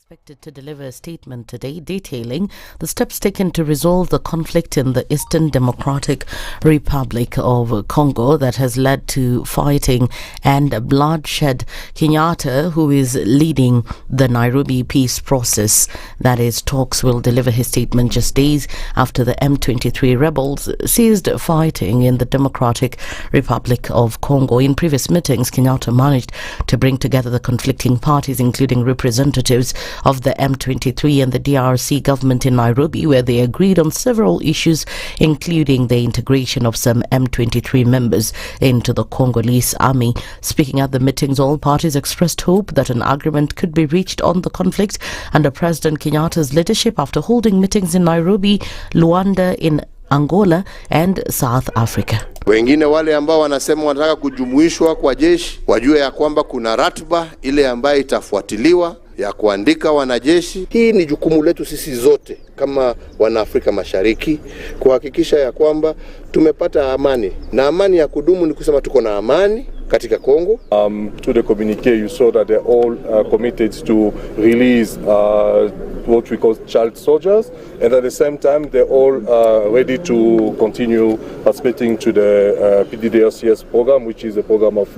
Expected to deliver a statement today detailing the steps taken to resolve the conflict in the Eastern Democratic Republic of Congo that has led to fighting and bloodshed. Kenyatta, who is leading the Nairobi peace process, that is talks, will deliver his statement just days after the M23 rebels ceased fighting in the Democratic Republic of Congo. In previous meetings, Kenyatta managed to bring together the conflicting parties, including representatives of the M23 and the DRC government in Nairobi, where they agreed on several issues, including the integration of some M23 members into the Congolese army. Speaking at the meetings, all parties expressed hope that an agreement could be reached on the conflict under President Kenyatta's leadership after holding meetings in Nairobi, Luanda, in Angola and South Africa. Wengine wale ambao wanasema wanataka kujumuishwa kwa jeshi wajue ya kwamba kuna ratiba ile ambayo itafuatiliwa ya kuandika wanajeshi. Hii ni jukumu letu sisi zote kama wana Afrika Mashariki kuhakikisha ya kwamba tumepata amani, na amani ya kudumu ni kusema tuko na amani katika Congo. To the communique, you saw that they're all committed to release what we call child soldiers, and at the same time they're all ready to continue participating to the PDDRCS program, which is a program of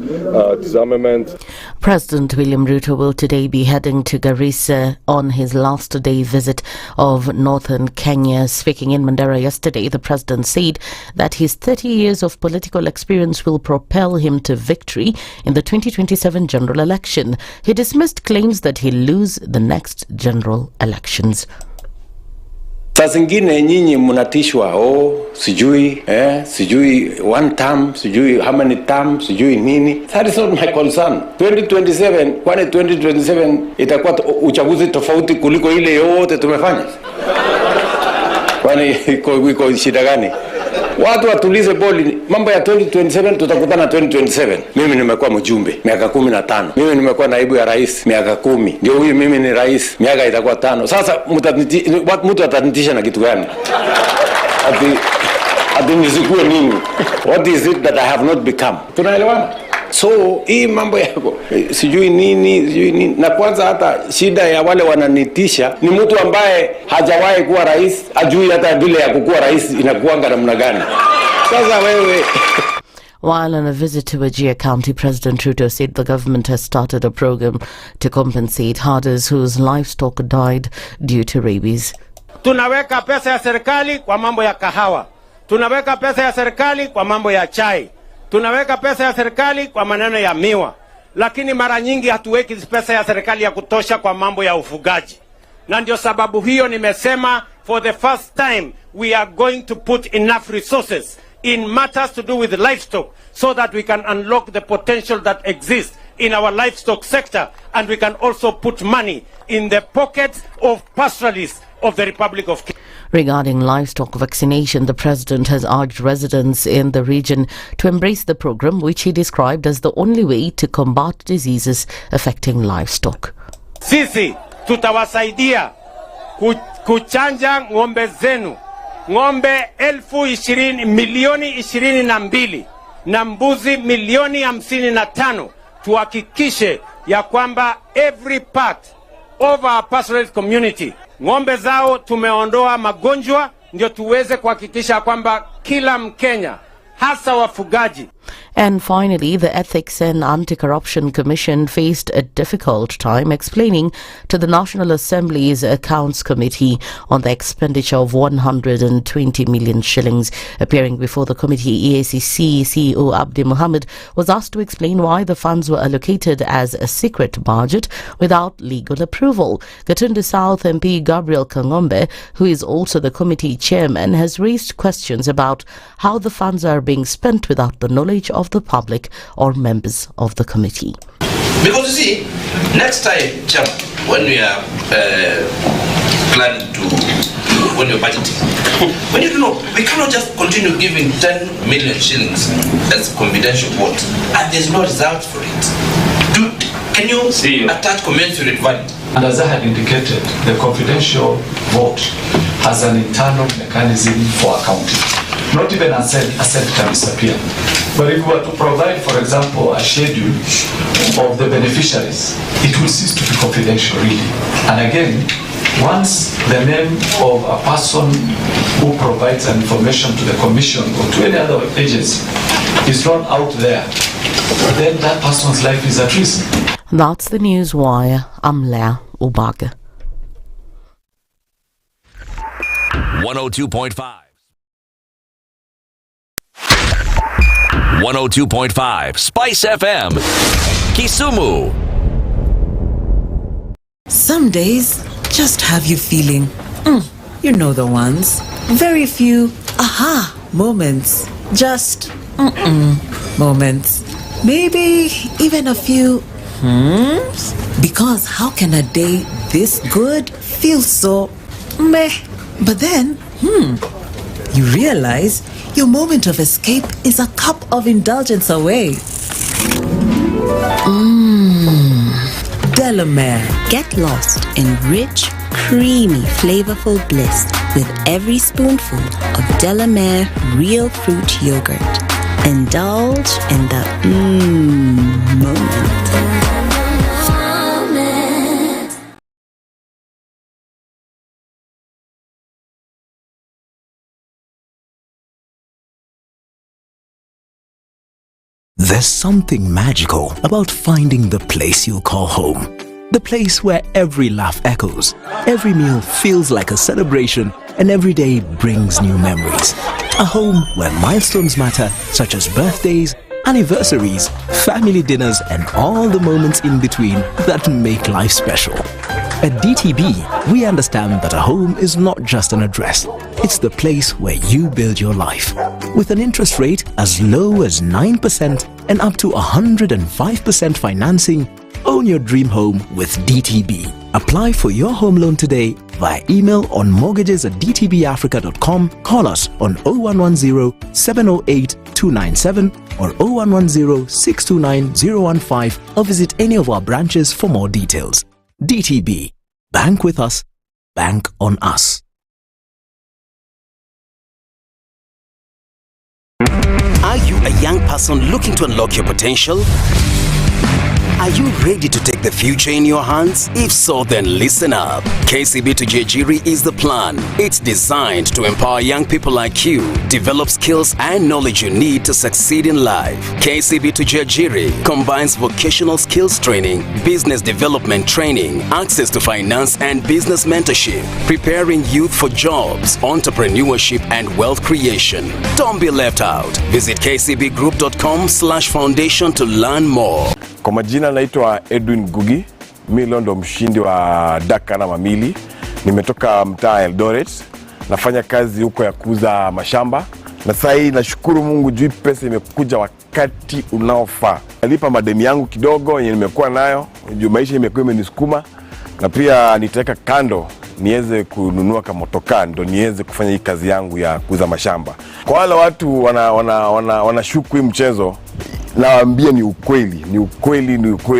disarmament. President William Ruto will today be heading to Garissa on his last day visit of northern Kenya. Speaking in Mandera yesterday, the president said that his 30 years of political experience will propel him to victory in the 2027 general election. He dismissed claims that he'll lose the next general elections. Saa zingine nyinyi mnatishwa sijui one term, sijui how many term, sijui nini. That is not my concern. 2027, kwani 2027 itakuwa uchaguzi tofauti kuliko ile yote tumefanya? Kwani iko shida gani? Watu watulize boli, mambo ya 2027 tutakutana 2027. Mimi nimekuwa mjumbe miaka 15. Mimi nimekuwa naibu ya rais miaka 10. Ndio huyu mimi ni rais, miaka itakuwa 5. Sasa mtu atanitisha na kitu gani? Ati nisikue nini? What is it that I have not become? Tunaelewana? So hii mambo yako sijui nini, na kwanza hata shida ya wale wananitisha ni mtu ambaye hajawahi kuwa rais, ajui hata vile ya kukuwa rais inakuanga namna gani. Sasa wewe. While on a visit to Wajir County, President Ruto said the government has started a program to compensate herders whose livestock died due to rabies. Tunaweka pesa ya serikali kwa mambo ya kahawa. Tunaweka pesa ya serikali kwa mambo ya chai. Tunaweka pesa ya serikali kwa maneno ya miwa, lakini mara nyingi hatuweki pesa ya serikali ya kutosha kwa mambo ya ufugaji. Na ndio sababu hiyo nimesema for the first time we are going to put enough resources in matters to do with livestock so that we can unlock the potential that exists in our livestock sector, and we can also put money in the pockets of pastoralists of the Republic of Kenya. Regarding livestock vaccination, the president has urged residents in the region to embrace the program, which he described as the only way to combat diseases affecting livestock. Sisi tutawasaidia kuchanja ng'ombe zenu, ng'ombe 22,022,000 na mbuzi 55,000,000. Tuhakikishe ya kwamba every part of our pastoralist community, ng'ombe zao tumeondoa magonjwa, ndio tuweze kuhakikisha kwamba kila Mkenya, hasa wafugaji. And finally, the Ethics and Anti-Corruption Commission faced a difficult time explaining to the National Assembly's Accounts Committee on the expenditure of 120 million shillings. Appearing before the committee, EACC CEO Abdi Mohammed was asked to explain why the funds were allocated as a secret budget without legal approval. Gatundu South MP Gabriel Kangombe, who is also the committee chairman, has raised questions about how the funds are being spent without the knowledge of the public or members of the committee. Because you see, next time, Chairman, when we are planning when we're budgeting, when you know, we cannot just continue giving 10 million shillings as confidential vote, and there's no result for it. Can you attach commensurate value? And as I had indicated, the confidential vote has an internal mechanism for accounting. not even a cent can disappear. But if we were to provide, for example, a schedule of the beneficiaries, it will cease to be confidential, really. And again, once the name of a person who provides an information to the commission or to any other agency is not out there, then that person's life is at risk. That's the News Wire. I'm Lea Ubaga. 102.5. 102.5 SpiceFM, Kisumu. Some days just have you feeling, you know the ones. Very few aha moments, just moments. Maybe even a few because how can a day this good feel so meh? But then, you realize your moment of escape is a cup of indulgence away. Delamere. Get lost in rich, creamy, flavorful bliss with every spoonful of Delamere real fruit yogurt. Indulge in the moment. There's something magical about finding the place you call home. The place where every laugh echoes, every meal feels like a celebration, and every day brings new memories. A home where milestones matter, such as birthdays, anniversaries, family dinners, and all the moments in between that make life special. At DTB, we understand that a home is not just an address. It's the place where you build your life. With an interest rate as low as 9% and up to 105% financing, own your dream home with DTB. Apply for your home loan today via email on mortgages@dtbafrica.com, call us on 0110 708 297 or 0110 629 015 or visit any of our branches for more details. DTB. Bank with us. Bank on us. Are you a young person looking to unlock your potential? Are you ready to take the future in your hands? If so, then listen up. KCB to Jejiri is the plan. It's designed to empower young people like you, develop skills and knowledge you need to succeed in life. KCB to Jejiri combines vocational skills training, business development training, access to finance and business mentorship, preparing youth for jobs, entrepreneurship and wealth creation. Don't be left out. Visit kcbgroup.com/foundation to learn more. Kwa majina naitwa Edwin Gugi, mimi ndo mshindi wa Daka na Mamili. Nimetoka mtaa Eldoret, nafanya kazi huko ya kuuza mashamba. Na sasa hii nashukuru Mungu juu pesa imekuja wakati unaofaa. Nalipa madeni yangu kidogo yenye nimekuwa nayo, juu maisha imekuwa imenisukuma. Na pia nitaweka kando niweze kununua kama motokaa ndo niweze kufanya hii kazi yangu ya kuuza mashamba. Kwa wale watu wanashuku hii mchezo, nawaambia ni ukweli.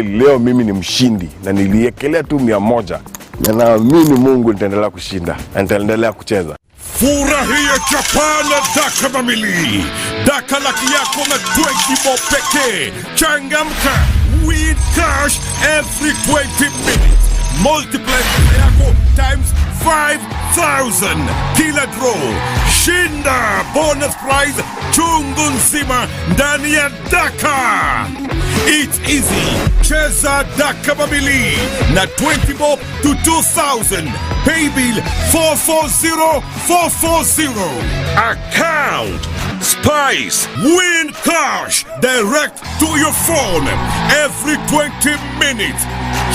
Leo mimi ni mshindi na niliekelea tu 100. Na naamini Mungu nitaendelea kushinda na nitaendelea kucheza. Furahia chapana Daka Mamili. Daka laki yako na 20 bob pekee. Changamka. Win cash every 20 minutes. Multiply yako times 5,000. Kila draw. Shinda bonus prize chungu nzima ndani ya Daka. It's easy. Cheza Daka Mamili na 20 bob to 2,000. Pay bill 440440. Account Spice. Win cash direct to your phone every 20 minutes.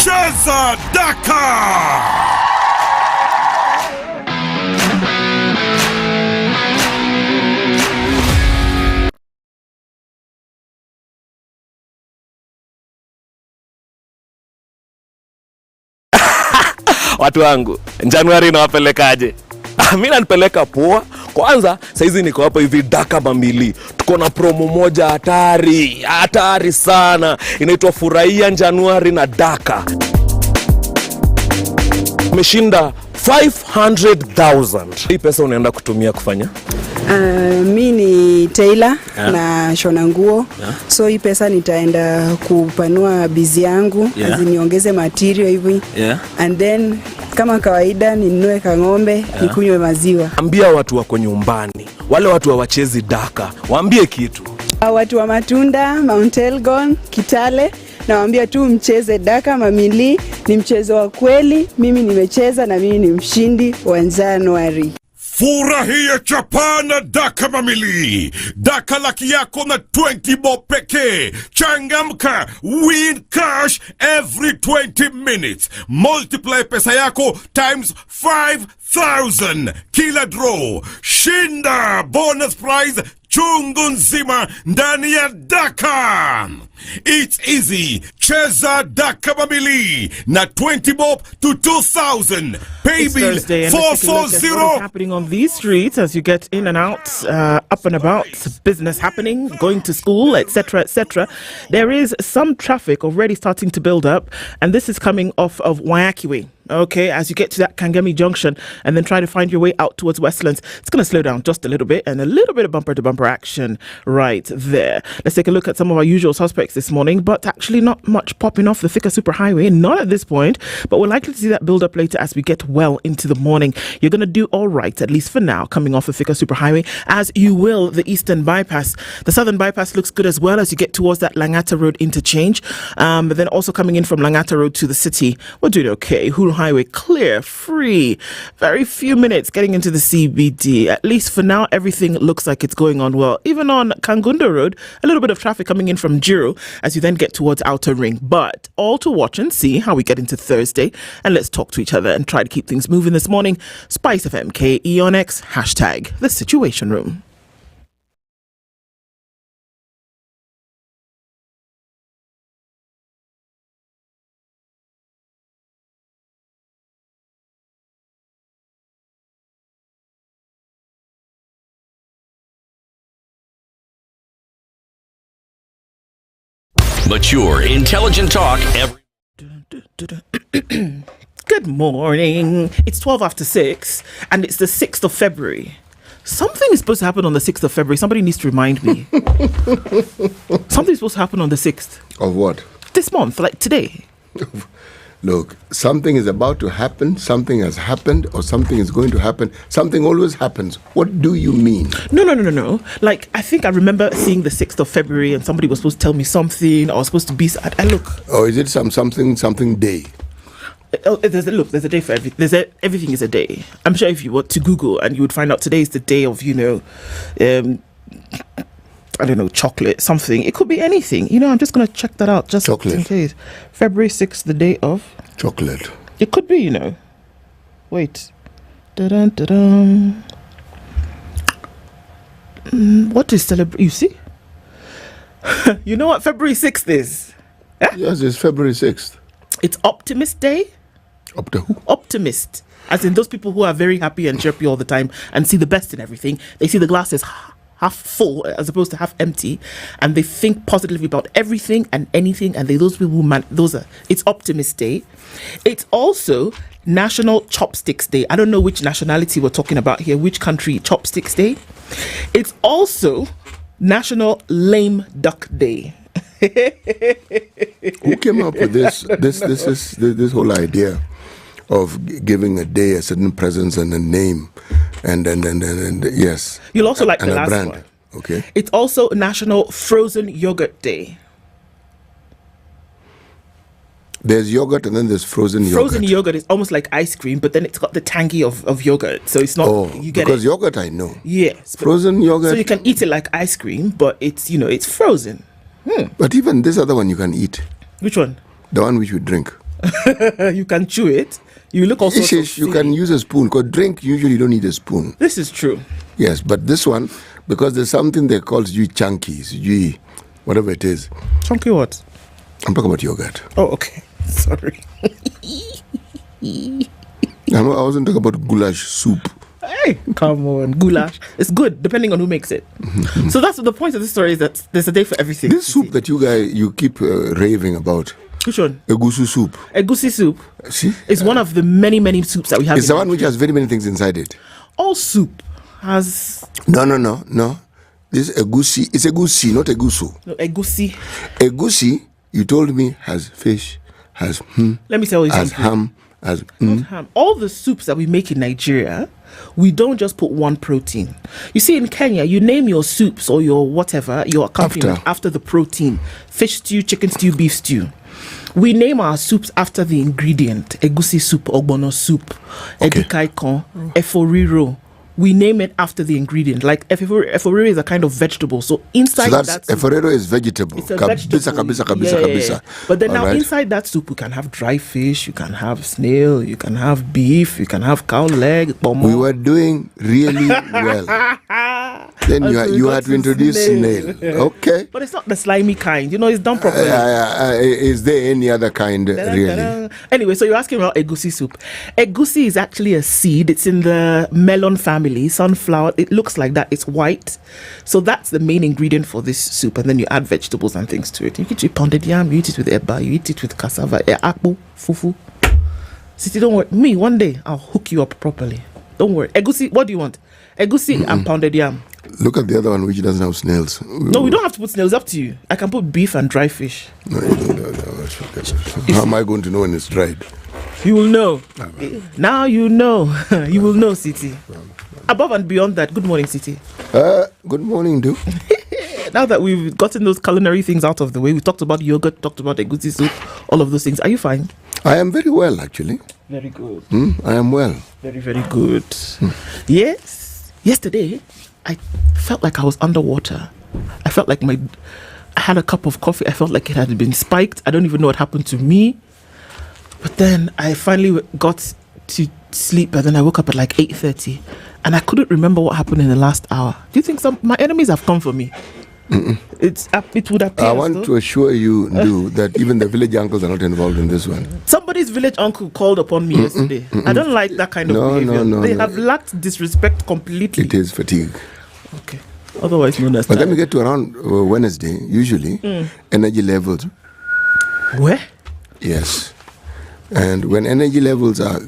Cheza Daka. Watu wangu, Januari nawapelekaje? Mimi nanipeleka poa. Kwanza saizi niko hapa hivi Daka Mamili. Tuko na promo moja hatari sana. Inaitwa Furahia Januari na Daka. Umeshinda 500,000. Hii pesa unaenda kutumia kufanya Mi ni Taylor na shona nguo. So hii pesa nitaenda kupanua bizi yangu, niongeze material hivi. And then kama kawaida ninunue kang'ombe, nikunywe maziwa. Ambia watu wako nyumbani, wale watu hawachezi daka, waambie kitu. Watu wa Matunda, Mount Elgon, Kitale, nawaambia tu mcheze daka mamili, ni mchezo wa kweli. Mimi nimecheza na mimi ni mshindi wa Januari. Furahia chapana daka mamili. Daka laki yako na 20 bob pekee. Changamka, win cash every 20 minutes. Multiply pesa yako times 5,000. Kila draw. Shinda bonus prize chungu nzima ndani ya daka. It's easy. Cheza daka mamili na 20 bob to 2,000. Pay bill 440. What's happening on these streets as you get in and out, up and about, business happening, going to school, etc., etc. There is some traffic already starting to build up, and this is coming off of Wairimu. Okay, as you get to that Kangemi junction and then try to find your way out towards Westlands, it's going to slow down just a little bit, and a little bit of bumper-to-bumper action right there. Let's take a look at some of our usual suspects this morning, but actually not much popping off the Thika Superhighway, not at this point, but we're likely to see that build up later as we get well into the morning. You're going to do all right, at least for now, coming off the Thika Superhighway, as you will the Eastern Bypass. The Southern Bypass looks good as well as you get towards that Langata Road interchange, but then also coming in from Langata Road to the city, we're doing okay. Highway clear, free, very few minutes getting into the CBD. At least for now, everything looks like it's going on well. Even on Kangunda Road, a little bit of traffic coming in from Jiro as you then get towards Outer Ring. But all to watch and see how we get into Thursday, and let's talk to each other and try to keep things moving this morning. SpiceFM KE on X, hashtag The Situation Room. Mature, intelligent talk every... Good morning. It's 12 after 6 and it's the 6th of February. Something is supposed to happen on the 6th of February. Somebody needs to remind me. Something's supposed to happen on the 6th. Of what? This month, like today. Look, something is about to happen, something has happened, or something is going to happen. Something always happens. What do you mean? No. Like, I think I remember seeing the 6th of February and somebody was supposed to tell me something. I was supposed to be... I look. Or is it something day? There's a day for everything. Everything is a day. I'm sure if you were to Google and you would find out today is the day of, I don't know, chocolate, something. It could be anything. I'm just going to check that out just in case. February 6th, the day of... Chocolate. It could be, Wait. Da-dun. What is celebrate? You see? You know what February 6th is? Yes, it's February 6th. It's Optimist Day. Up to who? Optimist. As in those people who are very happy and chirpy all the time and see the best in everything. They see the glass as half full as opposed to half empty, and they think positively about everything and anything, and it's Optimist Day. It's also National Chopsticks Day. I don't know which nationality we're talking about here, which country. Chopsticks Day. It's also National Lame Duck Day. Who came up with this whole idea of giving a day a certain presence and a name and yes. You'll also like and the a last brand. one. Okay. It's also National Frozen Yogurt Day. There's yogurt and then there's frozen yogurt. Frozen yogurt is almost like ice cream, but then it's got the tangy of yogurt. So it's not... you get because it. Yogurt I know. Yes. Frozen yogurt. So you can eat it like ice cream, but it's, it's frozen. But even this other one you can eat. Which one? The one which you drink. You can chew it. You look also... You can use a spoon, because drink, usually you don't need a spoon. This is true. Yes, but this one, because there's something they call chunky, whatever it is. Chunky what? I'm talking about yogurt. Oh, okay. Sorry. I wasn't talking about goulash soup. Hey, come on, goulash. It's good, depending on who makes it. So that's the point of the story, is that there's a day for everything. This soup that you keep raving about. Which one? Egusi soup. Egusi soup. See? It's one of the many, many soups that we have. It's the one which has very many things inside it. All soup has No. This is egusi. It's egusi, not egusu. No, egusi. Egusi, you told me, has fish, has Let me tell you has something. ham, has Not ham. All the soups that we make in Nigeria, we don't just put one protein. You see, in Kenya, you name your soups or your whatever, your accompaniment after the protein. Fish stew, chicken stew, beef stew. We name our soups after the ingredient. Egusi soup, ogbono soup, edikaikon, eforiro. We name it after the ingredient. Like eforiro is a kind of vegetable. So inside that soup, eforiro is vegetable. It's a vegetable. Kabisa. But then now inside that soup, you can have dry fish, you can have snail, you can have beef, you can have cow leg. Pomo. We were doing really well. Then you had to introduce snail. Okay. But it's not the slimy kind. It's done properly. Is there any other kind really? Anyway, so you're asking about egusi soup. Egusi is actually a seed. It's in the melon family. Sunflower, it looks like that. It's white. So that's the main ingredient for this soup. And then you add vegetables and things to it. You eat it with pounded yam, you eat it with eba, you eat it with cassava, akpu, fufu. Siti, don't worry. Me, one day, I'll hook you up properly. Don't worry. Egusi, what do you want? Egusi and pounded yam. Look at the other one which doesn't have snails. No, we don't have to put snails. Up to you. I can put beef and dry fish. No, how am I going to know when it's dried? You will know. Now you know. You will know, City. Above and beyond that, good morning, City. Good morning, dude. Now that we've gotten those culinary things out of the way, we talked about yogurt, talked about egusi soup, all of those things. Are you fine? I am very well, actually. Very good. I am well. Very, very good. Yes. Yesterday, I felt like I was underwater. I felt like I had a cup of coffee. I felt like it had been spiked. I don't even know what happened to me. But then I finally got to sleep, and then I woke up at like 8:30, and I couldn't remember what happened in the last hour. Do you think my enemies have come for me? It would appear. I want to assure you, that even the village uncles are not involved in this one. Somebody's village uncle called upon me yesterday. I don't like that kind of behavior. They have lacked disrespect completely. It is fatigue. Okay. Otherwise known as. But then we get to around Wednesday, usually, energy levels. Where? Yes. And when energy levels are,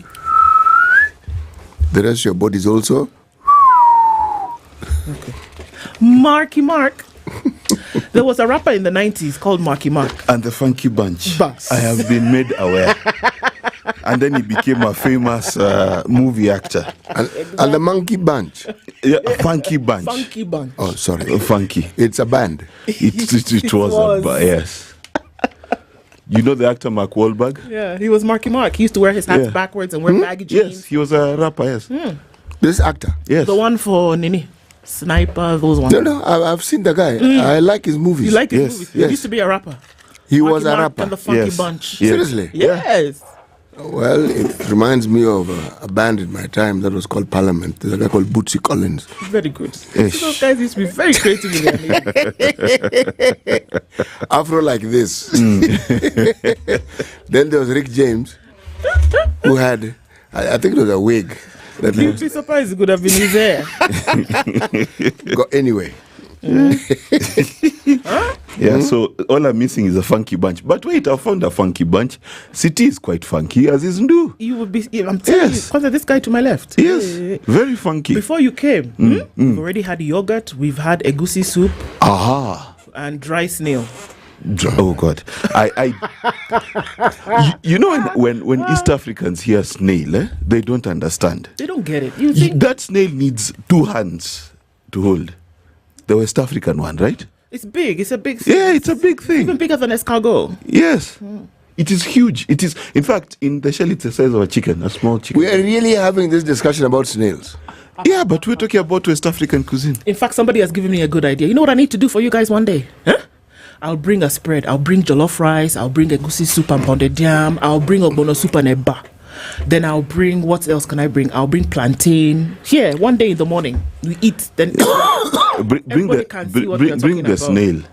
the rest of your body is also. Okay. Marky Mark. There was a rapper in the 90s called Marky Mark. And the Funky Bunch. I have been made aware. And then he became a famous movie actor. And the Monkey Bunch. Yeah, Funky Bunch. Funky Bunch. Oh, sorry. Funky. It's a band. It was a band, yes. You know the actor Mark Wahlberg? Yeah, he was Marky Mark. He used to wear his hats backwards and wear baggy jeans. Yes, he was a rapper, yes. This actor? Yes. The one for Nini. Sniper, those ones. No, I've seen the guy. I like his movies. You like his movies? He used to be a rapper. He Marky was a Mark rapper. And the Funky Bunch. Seriously? Yes. Well, it reminds me of a band in my time that was called Parliament. There's a guy called Bootsy Collins. Very good. Those guys used to be very creative in their name. Afro like this. Then there was Rick James, who had, I think it was a wig. You'd be surprised it could have been his hair. Anyway. Yeah, so all I'm missing is a Funky Bunch. But wait, I found a Funky Bunch. City is quite funky, as is Ndu. You would be, I'm telling you, because of this guy to my left. Yes, very funky. Before you came, we've already had yogurt, we've had egusi soup. And dry snail. Oh God! You know when East Africans hear snail, they don't understand. They don't get it. You think that snail needs 2 hands to hold? The West African one, right? It's big. It's a big thing. Yeah, it's a big thing. Even bigger than escargot. Yes. It is huge. It is, in fact, in the shell, it's the size of a chicken, a small chicken. We are really having this discussion about snails. Yeah, but we're talking about West African cuisine. In fact, somebody has given me a good idea. You know what I need to do for you guys one day? Huh? I'll bring a spread. I'll bring jollof rice. I'll bring egusi soup and pounded yam. I'll bring ogbono soup and eba. Then I'll bring, what else can I bring? I'll bring plantain. Here, one day in the morning, we eat. Then bring the snail.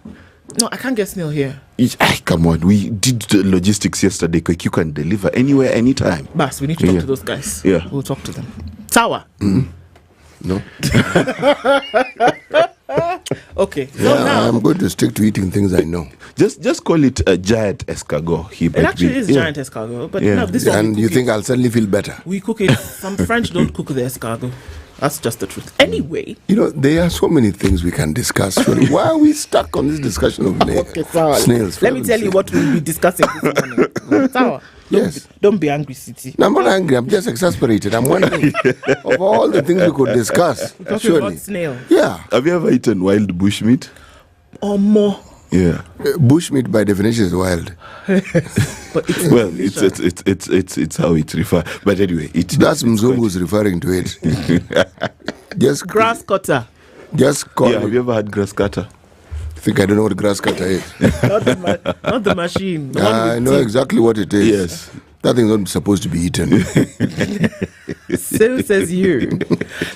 No, I can't get snail here. Come on, we did the logistics yesterday. You can deliver anywhere, anytime. Bas, we need to talk to those guys. Yeah. We'll talk to them. Tower. No. Okay. Yeah, I'm going to stick to eating things I know. Just call it a giant escargot. It actually is giant escargot, but no, this one. And you think I'll suddenly feel better? We cook it. Some French don't cook the escargot. That's just the truth. Anyway. There are so many things we can discuss. Surely. Why are we stuck on this discussion of snails? Let me tell you what we'll be discussing this morning. Sour. Don't be angry, City. No, I'm not angry. I'm just exasperated. I'm wondering of all the things we could discuss. We're talking about snail. Yeah. Have you ever eaten wild bushmeat? Or more. Yeah. Bushmeat by definition is wild. But it's how it's referred. But anyway, that's Mzungu who's referring to it. Just grass cutter. Just call. Yeah, have you ever had grass cutter? I think I don't know what grass cutter is. not the machine. I know exactly what it is. Yes. That thing's not supposed to be eaten. So says you.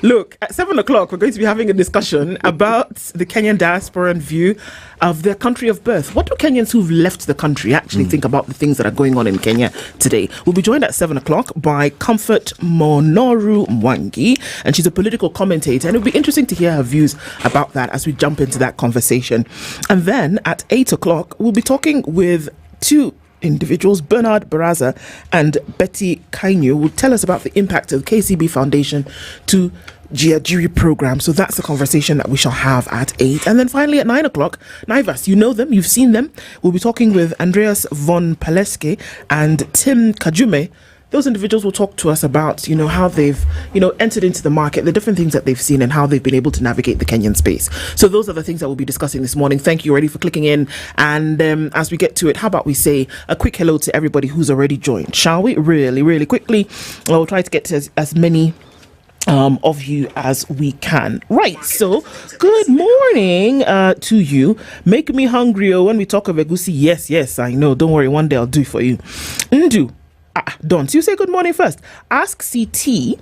Look, at 7 o'clock, we're going to be having a discussion about the Kenyan diaspora and view of their country of birth. What do Kenyans who've left the country actually think about the things that are going on in Kenya today? We'll be joined at 7 o'clock by Comfort Monoru Mwangi, and she's a political commentator, and it'll be interesting to hear her views about that as we jump into that conversation. And then at 8 o'clock, we'll be talking with two individuals, Bernard Baraza and Betty Kainyo, will tell us about the impact of the KCB Foundation to Geopolitics program. So that's the conversation that we shall have at 8. And then finally at 9 o'clock, Naivas, you know them, you've seen them. We'll be talking with Andreas von Paleske and Tim Kajume. Those individuals will talk to us about, how they've, entered into the market, the different things that they've seen and how they've been able to navigate the Kenyan space. So those are the things that we'll be discussing this morning. Thank you already for clicking in. And as we get to it, how about we say a quick hello to everybody who's already joined, shall we? Really, really quickly. We'll try to get to as many of you as we can. Right, so good morning to you. Make me hungry when we talk of egusi. Yes, I know. Don't worry, one day I'll do it for you. Ndu. Don't you say good morning first? Ask CT.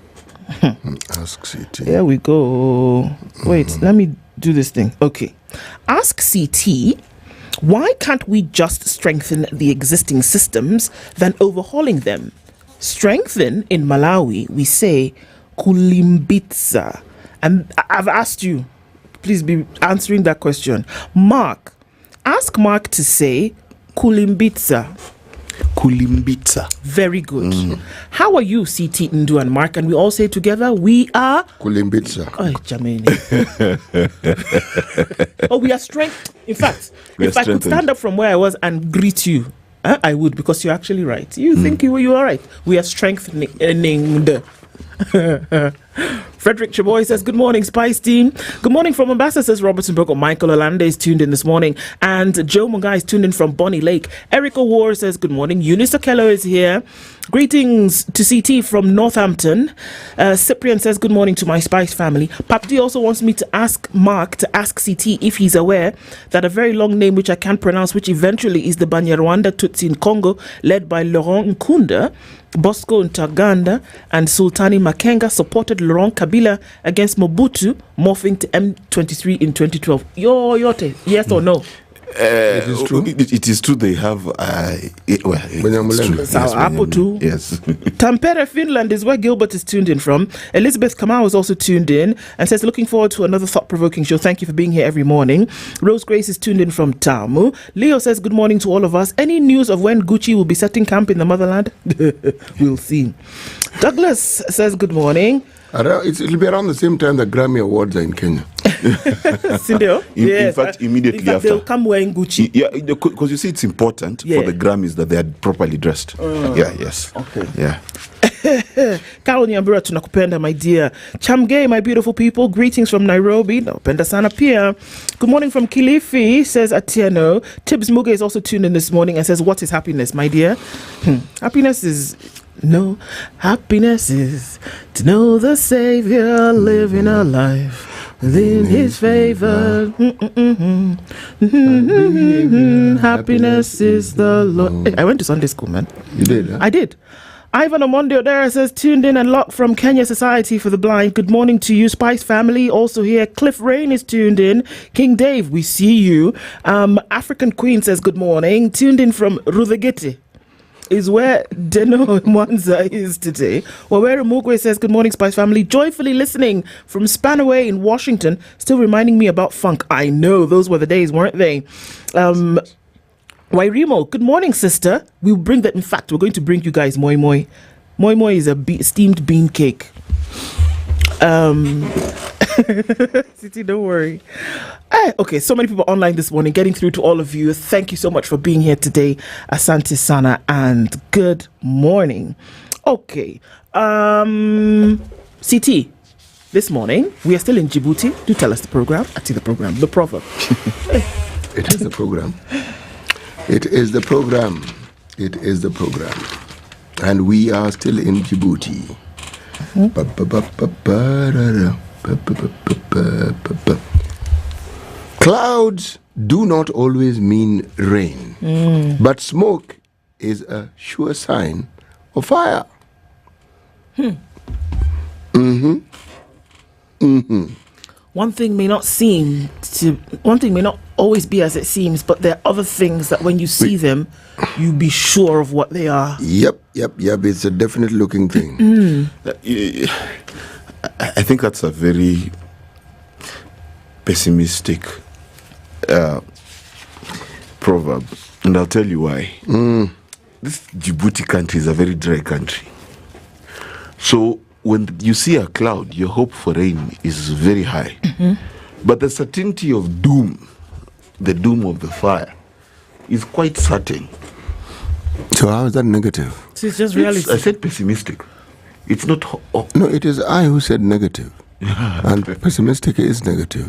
Ask CT. There we go. Wait, let me do this thing. Okay. Ask CT. Why can't we just strengthen the existing systems than overhauling them? Strengthen in Malawi, we say kulimbitsa. And I've asked you, please be answering that question. Mark, ask Mark to say kulimbitsa. Kulimbitsa. Very good. How are you, CT Ndu and Mark? And we all say together, we are Kulimbitsa. Oh, Jamani. We are strength. In fact, if I could stand up from where I was and greet you, I would, because you're actually right. You think you are right. We are strengthening the Frederick Chaboy says, good morning, Spice team. Good morning from Mombasa, says Robertson Boko. Michael Olande is tuned in this morning. And Joe Muga is tuned in from Bonnie Lake. Erica Ward says, good morning. Eunice Okello is here. Greetings to CT from Northampton. Cyprian says, good morning to my Spice family. Papdi also wants me to ask Mark to ask CT if he's aware that a very long name which I can't pronounce, which eventually is the Banyarwanda Tutsi in Congo, led by Laurent Nkunda, Bosco Ntaganda and Sultani Makenga, supported Laurent Kabila against Mobutu, morphing to M23 in 2012. Yes or no? It is true. It is true. They have. Yes. Tampere, Finland is where Gilbert is tuned in from. Elizabeth Kamau is also tuned in and says, looking forward to another thought-provoking show. Thank you for being here every morning. Rose Grace is tuned in from Tamu. Leo says, good morning to all of us. Any news of when Gucci will be setting camp in the motherland? We'll see. Douglas says, good morning. It'll be around the same time the Grammy Awards are in Kenya. In fact, immediately after. They'll come wearing Gucci. Yeah, because you see, it's important for the Grammys that they are properly dressed. Yes. Okay. Yeah. Carol Nyambura, tunakupenda, my dear. Chamgay, my beautiful people. Greetings from Nairobi. Napenda sana pia. Good morning from Kilifi, says Atieno. Tibbs Muga is also tuned in this morning and says, what is happiness, my dear? Happiness is... No, happiness is to know the Savior, living a life within His favor. Happiness is the Lord. Hey, I went to Sunday school, man. You did? Huh? I did. Ivan Omondi Odera says, tuned in and locked from Kenya Society for the Blind. Good morning to you, Spice family. Also here, Cliff Rain is tuned in. King Dave, we see you. African Queen says, good morning. Tuned in from Rudhageti is where Deno Mwanza is today. Wairimu says, good morning, Spice family. Joyfully listening from Spanaway in Washington. Still reminding me about funk. I know, those were the days, weren't they? Wairimu, good morning, sister. We'll bring that. In fact, we're going to bring you guys moi moi. Moi moi is a steamed bean cake. City, don't worry. Okay, so many people online this morning, getting through to all of you. Thank you so much for being here today. Asante Sana and good morning. Okay, CT, this morning we are still in Djibouti. Do tell us the program. The Proverb. It is the program. It is the program. It is the program. And we are still in Djibouti. Clouds do not always mean rain, but smoke is a sure sign of fire. One thing may not always be as it seems, but there are other things that when you see them, you be sure of what they are. Yep. It's a definite looking thing. I think that's a very pessimistic proverb, and I'll tell you why. This Djibouti country is a very dry country. So when you see a cloud, your hope for rain is very high. But the certainty of doom, the doom of the fire, is quite certain. So how is that negative? It's just reality. I said pessimistic. It's not... No, it is I who said negative. And pessimistic is negative.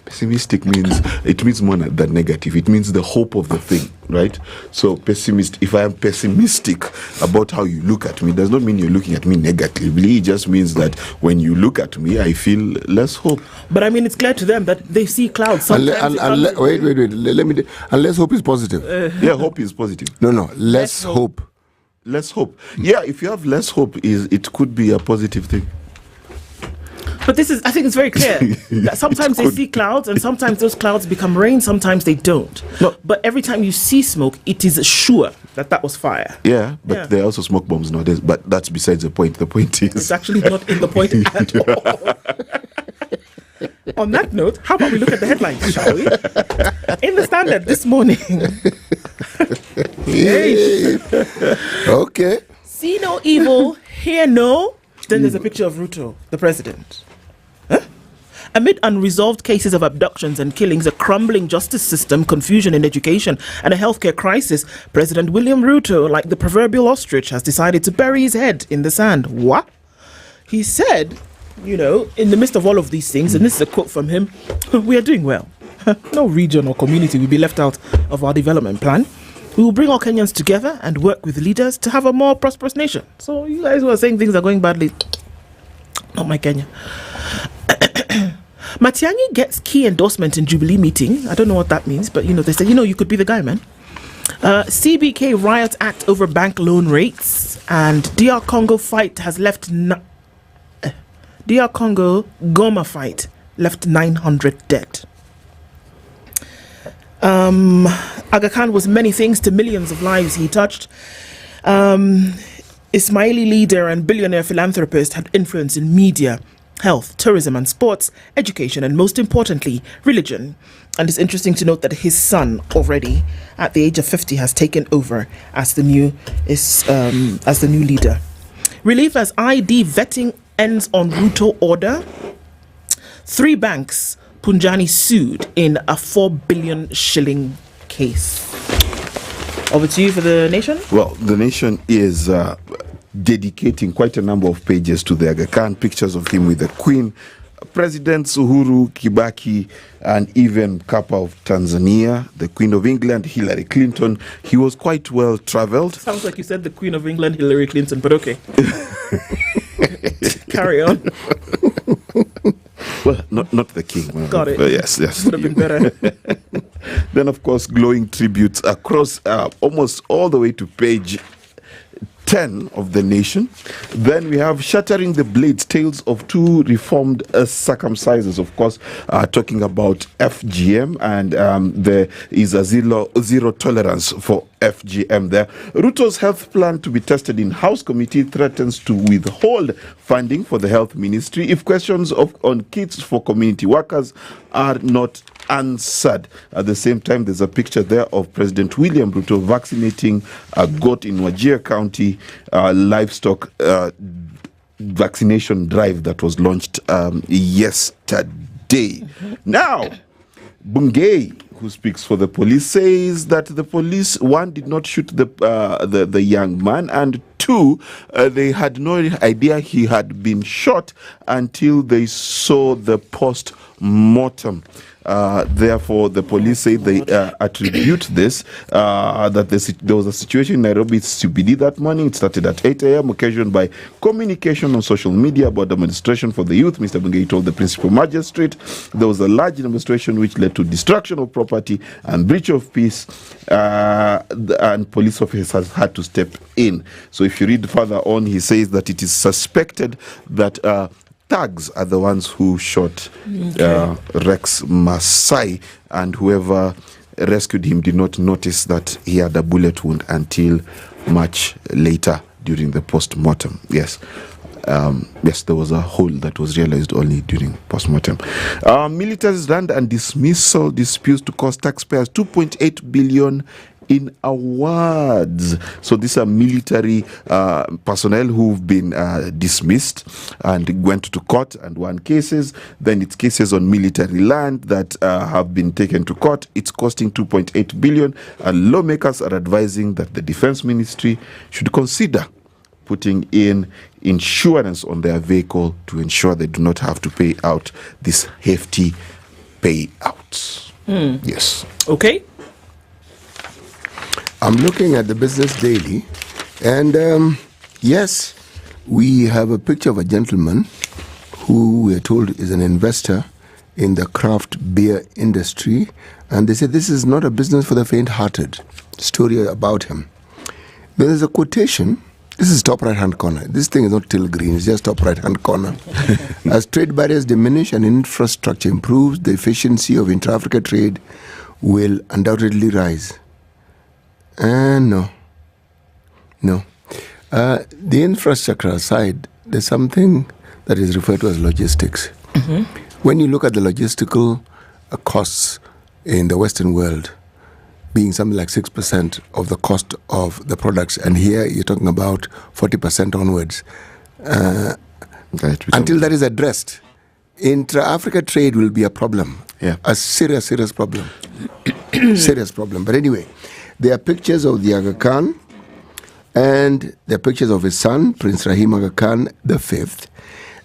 Pessimistic means more than negative. It means the hope of the thing, right? So if I am pessimistic about how you look at me, does not mean you're looking at me negatively. It just means that when you look at me, I feel less hope. But I mean, it's clear to them that they see clouds. Wait. Let me. Unless hope is positive. Yeah, hope is positive. No. Less hope. Less hope. Yeah, if you have less hope, it could be a positive thing. But I think it's very clear that sometimes they see clouds and sometimes those clouds become rain, sometimes they don't. No. But every time you see smoke, it is sure that was fire. Yeah, but there are also smoke bombs nowadays, but that's besides the point. The point is... It's actually not in the point at all. On that note, how about we look at the headlines, shall we? In the Standard this morning. Okay. See no evil, hear no. Then there's a picture of Ruto, the president. Amid unresolved cases of abductions and killings, a crumbling justice system, confusion in education, and a healthcare crisis, President William Ruto, like the proverbial ostrich, has decided to bury his head in the sand. What? He said, in the midst of all of these things, and this is a quote from him, "We are doing well. No region or community will be left out of our development plan. We will bring all Kenyans together and work with leaders to have a more prosperous nation." So you guys who are saying things are going badly, not my Kenya. Matiang'i gets key endorsement in Jubilee meeting. I don't know what that means, but they said, you could be the guy, man. CBK riot act over bank loan rates, and DR Congo fight has left... DR Congo Goma fight left 900 dead. Aga Khan was many things to millions of lives he touched. Ismaili leader and billionaire philanthropist had influence in media, health, tourism and sports, education, and most importantly, religion. And it's interesting to note that his son already, at the age of 50, has taken over as the new leader. Relief as ID vetting ends on Ruto order. 3 banks Punjani sued in a 4 billion shilling case. Over to you for the Nation. Well, the Nation is dedicating quite a number of pages to the Aga Khan, pictures of him with the Queen, Presidents Uhuru, Kibaki, and even Mkapa of Tanzania, the Queen of England, Hillary Clinton. He was quite well traveled. Sounds like you said the Queen of England, Hillary Clinton, but okay. Carry on. Well, not the king. Got it. Yes. Would have been better. Then, of course, glowing tributes across almost all the way to page 10 of the Nation. Then we have Shattering the Blades, Tales of Two Reformed Circumcisers, of course, talking about FGM, and there is a zero tolerance for FGM there. Ruto's health plan to be tested in House Committee threatens to withhold funding for the health ministry if questions on kits for community workers are not answered. At the same time, there's a picture there of President William Ruto vaccinating a goat in Wajir County. Livestock vaccination drive that was launched yesterday. Now, Bungei, who speaks for the police, says that the police, one, did not shoot the young man, and two, they had no idea he had been shot until they saw the post-mortem. Therefore, the police say they attribute this, that there was a situation in Nairobi CBD that morning. It started at 8 a.m., occasioned by communication on social media about demonstration for the youth. Mr. Bungei told the principal magistrate there was a large demonstration which led to destruction of property and breach of peace, and police officers had to step in. So if you read further on, he says that it is suspected that thugs are the ones who shot Rex Masai, and whoever rescued him did not notice that he had a bullet wound until much later during the post-mortem. Yes, there was a hole that was realized only during post-mortem. Military's land and dismissal disputes to cost taxpayers 2.8 billion in awards. So these are military personnel who've been dismissed and went to court and won cases. Then it's cases on military land that have been taken to court. It's costing 2.8 billion, and lawmakers are advising that the defense ministry should consider putting in insurance on their vehicle to ensure they do not have to pay out these hefty payouts. Yes. Okay. I'm looking at the Business Daily, and yes, we have a picture of a gentleman who we are told is an investor in the craft beer industry, and they said this is not a business for the faint-hearted. Story about him. There is a quotation. This is top right-hand corner. This thing is not till green, it's just top right-hand corner. As trade barriers diminish and infrastructure improves, the efficiency of intra-Africa trade will undoubtedly rise. No. The infrastructure side, there's something that is referred to as logistics. When you look at the logistical costs in the Western world, being something like 6% of the cost of the products, and here you're talking about 40% onwards. Until that is addressed, intra-Africa trade will be a problem. A serious problem. Serious problem. But anyway, there are pictures of the Aga Khan, and there are pictures of his son, Prince Rahim Aga Khan V.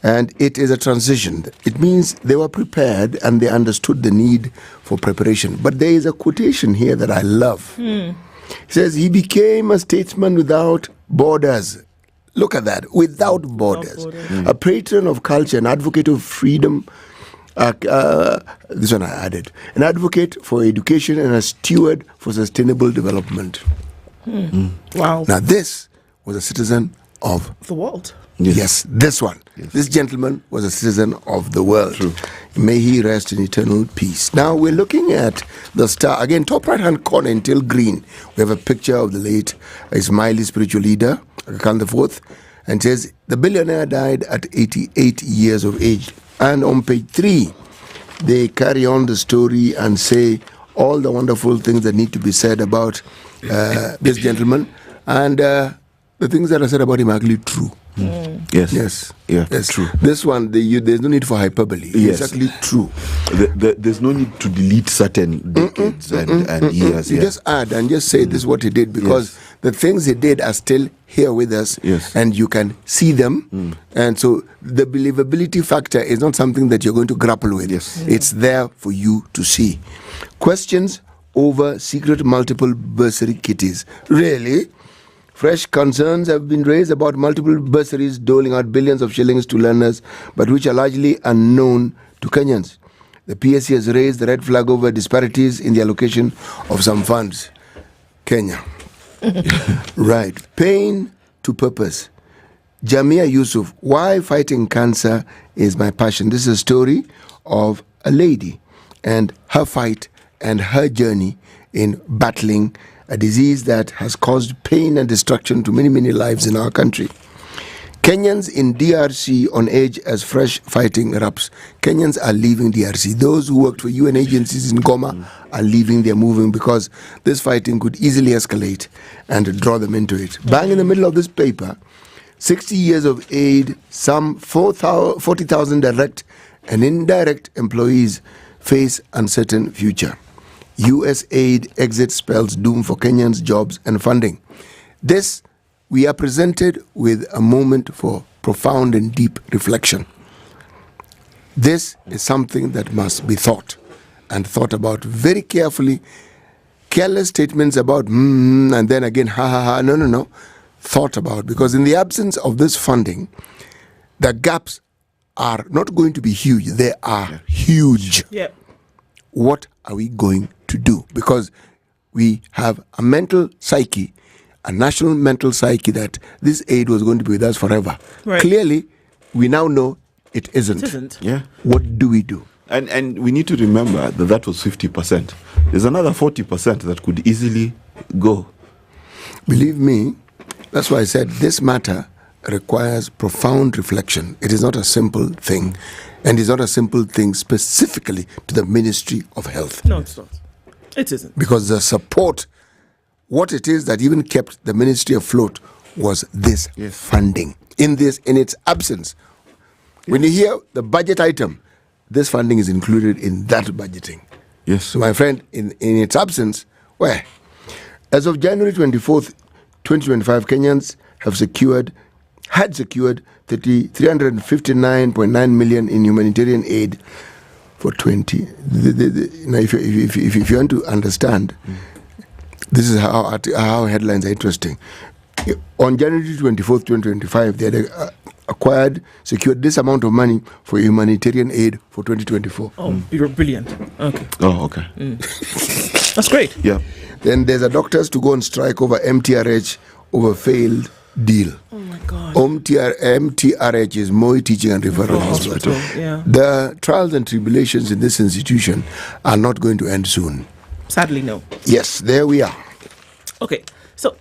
And it is a transition. It means they were prepared and they understood the need for preparation. But there is a quotation here that I love. He says, he became a statesman without borders. Look at that, without borders. A patron of culture, an advocate of freedom. This one I added. An advocate for education and a steward for sustainable development. Wow. Now this was a citizen of the world. Yes, this one. Yes. This gentleman was a citizen of the world. True. May he rest in eternal peace. Now we're looking at the star. Again, top right-hand corner in teal green. We have a picture of the late Ismaili spiritual leader, Aga Khan IV, and says, the billionaire died at 88 years of age. And on page 3, they carry on the story and say all the wonderful things that need to be said about this gentleman. And the things that are said about him are actually true. Yes. True. This one, there's no need for hyperbole. Yes. It's actually true. There's no need to delete certain decades and years. You just add and just say this is what he did, because the things he did are still here with us, and you can see them. And so the believability factor is not something that you're going to grapple with. It's there for you to see. Questions over secret multiple bursary kitties. Really? Fresh concerns have been raised about multiple bursaries doling out billions of shillings to learners, but which are largely unknown to Kenyans. The PSC has raised the red flag over disparities in the allocation of some funds. Kenya. Right. Pain to purpose. Jamia Yusuf, why fighting cancer is my passion. This is a story of a lady and her fight and her journey in battling a disease that has caused pain and destruction to many, many lives in our country. Kenyans in DRC on edge as fresh fighting erupts. Kenyans are leaving DRC. Those who worked for UN agencies in Goma are leaving, they're moving, because this fighting could easily escalate and draw them into it. Bang in the middle of this paper, 60 years of aid, some 40,000 direct and indirect employees face uncertain future. US aid exit spells doom for Kenyans' jobs and funding. This, we are presented with a moment for profound and deep reflection. This is something that must be thought about very carefully. Careless statements about and then again ha ha ha, no, thought about, because in the absence of this funding, the gaps are not going to be huge. They are huge. Yep. What are we going to do? Because we have a mental psyche, a national mental psyche, that this aid was going to be with us forever. Right. Clearly, we now know it isn't. It isn't. Yeah. What do we do? And we need to remember that was 50%. There's another 40% that could easily go. Believe me, that's why I said this matter requires profound reflection. It is not a simple thing, and it's not a simple thing specifically to the Ministry of Health. No, it's not. It isn't. Because the support, what it is that even kept the ministry afloat was this funding. In its absence, when you hear the budget item, this funding is included in that budgeting. Yes. So, my friend, in its absence, where? As of January 24th, 2025, Kenyans had secured 359.9 million in humanitarian aid for 20. Now, if you want to understand, this is how headlines are interesting. On January 24th, 2025, they had secured this amount of money for humanitarian aid for 2024. Oh, you're brilliant. Okay. Oh, okay. That's great. Yeah. Then there's a doctors to go on strike over MTRH over failed deal. Oh my God. MTRH is Moi Teaching and Referral Hospital. Yeah. The trials and tribulations in this institution are not going to end soon. Sadly, no. Yes, there we are. Okay. So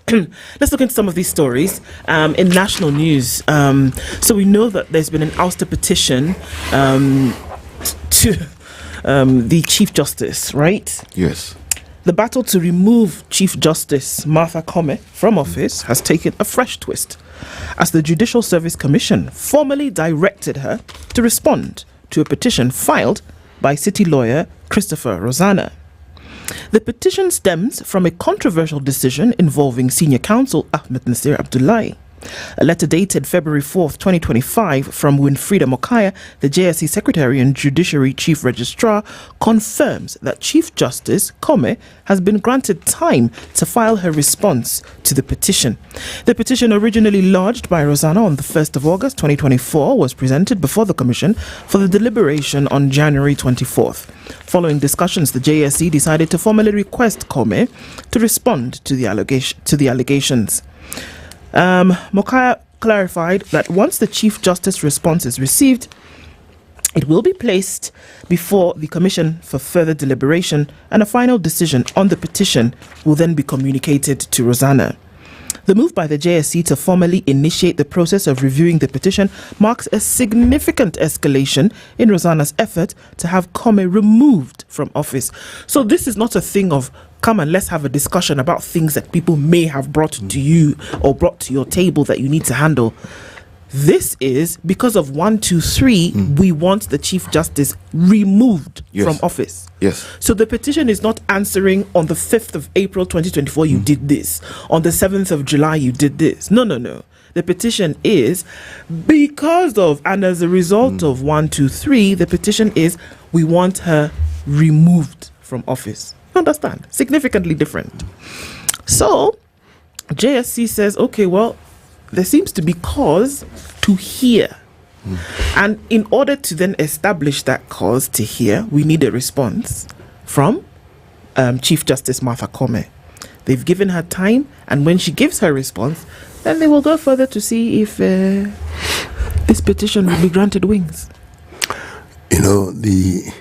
let's look into some of these stories in national news. So we know that there's been an ouster petition to the Chief Justice, right? Yes. The battle to remove Chief Justice Martha Koome from office has taken a fresh twist, as the Judicial Service Commission formally directed her to respond to a petition filed by city lawyer Christopher Rosanna. The petition stems from a controversial decision involving senior counsel Ahmed Nasir Abdullahi. A letter dated February 4th, 2025 from Winfrida Mokaya, the JSC Secretary and Judiciary Chief Registrar, confirms that Chief Justice Koome has been granted time to file her response to the petition. The petition, originally lodged by Rosanna on the 1st of August 2024, was presented before the Commission for the deliberation on January 24th. Following discussions, the JSC decided to formally request Koome to respond to the allegations. Mokaya clarified that once the Chief Justice response is received, it will be placed before the Commission for further deliberation, and a final decision on the petition will then be communicated to Rosanna. The move by the JSC to formally initiate the process of reviewing the petition marks a significant escalation in Rosanna's effort to have Koome removed from office. So this is not a thing of come and let's have a discussion about things that people may have brought to you or brought to your table that you need to handle. This is because of 1, 2, 3, we want the Chief Justice removed from office. Yes. So the petition is not answering on the 5th of April 2024 you did this, on the 7th of July you did this. No. The petition is because of, and as a result of 1, 2, 3, the petition is we want her removed from office. Understand? Significantly different. So JSC says, okay, well, there seems to be cause to hear. And in order to then establish that cause to hear, we need a response from Chief Justice Martha Koome. They've given her time, and when she gives her response, then they will go further to see if this petition will be granted wings. You know, the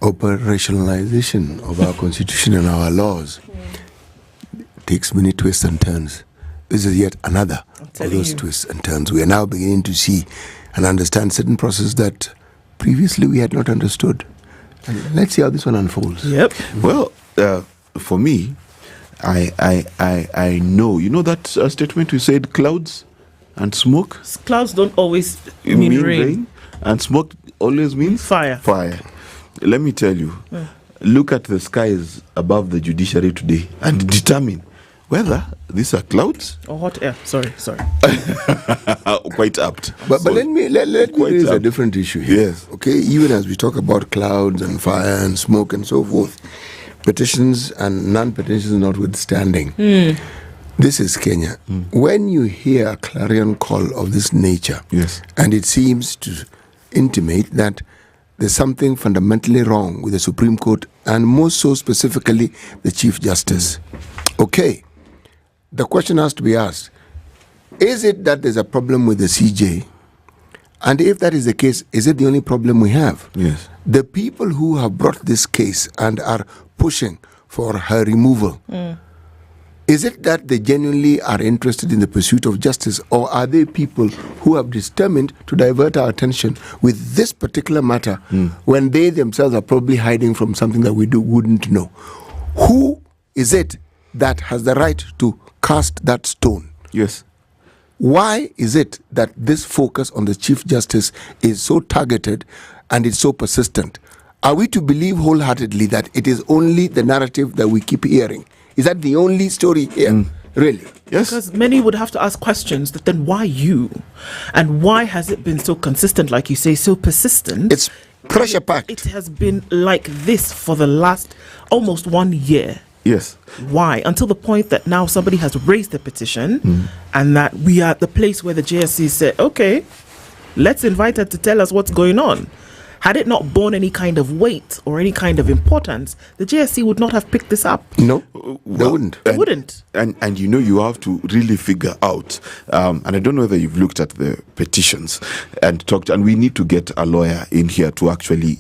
operationalization of our constitution and our laws takes many twists and turns. This is yet another of those twists and turns. We are now beginning to see and understand certain processes that previously we had not understood. And let's see how this one unfolds. Yep. Well, for me, I know. You know that statement we said, clouds and smoke. Clouds don't always mean rain. And smoke always means fire. Let me tell you, look at the skies above the judiciary today and determine whether these are clouds or hot air. Sorry. Quite apt. But let me raise a different issue here. Yes. Okay, even as we talk about clouds and fire and smoke and so forth, petitions and non-petitions notwithstanding, this is Kenya. When you hear a clarion call of this nature, and it seems to intimate that there's something fundamentally wrong with the Supreme Court, and more so specifically the Chief Justice. Okay, the question has to be asked, is it that there's a problem with the CJ? And if that is the case, is it the only problem we have? Yes. The people who have brought this case and are pushing for her removal, is it that they genuinely are interested in the pursuit of justice, or are they people who have determined to divert our attention with this particular matter when they themselves are probably hiding from something that we wouldn't know? Who is it that has the right to cast that stone? Yes. Why is it that this focus on the Chief Justice is so targeted and it's so persistent? Are we to believe wholeheartedly that it is only the narrative that we keep hearing? Is that the only story here? Really? Yes. Because many would have to ask questions that then why you? And why has it been so consistent, like you say, so persistent? It's pressure packed. It has been like this for the last almost 1 year. Yes. Why? Until the point that now somebody has raised the petition and that we are at the place where the JSC said, okay, let's invite her to tell us what's going on. Had it not borne any kind of weight or any kind of importance, the JSC would not have picked this up. No, they wouldn't. They wouldn't. And you know, you have to really figure out, and I don't know whether you've looked at the petitions and talked, and we need to get a lawyer in here to actually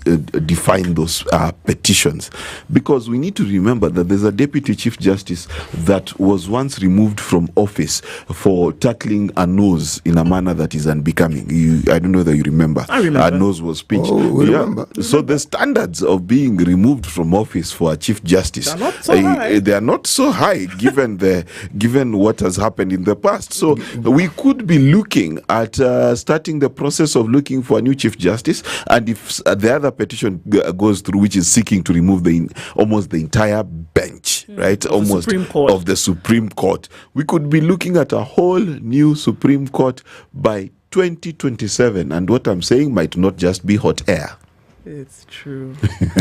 define those petitions, because we need to remember that there's a Deputy Chief Justice that was once removed from office for tackling a nose in a manner that is unbecoming. I don't know whether you remember. I remember. A nose was pinched. Remember. So the standards of being removed from office for a Chief Justice, they're not so high. They are not so high given what has happened in the past. So we could be looking at starting the process of looking for a new Chief Justice, and if the other petition goes through, which is seeking to remove almost the entire bench, right, almost of the Supreme Court, we could be looking at a whole new Supreme Court by 2027, and what I'm saying might not just be hot air. It's true.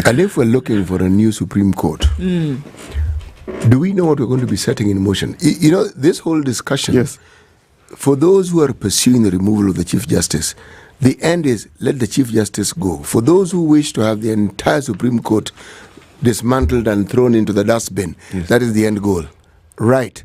And if we're looking for a new Supreme Court, do we know what we're going to be setting in motion? You know, this whole discussion, for those who are pursuing the removal of the Chief Justice, the end is let the Chief Justice go. For those who wish to have the entire Supreme Court dismantled and thrown into the dustbin, that is the end goal. Right.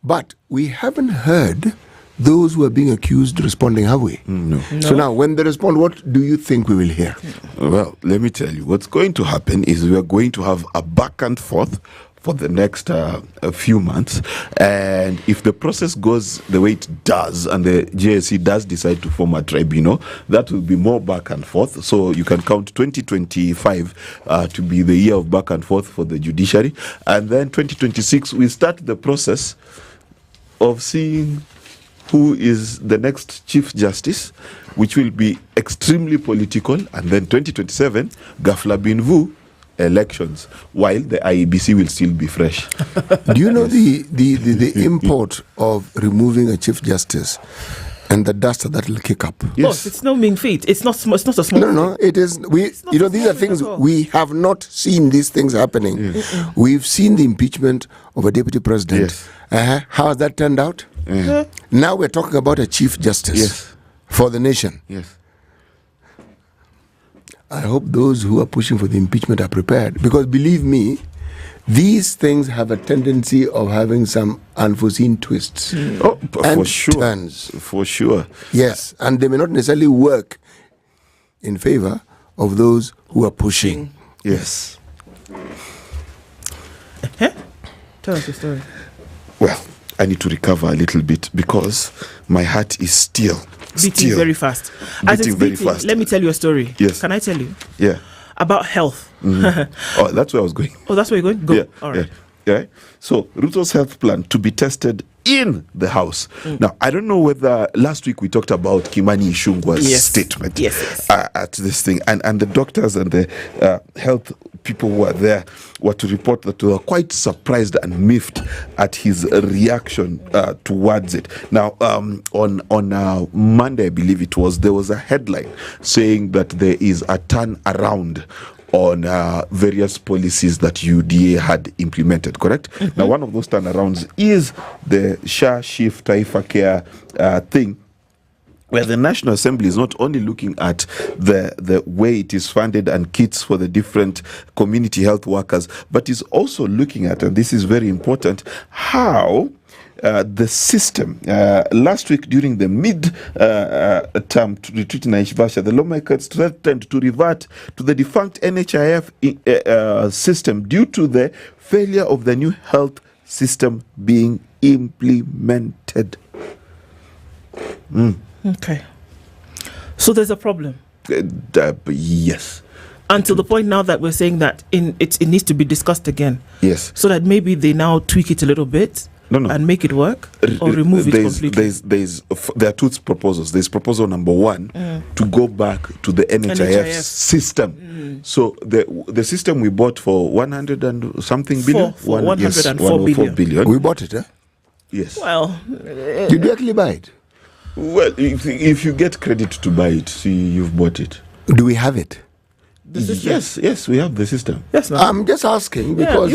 But we haven't heard those who are being accused responding, have we? No. So now, when they respond, what do you think we will hear? Well, let me tell you, what's going to happen is we are going to have a back and forth for the next a few months, and if the process goes the way it does and the JSC does decide to form a tribunal, that will be more back and forth. So you can count 2025 to be the year of back and forth for the judiciary, and then 2026 we start the process of seeing who is the next Chief Justice, which will be extremely political, and then 2027, Ghafla bin Vu, elections, while the IEBC will still be fresh. Do you know the import of removing a Chief Justice and the dust that will kick up? Yes. It's no mean feat. It's not a small thing. No, it is. These are things we have not seen these things happening. We've seen the impeachment of a deputy president. How has that turned out? Now we're talking about a Chief Justice for the nation. I hope those who are pushing for the impeachment are prepared, because believe me, these things have a tendency of having some unforeseen twists and for sure. turns. For sure. Yes, and they may not necessarily work in favor of those who are pushing. Yes. Tell us your story. Well, I need to recover a little bit because my heart is still beating very fast. As it's beating, let me tell you a story. Yes. Can I tell you? Yeah. About health. Oh, that's where I was going. Oh, that's where you're going? Go. Yeah. All right. Yeah. So, Ruto's health plan to be tested in the House. Now, I don't know whether last week we talked about Kimani Ichung'wah's statement at this thing, and the doctors and the health people who were there were to report that they were quite surprised and miffed at his reaction towards it. Now, on Monday, I believe it was, there was a headline saying that there is a turnaround on various policies that UDA had implemented, correct? Now, one of those turnarounds is the SHA Shift Taifa Care thing, where the National Assembly is not only looking at the way it is funded and kits for the different community health workers, but is also looking at, and this is very important, how the system. Last week during the mid-term retreat in Naivasha, the lawmakers threatened to revert to the defunct NHIF system due to the failure of the new health system being implemented. Okay. So there's a problem. Yes. Until the point now that we're saying that it needs to be discussed again. Yes. So that maybe they now tweak it a little bit. No. And make it work, or remove it completely. There are two proposals. There's proposal number one to go back to the NHIF system. So the system we bought for 100 and something billion, 104 billion. We bought it, eh? Yes. Well, did you actually buy it? Well, if you get credit to buy it, see, you've bought it. Do we have it? Yes, we have the system. Yes, I'm just asking because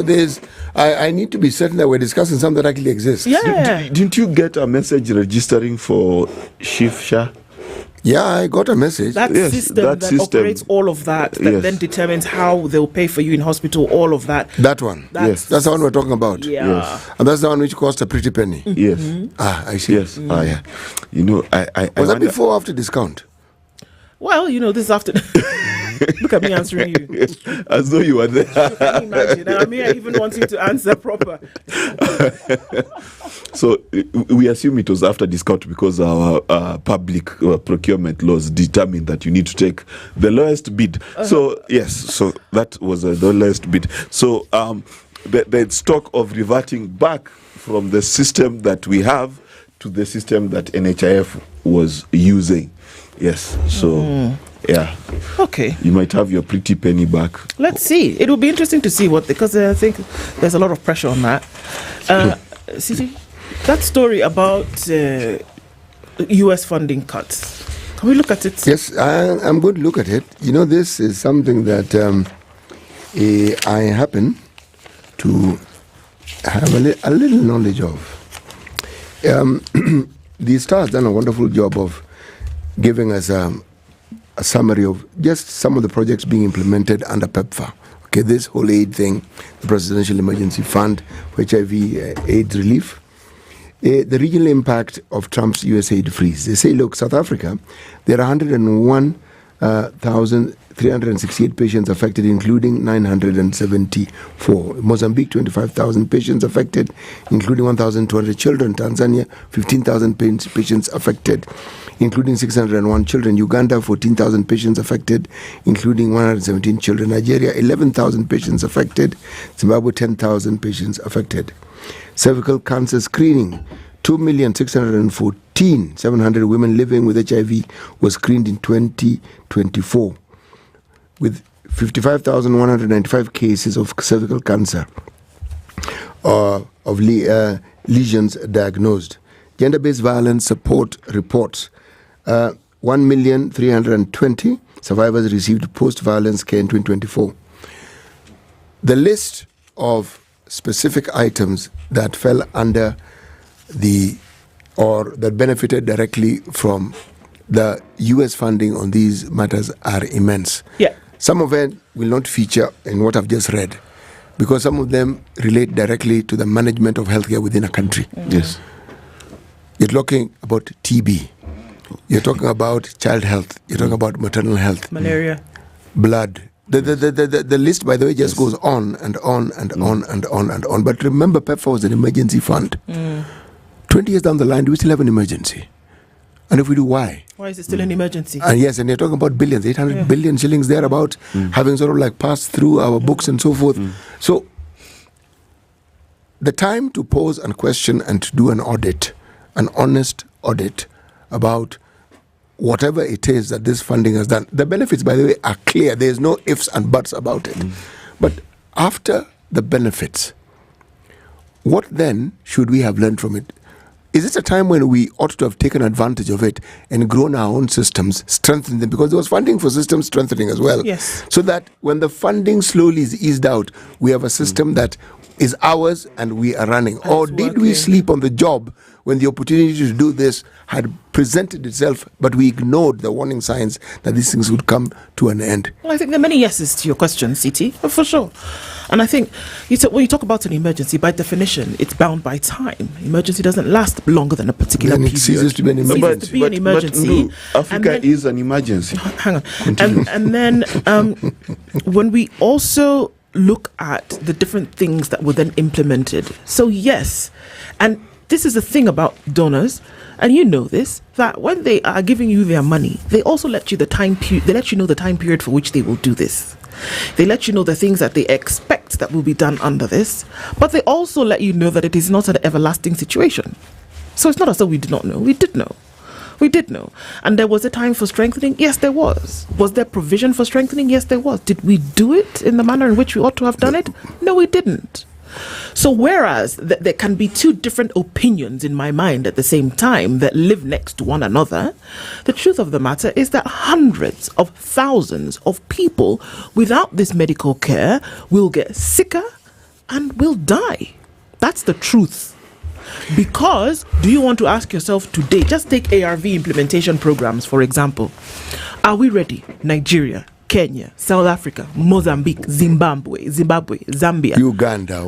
there's. I need to be certain that we're discussing something that actually exists. Yeah. Didn't you get a message registering for SHA? Yeah, I got a message. That system operates all of that then determines how they'll pay for you in hospital, all of that. That one. That's the one we're talking about. Yeah. Yes. And that's the one which cost a pretty penny. Yes. I see. Yes. Yeah. You know, I was that before or after discount? Well, this is after. Look at me answering you. As though you were there. Can you imagine? I mean, I even want you to answer proper. So we assume it was after discount because our public procurement laws determine that you need to take the lowest bid. So yes, so that was the lowest bid. So the talk of reverting back from the system that we have to the system that NHIF was using. Yes, so yeah. Okay. You might have your pretty penny back. Let's see. It will be interesting to see because I think there's a lot of pressure on that. Sigei, that story about US funding cuts. Can we look at it? Yes, I'm going to look at it. This is something that I happen to have a little knowledge of. The Star has done a wonderful job of giving us a summary of just some of the projects being implemented under PEPFAR. Okay, this whole aid thing, the Presidential Emergency Fund for HIV AIDS relief, the regional impact of Trump's USAID freeze. They say, look, South Africa, there are 101,368 patients affected, including 974. Mozambique, 25,000 patients affected, including 1,200 children. Tanzania, 15,000 patients affected, including 601 children. Uganda, 14,000 patients affected, including 117 children. Nigeria, 11,000 patients affected. Zimbabwe, 10,000 patients affected. Cervical cancer screening, 2,614,700 women living with HIV were screened in 2024, with 55,195 cases of cervical cancer of lesions diagnosed. Gender-based violence support reports. 1,320 survivors received post-violence care in 2024. The list of specific items that fell under or that benefited directly from the US funding on these matters are immense. Yeah. Some of it will not feature in what I've just read because some of them relate directly to the management of healthcare within a country. Yes. You're talking about TB. You're talking about child health. You're talking about maternal health. Malaria. Blood. The list, by the way, just goes on and on and on and on and on. But remember, PEPFAR was an emergency fund. 20 years down the line, do we still have an emergency? And if we do, why? Why is it still an emergency? And yes, and you're talking about billions, 800 billion shillings thereabout, having sort of like passed through our books and so forth. So the time to pause and question and to do an audit, an honest audit about whatever it is that this funding has done. The benefits, by the way, are clear. There's no ifs and buts about it. But after the benefits, what then should we have learned from it? Is this a time when we ought to have taken advantage of it and grown our own systems, strengthened them? Because there was funding for system strengthening as well. Yes. So that when the funding slowly is eased out, we have a system that is ours and we are running. Or did we sleep on the job when the opportunity to do this had presented itself, but we ignored the warning signs that these things would come to an end? Well, I think there are many yeses to your question, CT, for sure. And I think when you talk about an emergency, by definition, it's bound by time. Emergency doesn't last longer than a particular Then it period. ceases to be an emergency. No, Africa is an emergency. Hang on. And then when we also look at the different things that were then implemented. So yes, and this is the thing about donors, and you know this, that when they are giving you their money, they also let you they let you know the time period for which they will do this. They let you know the things that they expect that will be done under this, but they also let you know that it is not an everlasting situation. So it's not as though we did not know. We did know. We did know. And there was a time for strengthening? Yes, there was. Was there provision for strengthening? Yes, there was. Did we do it in the manner in which we ought to have done it? No, we didn't. So whereas there can be two different opinions in my mind at the same time that live next to one another, the truth of the matter is that hundreds of thousands of people without this medical care will get sicker and will die. That's the truth. Because, do you want to ask yourself today, just take ARV implementation programs, for example. Are we ready? Nigeria, Kenya, South Africa, Mozambique, Zimbabwe, Zambia, Uganda.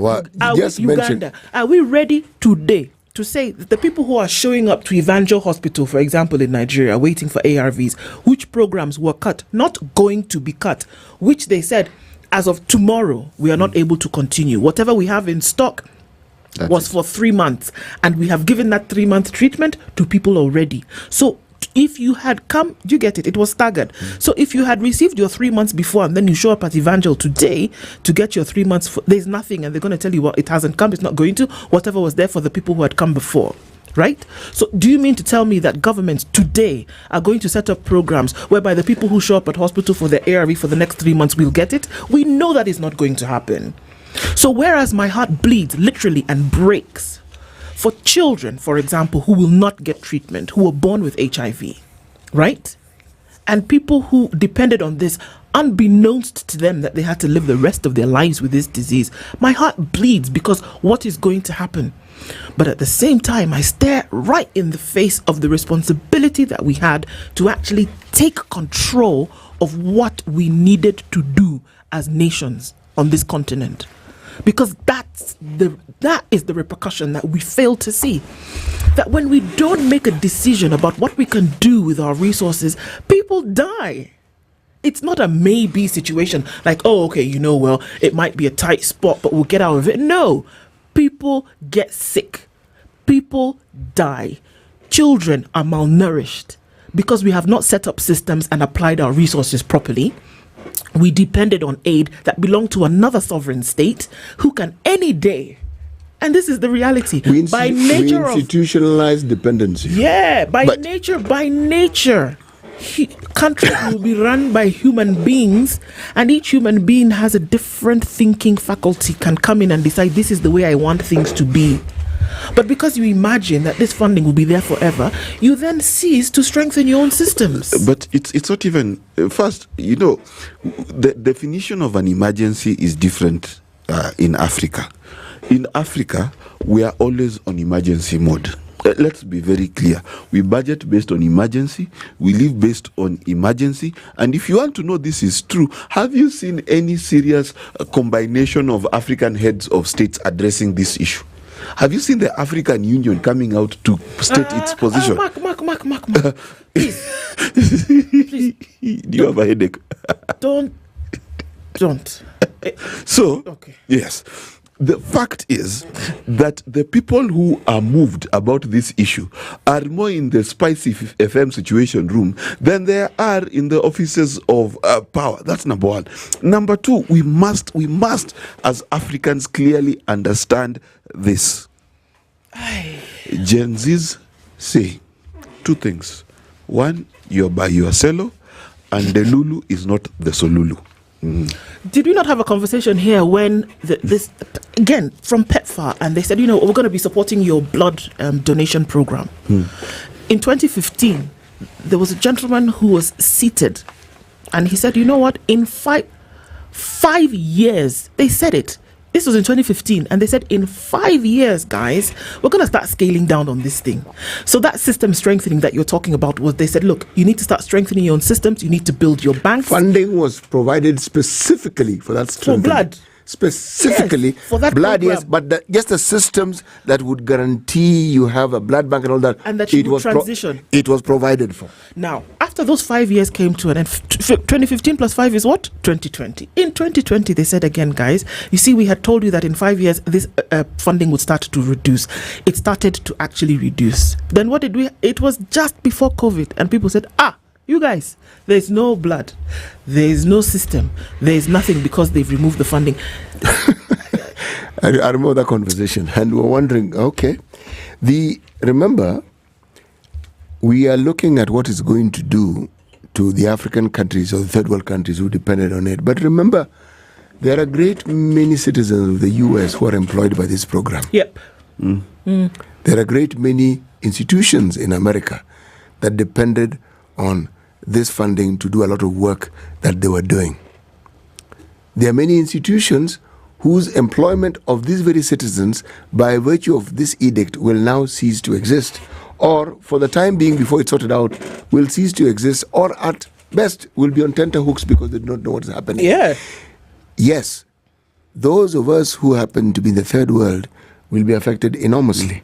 Uganda. Are we ready today to say that the people who are showing up to Evangel Hospital, for example, in Nigeria, waiting for ARVs, which programs were cut, not going to be cut, which they said, as of tomorrow, we are not able to continue. Whatever we have in stock was for 3 months, and we have given that 3-month treatment to people already. So if you had come, do you get it? It was staggered. So if you had received your 3 months before and then you show up at Evangel today to get your 3 months, there's nothing, and they're going to tell you, well, it hasn't come, it's not going to, whatever was there for the people who had come before. Right? So do you mean to tell me that governments today are going to set up programs whereby the people who show up at hospital for their ARV for the next 3 months will get it? We know that is not going to happen. So whereas my heart bleeds literally and breaks for children, for example, who will not get treatment, who were born with HIV, right? And people who depended on this, unbeknownst to them that they had to live the rest of their lives with this disease, my heart bleeds because what is going to happen? But at the same time, I stare right in the face of the responsibility that we had to actually take control of what we needed to do as nations on this continent. Because that is the repercussion that we fail to see. That when we don't make a decision about what we can do with our resources, people die. It's not a maybe situation like, oh, okay, well, it might be a tight spot, but we'll get out of it. No, people get sick. People die. Children are malnourished because we have not set up systems and applied our resources properly. We depended on aid that belonged to another sovereign state who can any day, and this is the reality, we institutionalized dependency. Yeah, by nature, countries will be run by human beings, and each human being has a different thinking faculty, can come in and decide this is the way I want things to be. But because you imagine that this funding will be there forever, you then cease to strengthen your own systems. But it's not even, first, the definition of an emergency is different in Africa. In Africa, we are always on emergency mode. Let's be very clear. We budget based on emergency. We live based on emergency. And if you want to know this is true, have you seen any serious combination of African heads of states addressing this issue? Have you seen the African Union coming out to state its position? Mark. Please. Do you have a headache? Don't. So, okay. Yes. The fact is that the people who are moved about this issue are more in the SpiceFM situation room than they are in the offices of power. That's number one. Number two, we must as Africans clearly understand this. Gen Zs say two things. One, you're by your cello, and the Lulu is not the Solulu. Did we not have a conversation here when this, again, from PEPFAR, and they said, we're going to be supporting your blood donation program. In 2015, there was a gentleman who was seated, and he said, you know what, in 5 years, they said it. This was in 2015, and they said, in 5 years, guys, we're going to start scaling down on this thing. So that system strengthening that you're talking about was, they said, look, you need to start strengthening your own systems. You need to build your banks. Funding was provided specifically for that strengthening. For blood. Specifically, yes, for that blood, program. yes, but just the systems that would guarantee you have a blood bank and all that. And that you would transition. It was provided for. Now, after those 5 years came to an end, 2015 plus 5 is what? 2020. In 2020, they said again, guys, you see, we had told you that in 5 years, this funding would start to reduce. It started to actually reduce. Then what did we? It was just before COVID, and people said, you guys, there's no blood, there's no system, there's nothing because they've removed the funding. I remember that conversation, and we're wondering, okay, remember, we are looking at what it's going to do to the African countries or the third world countries who depended on it. But remember, there are a great many citizens of the US who are employed by this program. Yep. There are a great many institutions in America that depended on this funding to do a lot of work that they were doing. There are many institutions whose employment of these very citizens, by virtue of this edict, will now cease to exist, or for the time being, before it's sorted out, will cease to exist, or at best will be on tenterhooks because they do not know what is happening. Yeah. Yes, those of us who happen to be in the third world will be affected enormously.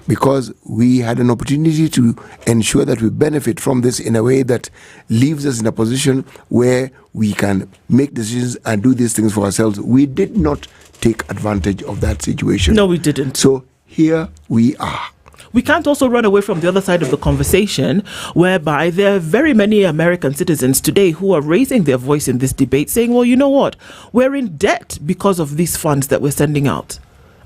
Because we had an opportunity to ensure that we benefit from this in a way that leaves us in a position where we can make decisions and do these things for ourselves. We did not take advantage of that situation. No, we didn't. So here we are. We can't also run away from the other side of the conversation, whereby there are very many American citizens today who are raising their voice in this debate, saying, well, you know what? We're in debt because of these funds that we're sending out.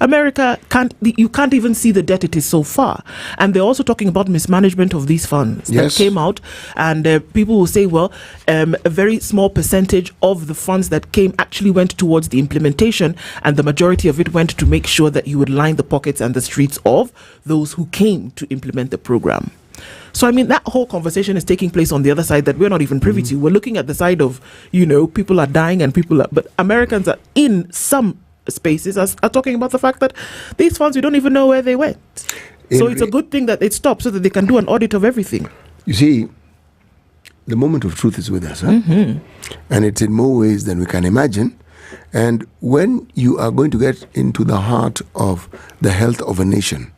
America you can't even see the debt, it is so far. And they're also talking about mismanagement of these funds that came out, and people will say, well, a very small percentage of the funds that came actually went towards the implementation, and the majority of it went to make sure that you would line the pockets and the streets of those who came to implement the program. So, I mean, that whole conversation is taking place on the other side that we're not even privy to. We're looking at the side of, people are dying and but Americans are in some spaces are talking about the fact that these funds, we don't even know where they went. So it's a good thing that it stopped so that they can do an audit of everything. You see, the moment of truth is with us, and it's in more ways than we can imagine. And when you are going to get into the heart of the health of a nation,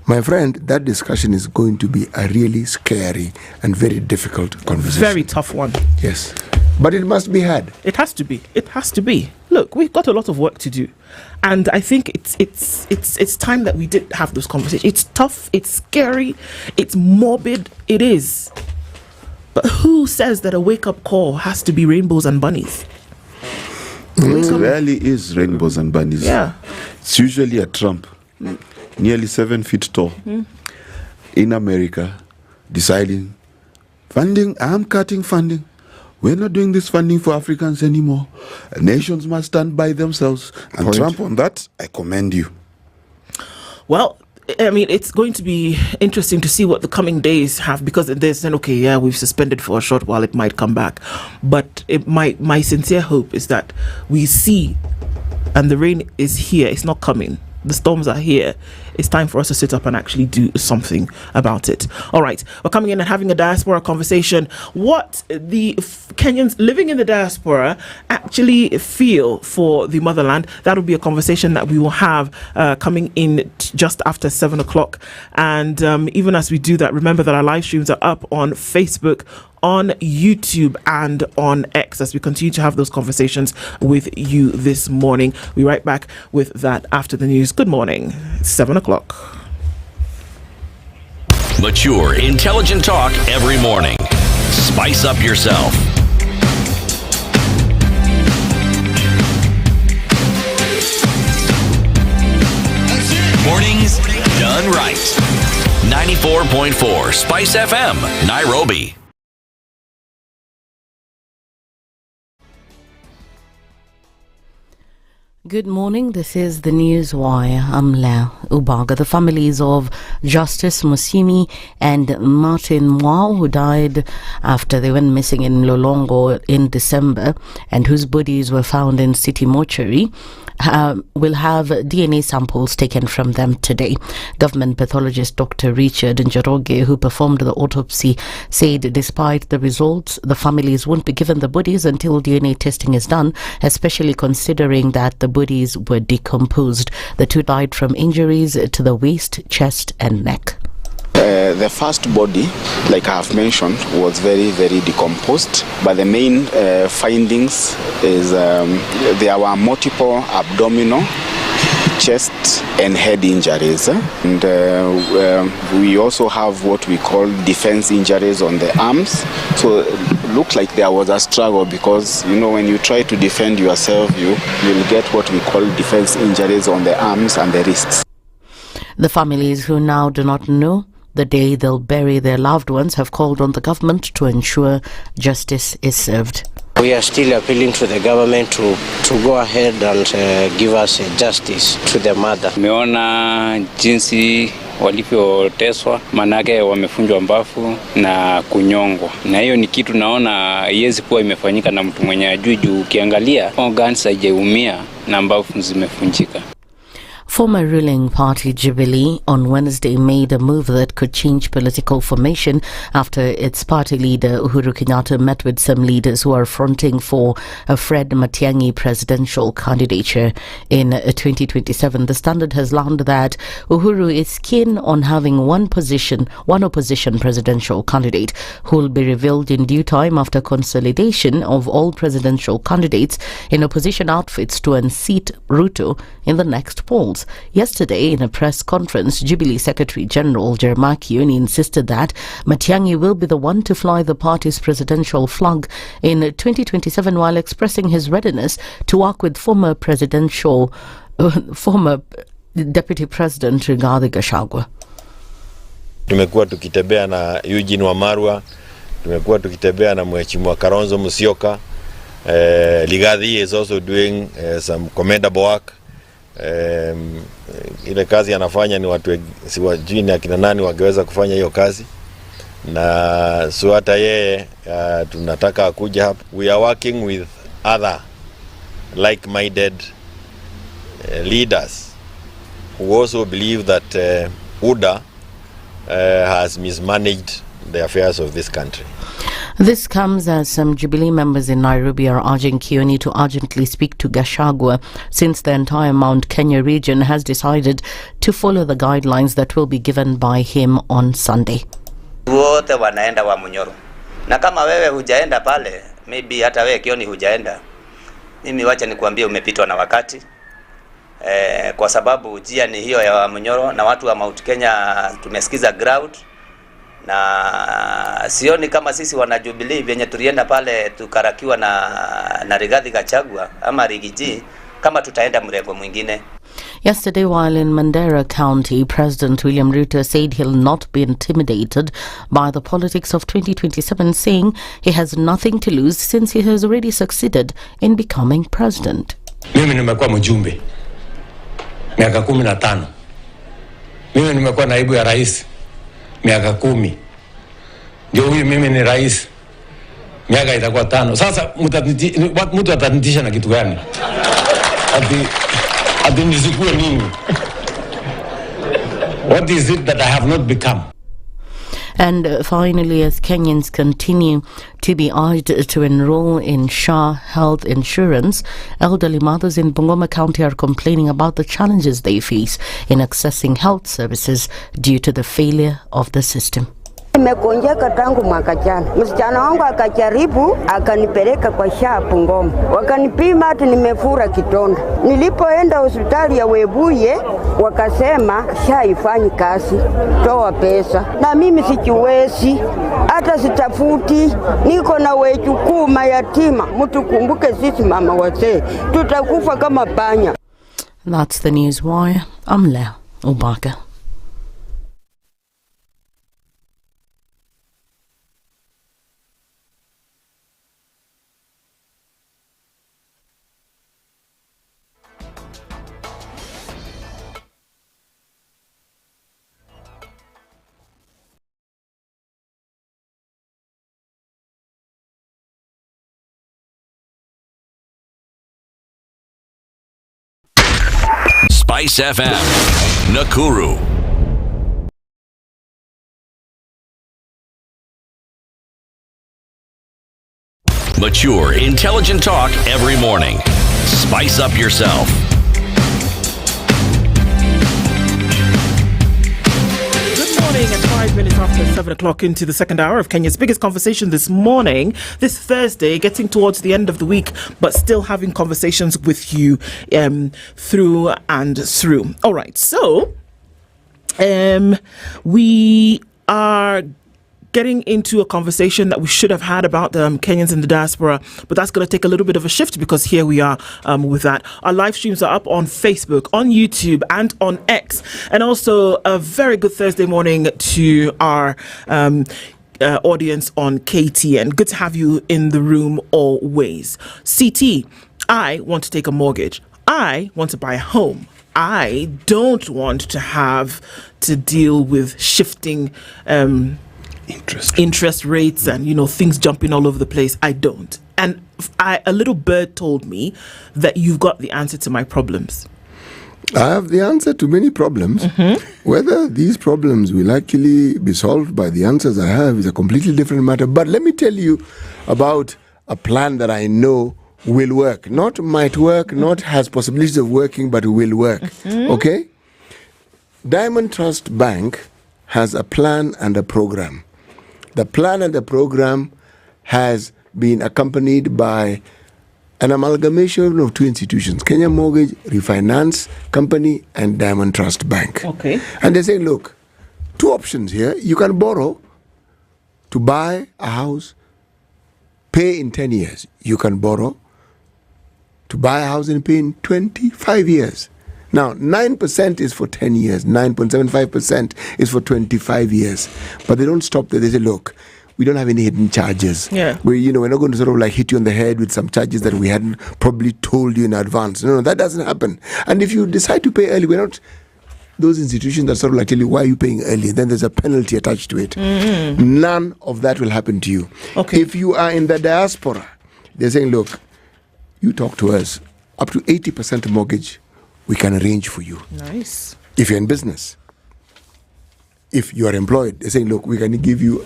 my friend, that discussion is going to be a really scary and very difficult conversation. Very tough one. Yes. But it must be had. It has to be. It has to be. Look, we've got a lot of work to do. And I think it's time that we did have those conversations. It's tough, it's scary, it's morbid, it is. But who says that a wake-up call has to be rainbows and bunnies? It rarely is rainbows and bunnies. Yeah. It's usually a Trump, nearly 7 feet tall, in America, deciding, I'm cutting funding. We're not doing this funding for Africans anymore. Nations must stand by themselves. And Trump, on that, I commend you. Well, I mean, it's going to be interesting to see what the coming days have, because they're saying, we've suspended for a short while, it might come back. But my sincere hope is that we see, and the rain is here, it's not coming. The storms are here. It's time for us to sit up and actually do something about it. All right, we're coming in and having a diaspora conversation. What the Kenyans living in the diaspora actually feel for the motherland, that will be a conversation that we will have coming in just after 7 o'clock. And even as we do that, remember that our live streams are up on Facebook, on YouTube, and on X as we continue to have those conversations with you this morning. We'll be right back with that after the news. Good morning. It's 7 o'clock. Mature, intelligent talk every morning. Spice up yourself. Mornings done right. 94.4 Spice FM, Nairobi. Good morning, this is the News Wire. I'm Leo Ubaga. The families of Justice Musimi and Martin Mwao, who died after they went missing in Lolongo in December and whose bodies were found in City Mortuary, will have DNA samples taken from them today. Government pathologist Dr. Richard Njoroge, who performed the autopsy, said despite the results, the families won't be given the bodies until DNA testing is done, especially considering that the bodies were decomposed. The two died from injuries to the waist, chest and neck. The first body, like I have mentioned, was very, very decomposed. But the main findings is there were multiple abdominal, chest and head injuries. And we also have what we call defense injuries on the arms. So it looked like there was a struggle because, you know, when you try to defend yourself, you'll get what we call defense injuries on the arms and the wrists. The families who now do not know the day they'll bury their loved ones have called on the government to ensure justice is served. We are still appealing to the government to go ahead and give us justice to the mother. Meona jinsi walivyoteswa, manake wamefunjwa mbavu na kunyongwa. Na hiyo ni kitu naona haiwezi kuwa imefanyika na mtu mwenye ajui juu ukiangalia organs haijaumia na mbavu zimefunjika. Former ruling party Jubilee on Wednesday made a move that could change political formation after its party leader Uhuru Kenyatta met with some leaders who are fronting for a Fred Matiang'i presidential candidature in 2027. The Standard has learned that Uhuru is keen on having one opposition presidential candidate who will be revealed in due time after consolidation of all presidential candidates in opposition outfits to unseat Ruto in the next polls. Yesterday, in a press conference, Jubilee Secretary General Jeremiah Kioni insisted that Matiang'i will be the one to fly the party's presidential flag in 2027 while expressing his readiness to work with former Deputy President Rigathi Gachagua. Tumekuwa tukitembea na Eugene Wamalwa, tumekuwa tukitembea na Mheshimiwa Kalonzo Musyoka. Rigathi is also doing some commendable work. Ile kazi anafanya ni watu siwajui ni akina nani wangeweza kufanya hiyo kazi, na so hata yeye tunataka kuja hapa. We are working with other like-minded leaders who also believe that UDA has mismanaged the affairs of this country. This comes as some Jubilee members in Nairobi are urging Kioni to urgently speak to Gachagua since the entire Mount Kenya region has decided to follow the guidelines that will be given by him on Sunday. Wote wanaenda wa Munyoro. Na kama wewe hujaenda pale, maybe hata wewe Kioni hujaenda, mimi wacha nikuambie umepitwa na wakati. Kwa sababu njia ni hiyo ya Munyoro na watu wa Mount Kenya tumesikiza ground. Na sioni kama sisi wana Jubilee venye tulienda pale tukarakiwa na Rigathi Gachagua ama Rigiji kama tutaenda mrengo mwingine. Yesterday, while in Mandera County, President William Ruto said he'll not be intimidated by the politics of 2027, saying he has nothing to lose since he has already succeeded in becoming president. Mimi nimekuwa mjumbe miaka 15. Mimi nimekuwa naibu ya rais miaka 10. Ndio huyu mimi ni rais miaka itakuwa 5. Sasa mtu atanitisha na kitu gani? Ati nisikue nini? What is it that I have not become? And finally, as Kenyans continue to be urged to enroll in SHA health insurance, elderly mothers in Bungoma County are complaining about the challenges they face in accessing health services due to the failure of the system. Nimegonjeka tangu mwaka jana. Msichana wangu akajaribu akanipeleka kwa SHA Bungoma. Wakanipima ati nimefura kidonda. Nilipoenda hospitali ya Webuye wakasema SHA haifanyi kazi. Toa pesa. Na mimi sijiwezi. Hata sitafuti. Niko na wejukuu mayatima. Mtu kumbuke sisi mama wazee. Tutakufa kama panya. That's the News Wire. I'm Leo Ubaka. SpiceFM, Nakuru. Mature, intelligent talk every morning. Spice up yourself. Good morning at 5 minutes after 7 o'clock into the second hour of Kenya's biggest conversation this morning, this Thursday, getting towards the end of the week, but still having conversations with you through and through. All right, so we are getting into a conversation that we should have had about Kenyans in the diaspora, but that's going to take a little bit of a shift because here we are with that. Our live streams are up on Facebook, on YouTube, and on X. And also a very good Thursday morning to our audience on KTN. Good to have you in the room always. CT, I want to take a mortgage. I want to buy a home. I don't want to have to deal with shifting interest rates and things jumping all over the place. I don't. And a little bird told me that you've got the answer to my problems. I have the answer to many problems. Whether these problems will actually be solved by the answers I have is a completely different matter. But let me tell you about a plan that I know will work. Not might work, not has possibilities of working, but will work. Okay? Diamond Trust Bank has a plan and a program. The plan and the program has been accompanied by an amalgamation of two institutions, Kenya Mortgage Refinance Company and Diamond Trust Bank. Okay. And they say, look, two options here. You can borrow to buy a house, pay in 10 years. You can borrow to buy a house and pay in 25 years. Now, 9% is for 10 years, 9.75% is for 25 years. But they don't stop there. They say, look, we don't have any hidden charges. Yeah. We're not going to sort of like hit you on the head with some charges that we hadn't probably told you in advance. No, that doesn't happen. And if you decide to pay early, we're not those institutions that sort of like tell you, why are you paying early? Then there's a penalty attached to it. None of that will happen to you. Okay. If you are in the diaspora, they're saying, look, you talk to us, up to 80% mortgage, we can arrange for you. Nice. If you're in business, if you are employed, they're saying, look, we can give you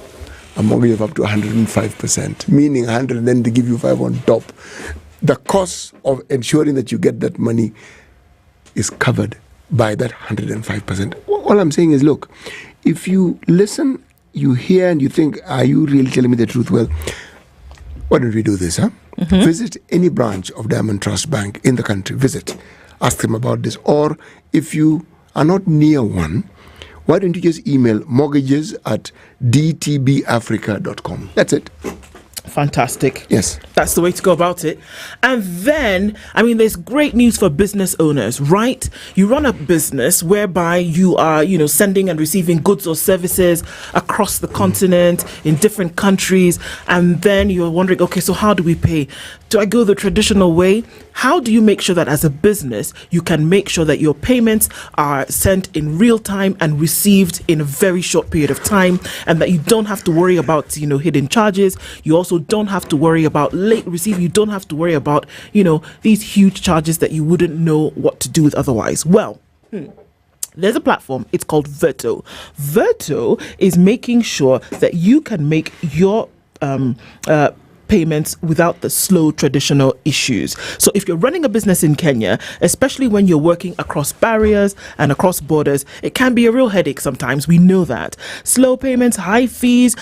a mortgage of up to 105%, meaning 100 and then they give you 5 on top. The cost of ensuring that you get that money is covered by that 105%. All I'm saying is, look, if you listen, you hear, and you think, are you really telling me the truth? Well, why don't we do this, huh? Visit any branch of Diamond Trust Bank in the country. Visit. Ask them about this. Or if you are not near one, why don't you just email mortgages@dtbafrica.com. That's it. Fantastic. Yes. That's the way to go about it. And then, there's great news for business owners, right? You run a business whereby you are, sending and receiving goods or services across the continent in different countries. And then you're wondering, okay, so how do we pay? Do I go the traditional way? How do you make sure that as a business, you can make sure that your payments are sent in real time and received in a very short period of time, and that you don't have to worry about, hidden charges? You also don't have to worry about late receipt. You don't have to worry about, these huge charges that you wouldn't know what to do with otherwise. Well, there's a platform. It's called Verto. Verto is making sure that you can make your payments without the slow traditional issues. So if you're running a business in Kenya, especially when you're working across barriers and across borders, it can be a real headache sometimes. We know that. Slow payments, high fees,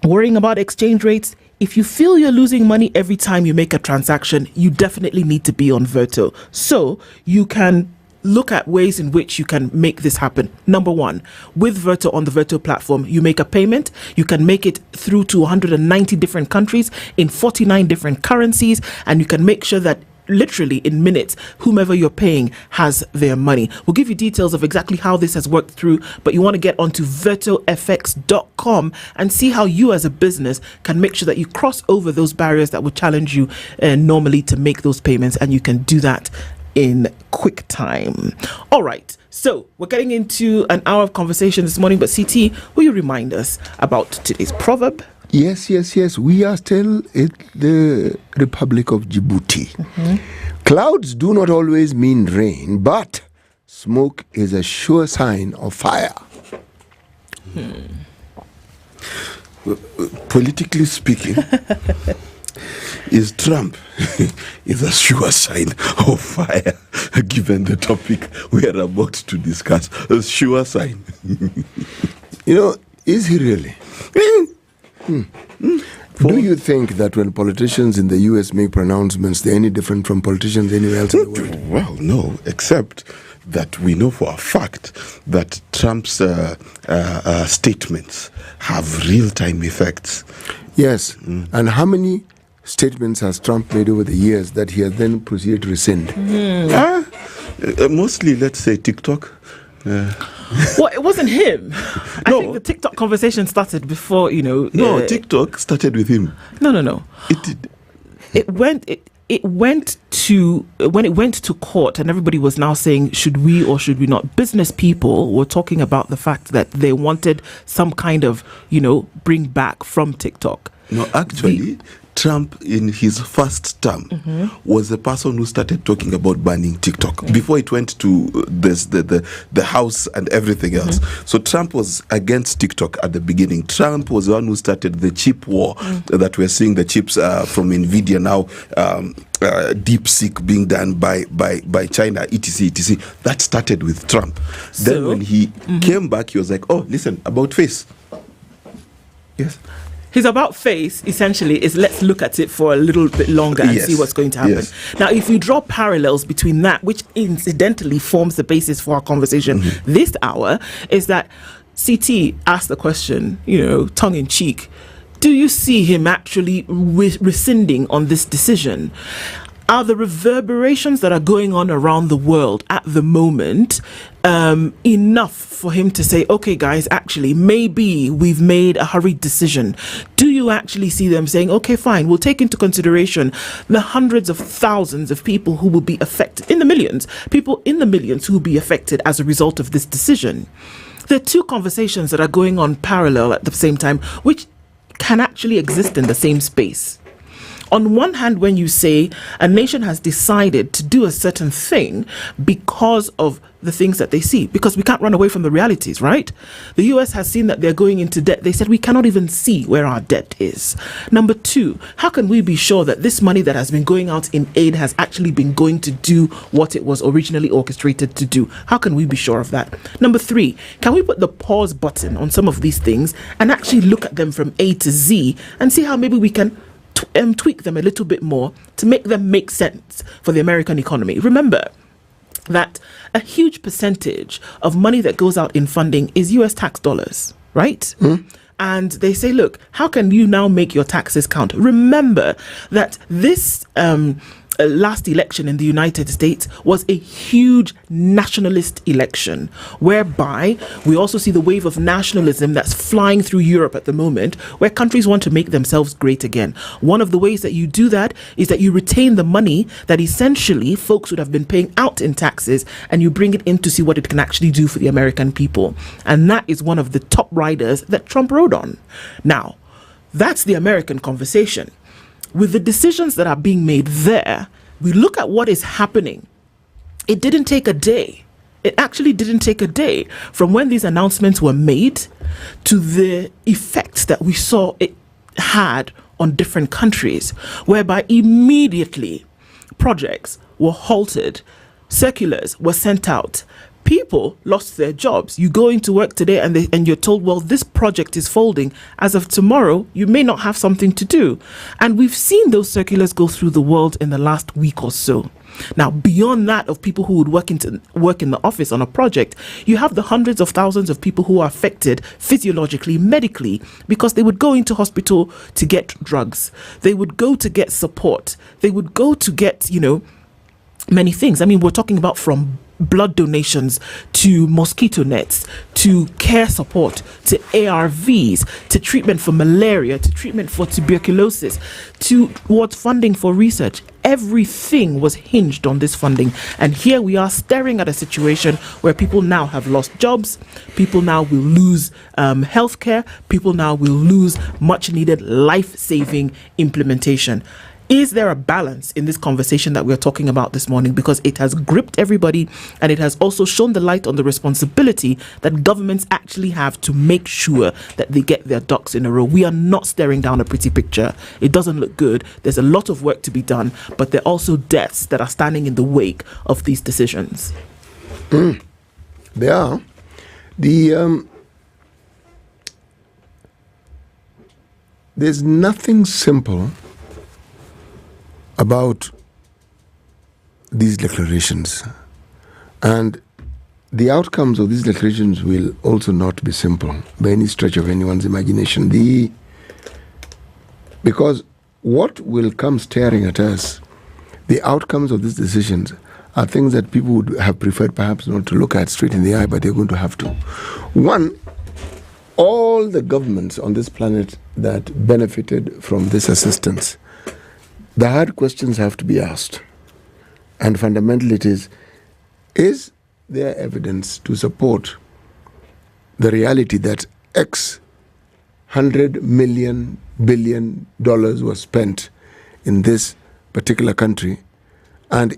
worrying about exchange rates. If you feel you're losing money every time you make a transaction, you definitely need to be on Verto. So you can look at ways in which you can make this happen. Number one, with Verto on the Verto platform, you make a payment. You can make it through to 190 different countries in 49 different currencies, and you can make sure that literally in minutes, whomever you're paying has their money. We'll give you details of exactly how this has worked through, but you want to get onto virtualfx.com and see how you as a business can make sure that you cross over those barriers that would challenge you normally to make those payments, and you can do that in quick time. All right, so we're getting into an hour of conversation this morning, but CT, will you remind us about today's proverb? Yes. We are still in the Republic of Djibouti. Clouds do not always mean rain, but smoke is a sure sign of fire. Politically speaking, is Trump is a sure sign of fire, given the topic we are about to discuss. A sure sign. Is he really? Do you think that when politicians in the US make pronouncements, they're any different from politicians anywhere else in the world? Well, no, except that we know for a fact that Trump's statements have real-time effects. Yes, and how many statements has Trump made over the years that he has then proceeded to rescind? Mostly, let's say, TikTok. Well, it wasn't him. I think the TikTok conversation started before, No, TikTok started with him. No. It did. It went to court, and everybody was now saying, should we or should we not? Business people were talking about the fact that they wanted some kind of, bring back from TikTok. No, actually, Trump in his first term was the person who started talking about banning TikTok before it went to the House and everything else. So Trump was against TikTok at the beginning. Trump was the one who started the chip war that we're seeing, the chips from Nvidia now, DeepSeek being done by China, etc. That started with Trump. So, then when he came back, he was like, oh, listen, about face. Yes. His about face, essentially, is let's look at it for a little bit longer and see what's going to happen. Yes. Now, if you draw parallels between that, which incidentally forms the basis for our conversation this hour, is that CT asked the question, tongue-in-cheek, do you see him actually rescinding on this decision? Are the reverberations that are going on around the world at the moment enough for him to say, okay, guys, actually, maybe we've made a hurried decision? Do you actually see them saying, okay, fine, we'll take into consideration the hundreds of thousands of people who will be affected, people in the millions who will be affected as a result of this decision? There are two conversations that are going on parallel at the same time, which can actually exist in the same space. On one hand, when you say a nation has decided to do a certain thing because of the things that they see, because we can't run away from the realities, right? The US has seen that they're going into debt. They said we cannot even see where our debt is. Number two, how can we be sure that this money that has been going out in aid has actually been going to do what it was originally orchestrated to do? How can we be sure of that? Number three, can we put the pause button on some of these things and actually look at them from A to Z and see how maybe we can tweak them a little bit more to make them make sense for the American economy? Remember that a huge percentage of money that goes out in funding is US tax dollars, right? And they say, look, how can you now make your taxes count? Remember that this last election in the United States was a huge nationalist election, whereby we also see the wave of nationalism that's flying through Europe at the moment, where countries want to make themselves great again. One of the ways that you do that is that you retain the money that essentially folks would have been paying out in taxes, and you bring it in to see what it can actually do for the American people. And that is one of the top riders that Trump rode on. Now, that's the American conversation. With the decisions that are being made there, we look at what is happening. It didn't take a day. It actually didn't take a day from when these announcements were made to the effects that we saw it had on different countries, whereby immediately projects were halted, circulars were sent out. People lost their jobs. You go into work today and you're told, well, this project is folding. As of tomorrow, you may not have something to do. And we've seen those circulars go through the world in the last week or so. Now, beyond that of people who would work in the office on a project, you have the hundreds of thousands of people who are affected physiologically, medically, because they would go into hospital to get drugs. They would go to get support. They would go to get, many things. I mean, we're talking about from blood donations to mosquito nets to care support to ARVs to treatment for malaria to treatment for tuberculosis to what funding for research. Everything was hinged on this funding, and here we are staring at a situation where people now have lost jobs, people now will lose healthcare, people now will lose much needed life-saving implementation. Is there a balance in this conversation that we're talking about this morning? Because it has gripped everybody, and it has also shown the light on the responsibility that governments actually have to make sure that they get their ducks in a row. We are not staring down a pretty picture. It doesn't look good. There's a lot of work to be done, but there are also deaths that are standing in the wake of these decisions. There are. There's nothing simple about these declarations, and the outcomes of these declarations will also not be simple by any stretch of anyone's imagination. Because what will come staring at us, the outcomes of these decisions, are things that people would have preferred perhaps not to look at straight in the eye, but they're going to have to. One, all the governments on this planet that benefited from this assistance, the hard questions have to be asked. And fundamentally it is there evidence to support the reality that X $100 million billion was spent in this particular country? And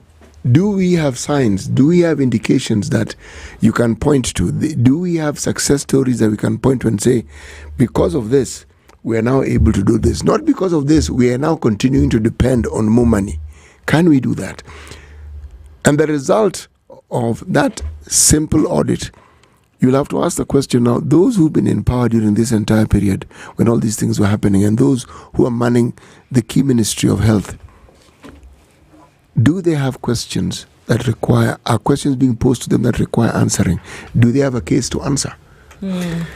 do we have signs? Do we have indications that you can point to? Do we have success stories that we can point to and say, because of this, we are now able to do this? Not because of this, we are now continuing to depend on more money. Can we do that? And the result of that simple audit, you'll have to ask the question now, those who've been in power during this entire period when all these things were happening, and those who are manning the key Ministry of Health, do they have questions that are questions being posed to them that require answering? Do they have a case to answer?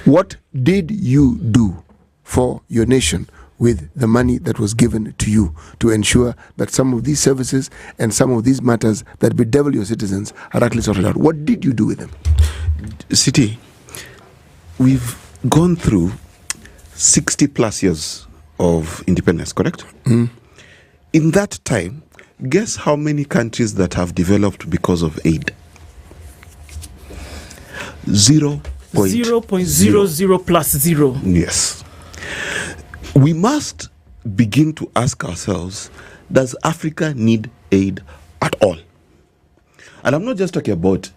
What did you do for your nation with the money that was given to you to ensure that some of these services and some of these matters that bedevil your citizens are actually sorted out? What did you do with them? City, we've gone through 60 plus years of independence, correct? In that time, guess how many countries that have developed because of aid? 0.00 plus 0. Yes. We must begin to ask ourselves, does Africa need aid at all? And I'm not just talking about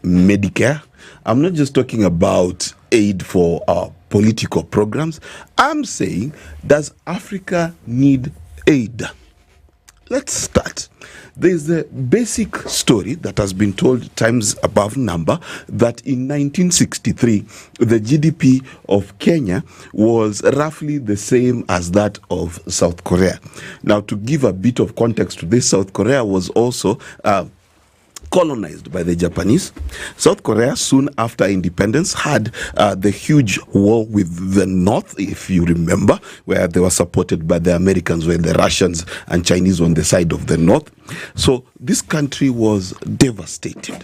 Medicare. I'm not just talking about aid for our political programs. I'm saying, does Africa need aid? Let's start. There's a basic story that has been told times above number that in 1963, the GDP of Kenya was roughly the same as that of South Korea. Now, to give a bit of context to this, South Korea was also colonized by the Japanese. South Korea, soon after independence, had the huge war with the North, if you remember, where they were supported by the Americans, where the Russians and Chinese were on the side of the North. So this country was devastated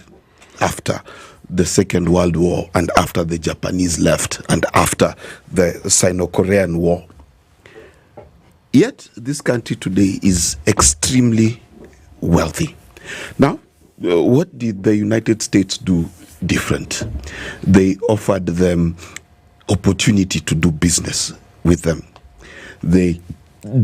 after the Second World War and after the Japanese left and after the Sino-Korean War. Yet this country today is extremely wealthy. Now, what did the United States do different? They offered them opportunity to do business with them. They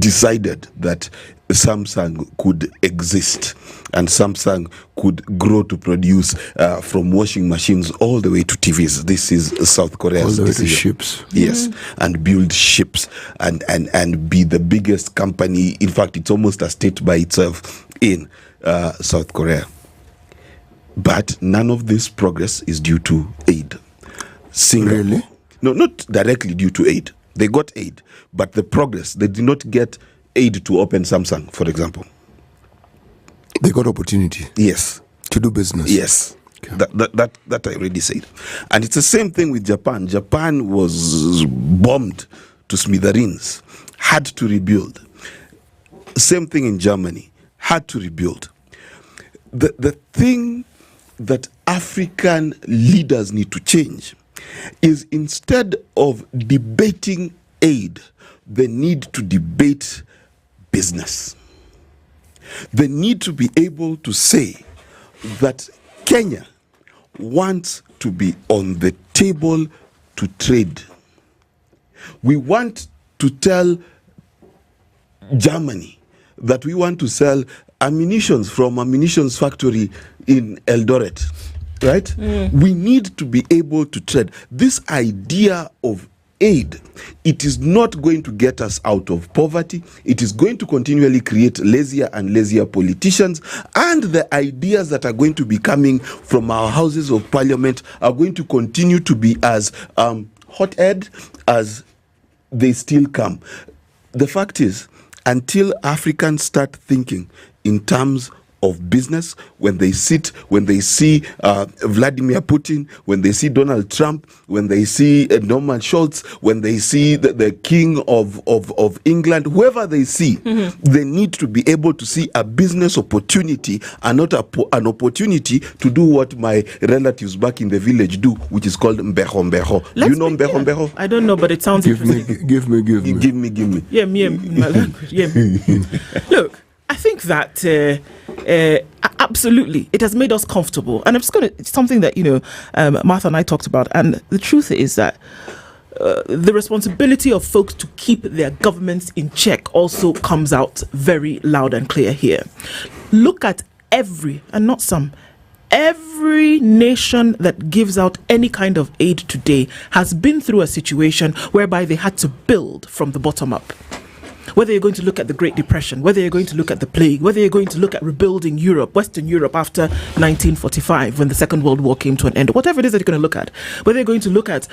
decided that Samsung could exist and Samsung could grow to produce from washing machines all the way to TVs. This is South Korea's all the way decision. to ships. Yes, and build ships and be the biggest company. In fact, it's almost a state by itself in South Korea. But none of this progress is due to aid. Singapore, really? No, not directly due to aid. They got aid, but the progress, they did not get aid to open Samsung, for example. They got opportunity. Yes. To do business. Yes. Okay. That I already said. And it's the same thing with Japan. Japan was bombed to smithereens, had to rebuild. Same thing in Germany, had to rebuild. the thing that African leaders need to change is, instead of debating aid, they need to debate business. They need to be able to say that Kenya wants to be on the table to trade. We want to tell Germany that we want to sell ammunitions from ammunitions factory in Eldoret, right? We need to be able to trade. This idea of aid, it is not going to get us out of poverty. It is going to continually create lazier and lazier politicians, and the ideas that are going to be coming from our houses of parliament are going to continue to be as hot-head as they still come. The fact is, until Africans start thinking in terms of business, when they see Vladimir Putin, when they see Donald Trump, when they see Norman Schultz, when they see the King of England, whoever they see, they need to be able to see a business opportunity and not an opportunity to do what my relatives back in the village do, which is called mbeho mbeho. You know mbeho mbeho? I don't know, but it sounds interesting. Give me. Yeah, me in my language. Yeah. Look, I think that absolutely it has made us comfortable, and I'm just going to, it's something that Martha and I talked about, and the truth is that the responsibility of folks to keep their governments in check also comes out very loud and clear here. Look at every nation that gives out any kind of aid today has been through a situation whereby they had to build from the bottom up. Whether you're going to look at the Great Depression, whether you're going to look at the plague, whether you're going to look at rebuilding Europe, Western Europe after 1945 when the Second World War came to an end, whatever it is that you're going to look at, whether you're going to look at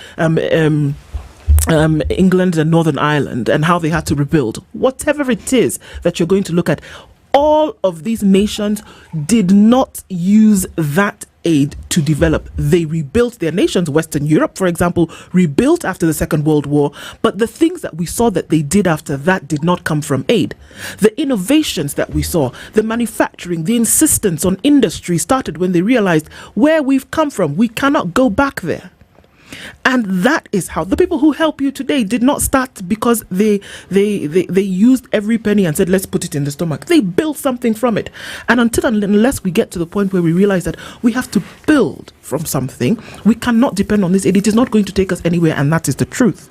England and Northern Ireland and how they had to rebuild, whatever it is that you're going to look at, all of these nations did not use that aid to develop. They rebuilt their nations. Western Europe, for example, rebuilt after the Second World War, but the things that we saw that they did after that did not come from aid. The innovations that we saw, the manufacturing, the insistence on industry started when they realized where we've come from, we cannot go back there. And that is how the people who help you today did not start because they used every penny and said, let's put it in the stomach. They built something from it. And unless we get to the point where we realize that we have to build from something, we cannot depend on this aid. It is not going to take us anywhere, and that is the truth.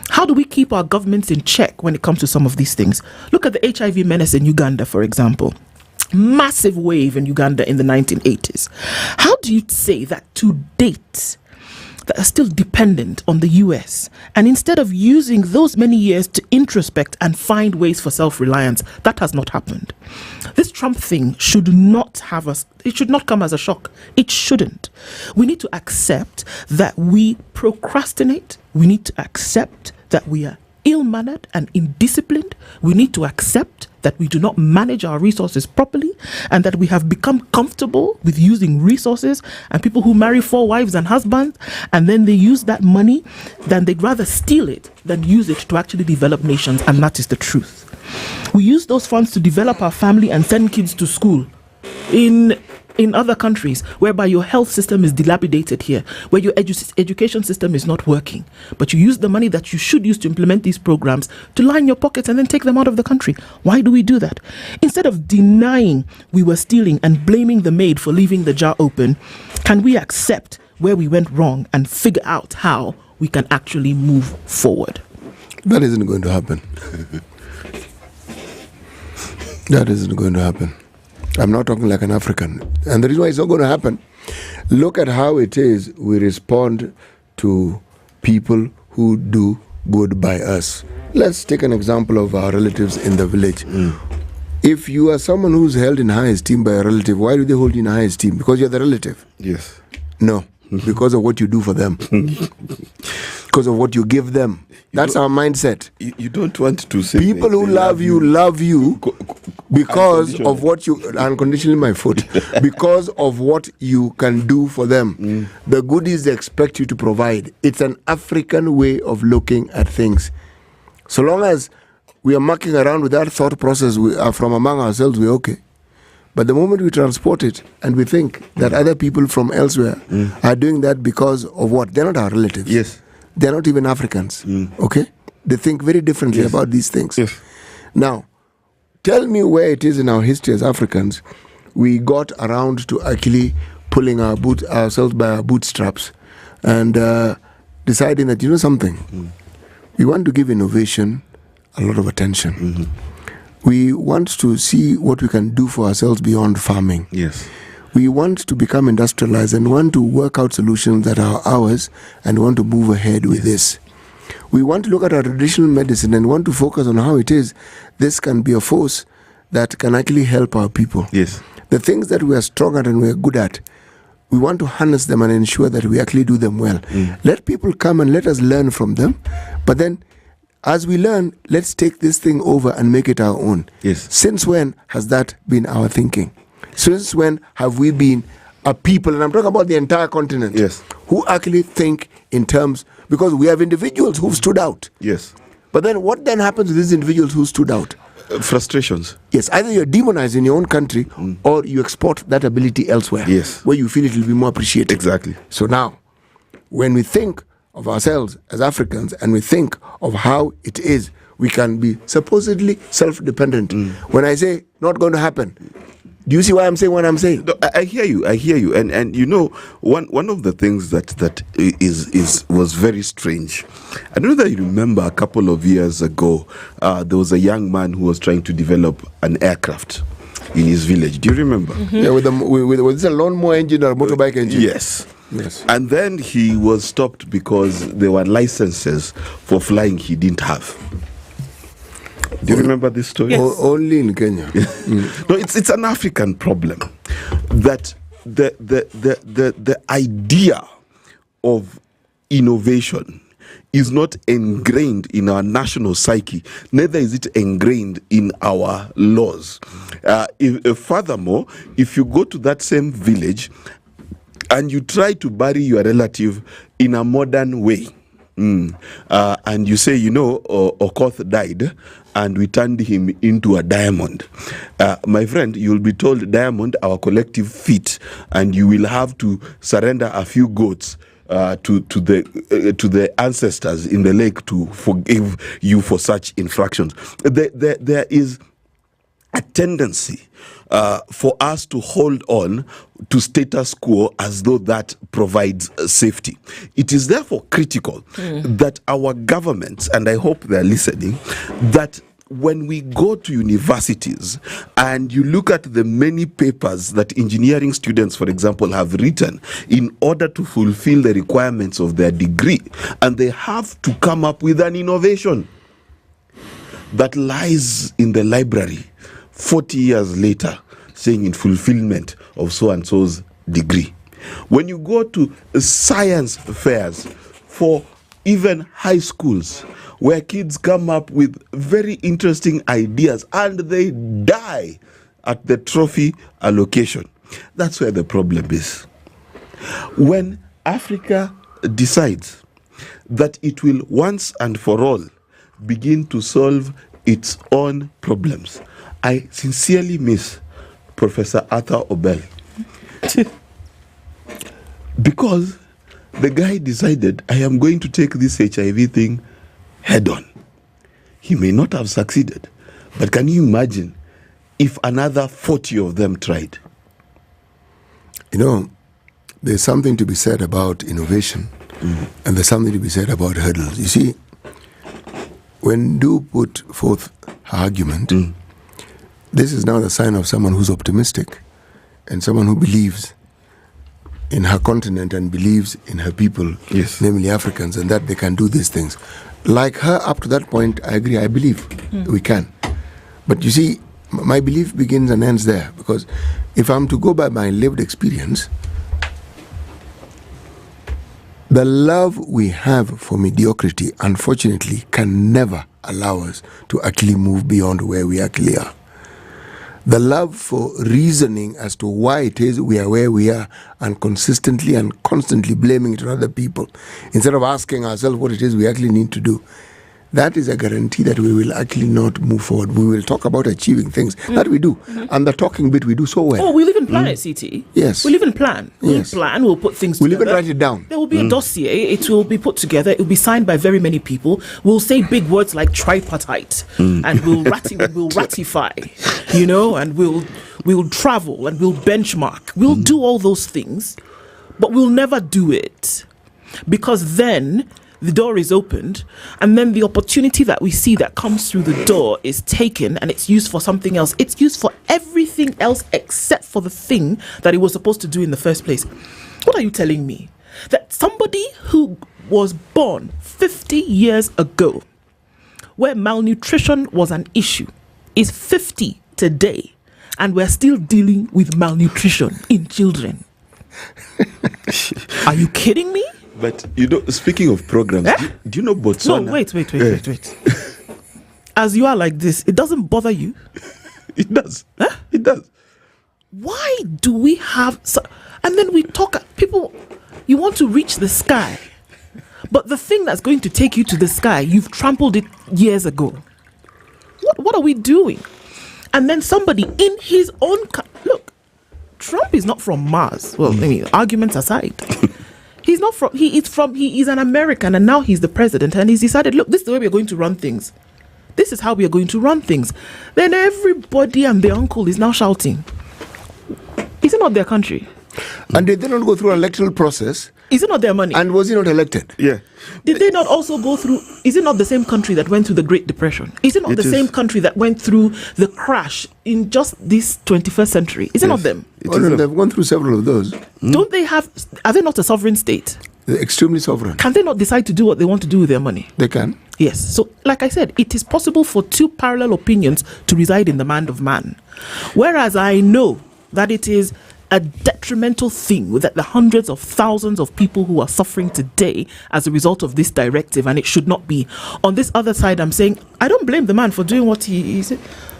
How do we keep our governments in check when it comes to some of these things? Look at the HIV menace in Uganda, for example. Massive wave in Uganda in the 1980s. How do you say that to date, that are still dependent on the US, and instead of using those many years to introspect and find ways for self-reliance, that has not happened? This Trump thing should not have us, it should not come as a shock. It shouldn't. We need to accept that we procrastinate. We need to accept that we are ill-mannered and indisciplined. We need to accept that we do not manage our resources properly, and that we have become comfortable with using resources, and people who marry 4 wives and husbands, and then they use that money, then they'd rather steal it than use it to actually develop nations, and that is the truth. We use those funds to develop our family and send kids to school in other countries, whereby your health system is dilapidated here, where your education system is not working, but you use the money that you should use to implement these programs to line your pockets and then take them out of the country. Why do we do that? Instead of denying we were stealing and blaming the maid for leaving the jar open, can we accept where we went wrong and figure out how we can actually move forward? That isn't going to happen. That isn't going to happen. I'm not talking like an African. And the reason why it's not going to happen, look at how it is we respond to people who do good by us. Let's take an example of our relatives in the village. If you are someone who's held in high esteem by a relative, why do they hold you in high esteem? Because you're the relative? Yes. No, because of what you do for them. Because of what you give them. That's our mindset. You don't want to say people who love you because of what you, unconditionally my foot, because of what you can do for them. The goodies they expect you to provide. It's an African way of looking at things. So long as we are mucking around with that thought process from among ourselves, we're okay. But the moment we transport it and we think that other people from elsewhere are doing that because of what? They're not our relatives. Yes. They're not even Africans. Okay? They think very differently about these things. Yes. Now, tell me where it is in our history as Africans we got around to actually pulling ourselves by our bootstraps and deciding that, you know something, we want to give innovation a lot of attention. We want to see what we can do for ourselves beyond farming. Yes. We want to become industrialized and want to work out solutions that are ours and want to move ahead with this. We want to look at our traditional medicine and want to focus on how it is this can be a force that can actually help our people. Yes. The things that we are strong at and we are good at, we want to harness them and ensure that we actually do them well. Let people come and let us learn from them. But then, as we learn, let's take this thing over and make it our own. Yes. Since when has that been our thinking? Since when have we been a people, and I'm talking about the entire continent, who actually think in terms, because we have individuals who've stood out. Yes. But then what then happens to these individuals who stood out? Frustrations. Yes, either you're demonized in your own country or you export that ability elsewhere. Yes. Where you feel it will be more appreciated. Exactly. So now, when we think of ourselves as Africans and we think of how it is we can be supposedly self-dependent, when I say not going to happen, do you see why I'm saying what I'm saying? No, I hear you. And you know, one of the things that was very strange. I don't know that you remember a couple of years ago, there was a young man who was trying to develop an aircraft in his village. Do you remember? Yeah, with a lawnmower engine or a motorbike engine. Yes. And then he was stopped because there were licenses for flying he didn't have. Do you remember this story? Yes. Only in Kenya. No, it's an African problem that the idea of innovation is not ingrained in our national psyche, neither is it ingrained in our laws. Furthermore, if you go to that same village and you try to bury your relative in a modern way, and you say, Okoh died and we turned him into a diamond. My friend, you'll be told diamond, our collective feat, and you will have to surrender a few goats to the ancestors in the lake to forgive you for such infractions. There is a tendency for us to hold on to status quo as though that provides safety. It is therefore critical that our governments, and I hope they're listening, that when we go to universities and you look at the many papers that engineering students, for example, have written in order to fulfill the requirements of their degree, and they have to come up with an innovation that lies in the library 40 years later, saying in fulfillment of so-and-so's degree. When you go to science fairs for even high schools, where kids come up with very interesting ideas and they die at the trophy allocation, that's where the problem is. When Africa decides that it will once and for all begin to solve its own problems, I sincerely miss Professor Arthur Obel. Because the guy decided, I am going to take this HIV thing head on. He may not have succeeded, but can you imagine if another 40 of them tried? There's something to be said about innovation, and there's something to be said about hurdles. You see, when Du put forth her argument, this is now the sign of someone who's optimistic and someone who believes in her continent and believes in her people, namely Africans, and that they can do these things. Like her, up to that point, I agree, I believe we can. But you see, my belief begins and ends there, because if I'm to go by my lived experience, the love we have for mediocrity, unfortunately, can never allow us to actually move beyond where we actually are. The love for reasoning as to why it is we are where we are, and consistently and constantly blaming it on other people, instead of asking ourselves what it is we actually need to do, that is a guarantee that we will actually not move forward. We will talk about achieving things that we do. And the talking bit we do so well. Oh, we'll even plan it, CT. Yes. We'll even plan. We'll plan, we'll put things We'll together. even write it down. There will be a dossier. It will be put together. It will be signed by very many people. We'll say big words like tripartite. And we'll ratify, and we'll travel and we'll benchmark. We'll do all those things, but we'll never do it. Because then the door is opened, and then the opportunity that we see that comes through the door is taken, and it's used for something else. It's used for everything else except for the thing that it was supposed to do in the first place. What are you telling me? That somebody who was born 50 years ago, where malnutrition was an issue, is 50 today, and we're still dealing with malnutrition in children. Are you kidding me? But, speaking of programs, do you know Botswana? No, wait. As you are like this, it doesn't bother you? It does. It does. Why do we have... and then we talk... People, you want to reach the sky. But the thing that's going to take you to the sky, you've trampled it years ago. What are we doing? And then somebody in his own... Look, Trump is not from Mars. Well, arguments aside... He is an American, and now he's the president, and he's decided, look, this is the way we're going to run things. This is how we are going to run things. Then everybody and their uncle is now shouting. Is it not their country? And did they not go through an electoral process? Is it not their money? And was he not elected? Yeah. Did they not also go through... Is it not the same country that went through the Great Depression? Is it not the same country that went through the crash in just this 21st century? Is it not them? They've gone through several of those. Don't they have... Are they not a sovereign state? They're extremely sovereign. Can they not decide to do what they want to do with their money? They can. Yes. So, like I said, it is possible for two parallel opinions to reside in the mind of man. Whereas I know that it is a detrimental thing that the hundreds of thousands of people who are suffering today as a result of this directive, and it should not be. On this other side, I'm saying, I don't blame the man for doing what he said.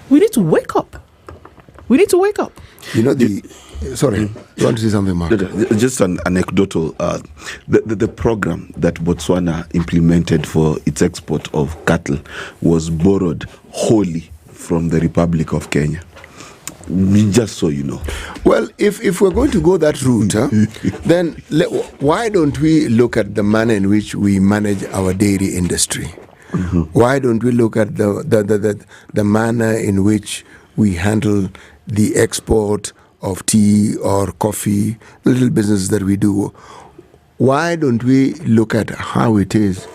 We need to wake up. We need to wake up. Sorry, you want to say something, Mark? Just an anecdotal. The program that Botswana implemented for its export of cattle was borrowed wholly from the Republic of Kenya. Just so you know. Well, if we're going to go that route, then why don't we look at the manner in which we manage our dairy industry? Why don't we look at the manner in which we handle the export of tea or coffee, the little businesses that we do? Why don't we look at how it is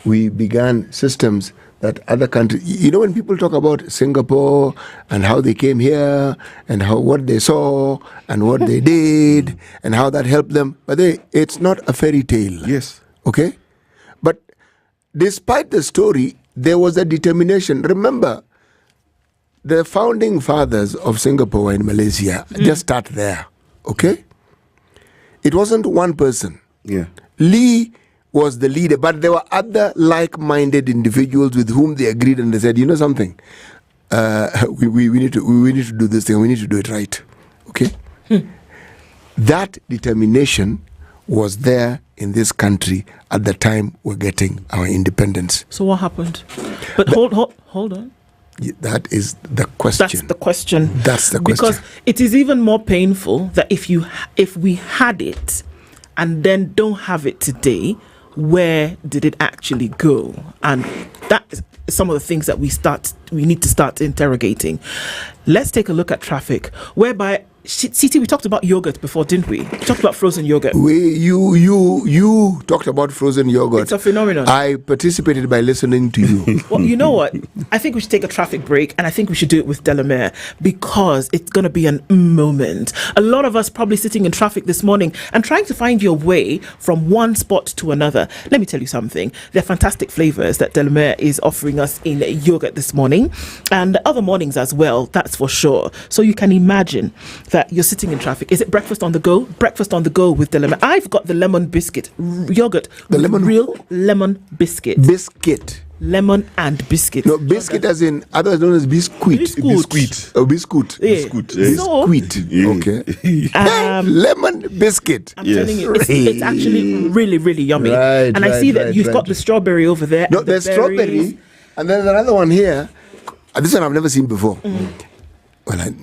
we began systems that other countries... when people talk about Singapore and how they came here and what they saw and what they did and how that helped them, but it's not a fairy tale. Yes. Okay? But despite the story, there was a determination. Remember, the founding fathers of Singapore and Malaysia just start there. Okay? It wasn't one person. Yeah. Lee was the leader, but there were other like-minded individuals with whom they agreed, and they said, something, we need to do this thing, we need to do it right. Okay? That determination was there in this country at the time we're getting our independence. So what happened? But hold on. That is the question. That's the question. That's the question. Because it is even more painful that if we had it and then don't have it today, where did it actually go? And that is some of the things that we need to start interrogating. Let's take a look at traffic, whereby we talked about yogurt before, didn't we? We talked about frozen yogurt. You talked about frozen yogurt. It's a phenomenon. I participated by listening to you. Well, you know what? I think we should take a traffic break, and I think we should do it with Delamere, because it's going to be an moment. A lot of us probably sitting in traffic this morning and trying to find your way from one spot to another. Let me tell you something. There are fantastic flavors that Delamere is offering us in yogurt this morning, and other mornings as well, that's for sure. So you can imagine that you're sitting in traffic. Is it breakfast on the go? Breakfast on the go with Delamere. I've got the lemon biscuit yogurt. The real lemon biscuit. Biscuit. lemon and biscuit. No, biscuit as in otherwise known as biscuit. Biscuit. Oh, biscuit. Yeah. Biscuit. Okay. Lemon biscuit. I'm telling you, it's actually really, really yummy. Right, and I see that you've got the strawberry over there. No, there's strawberry, and there's another one here. This one I've never seen before. Well,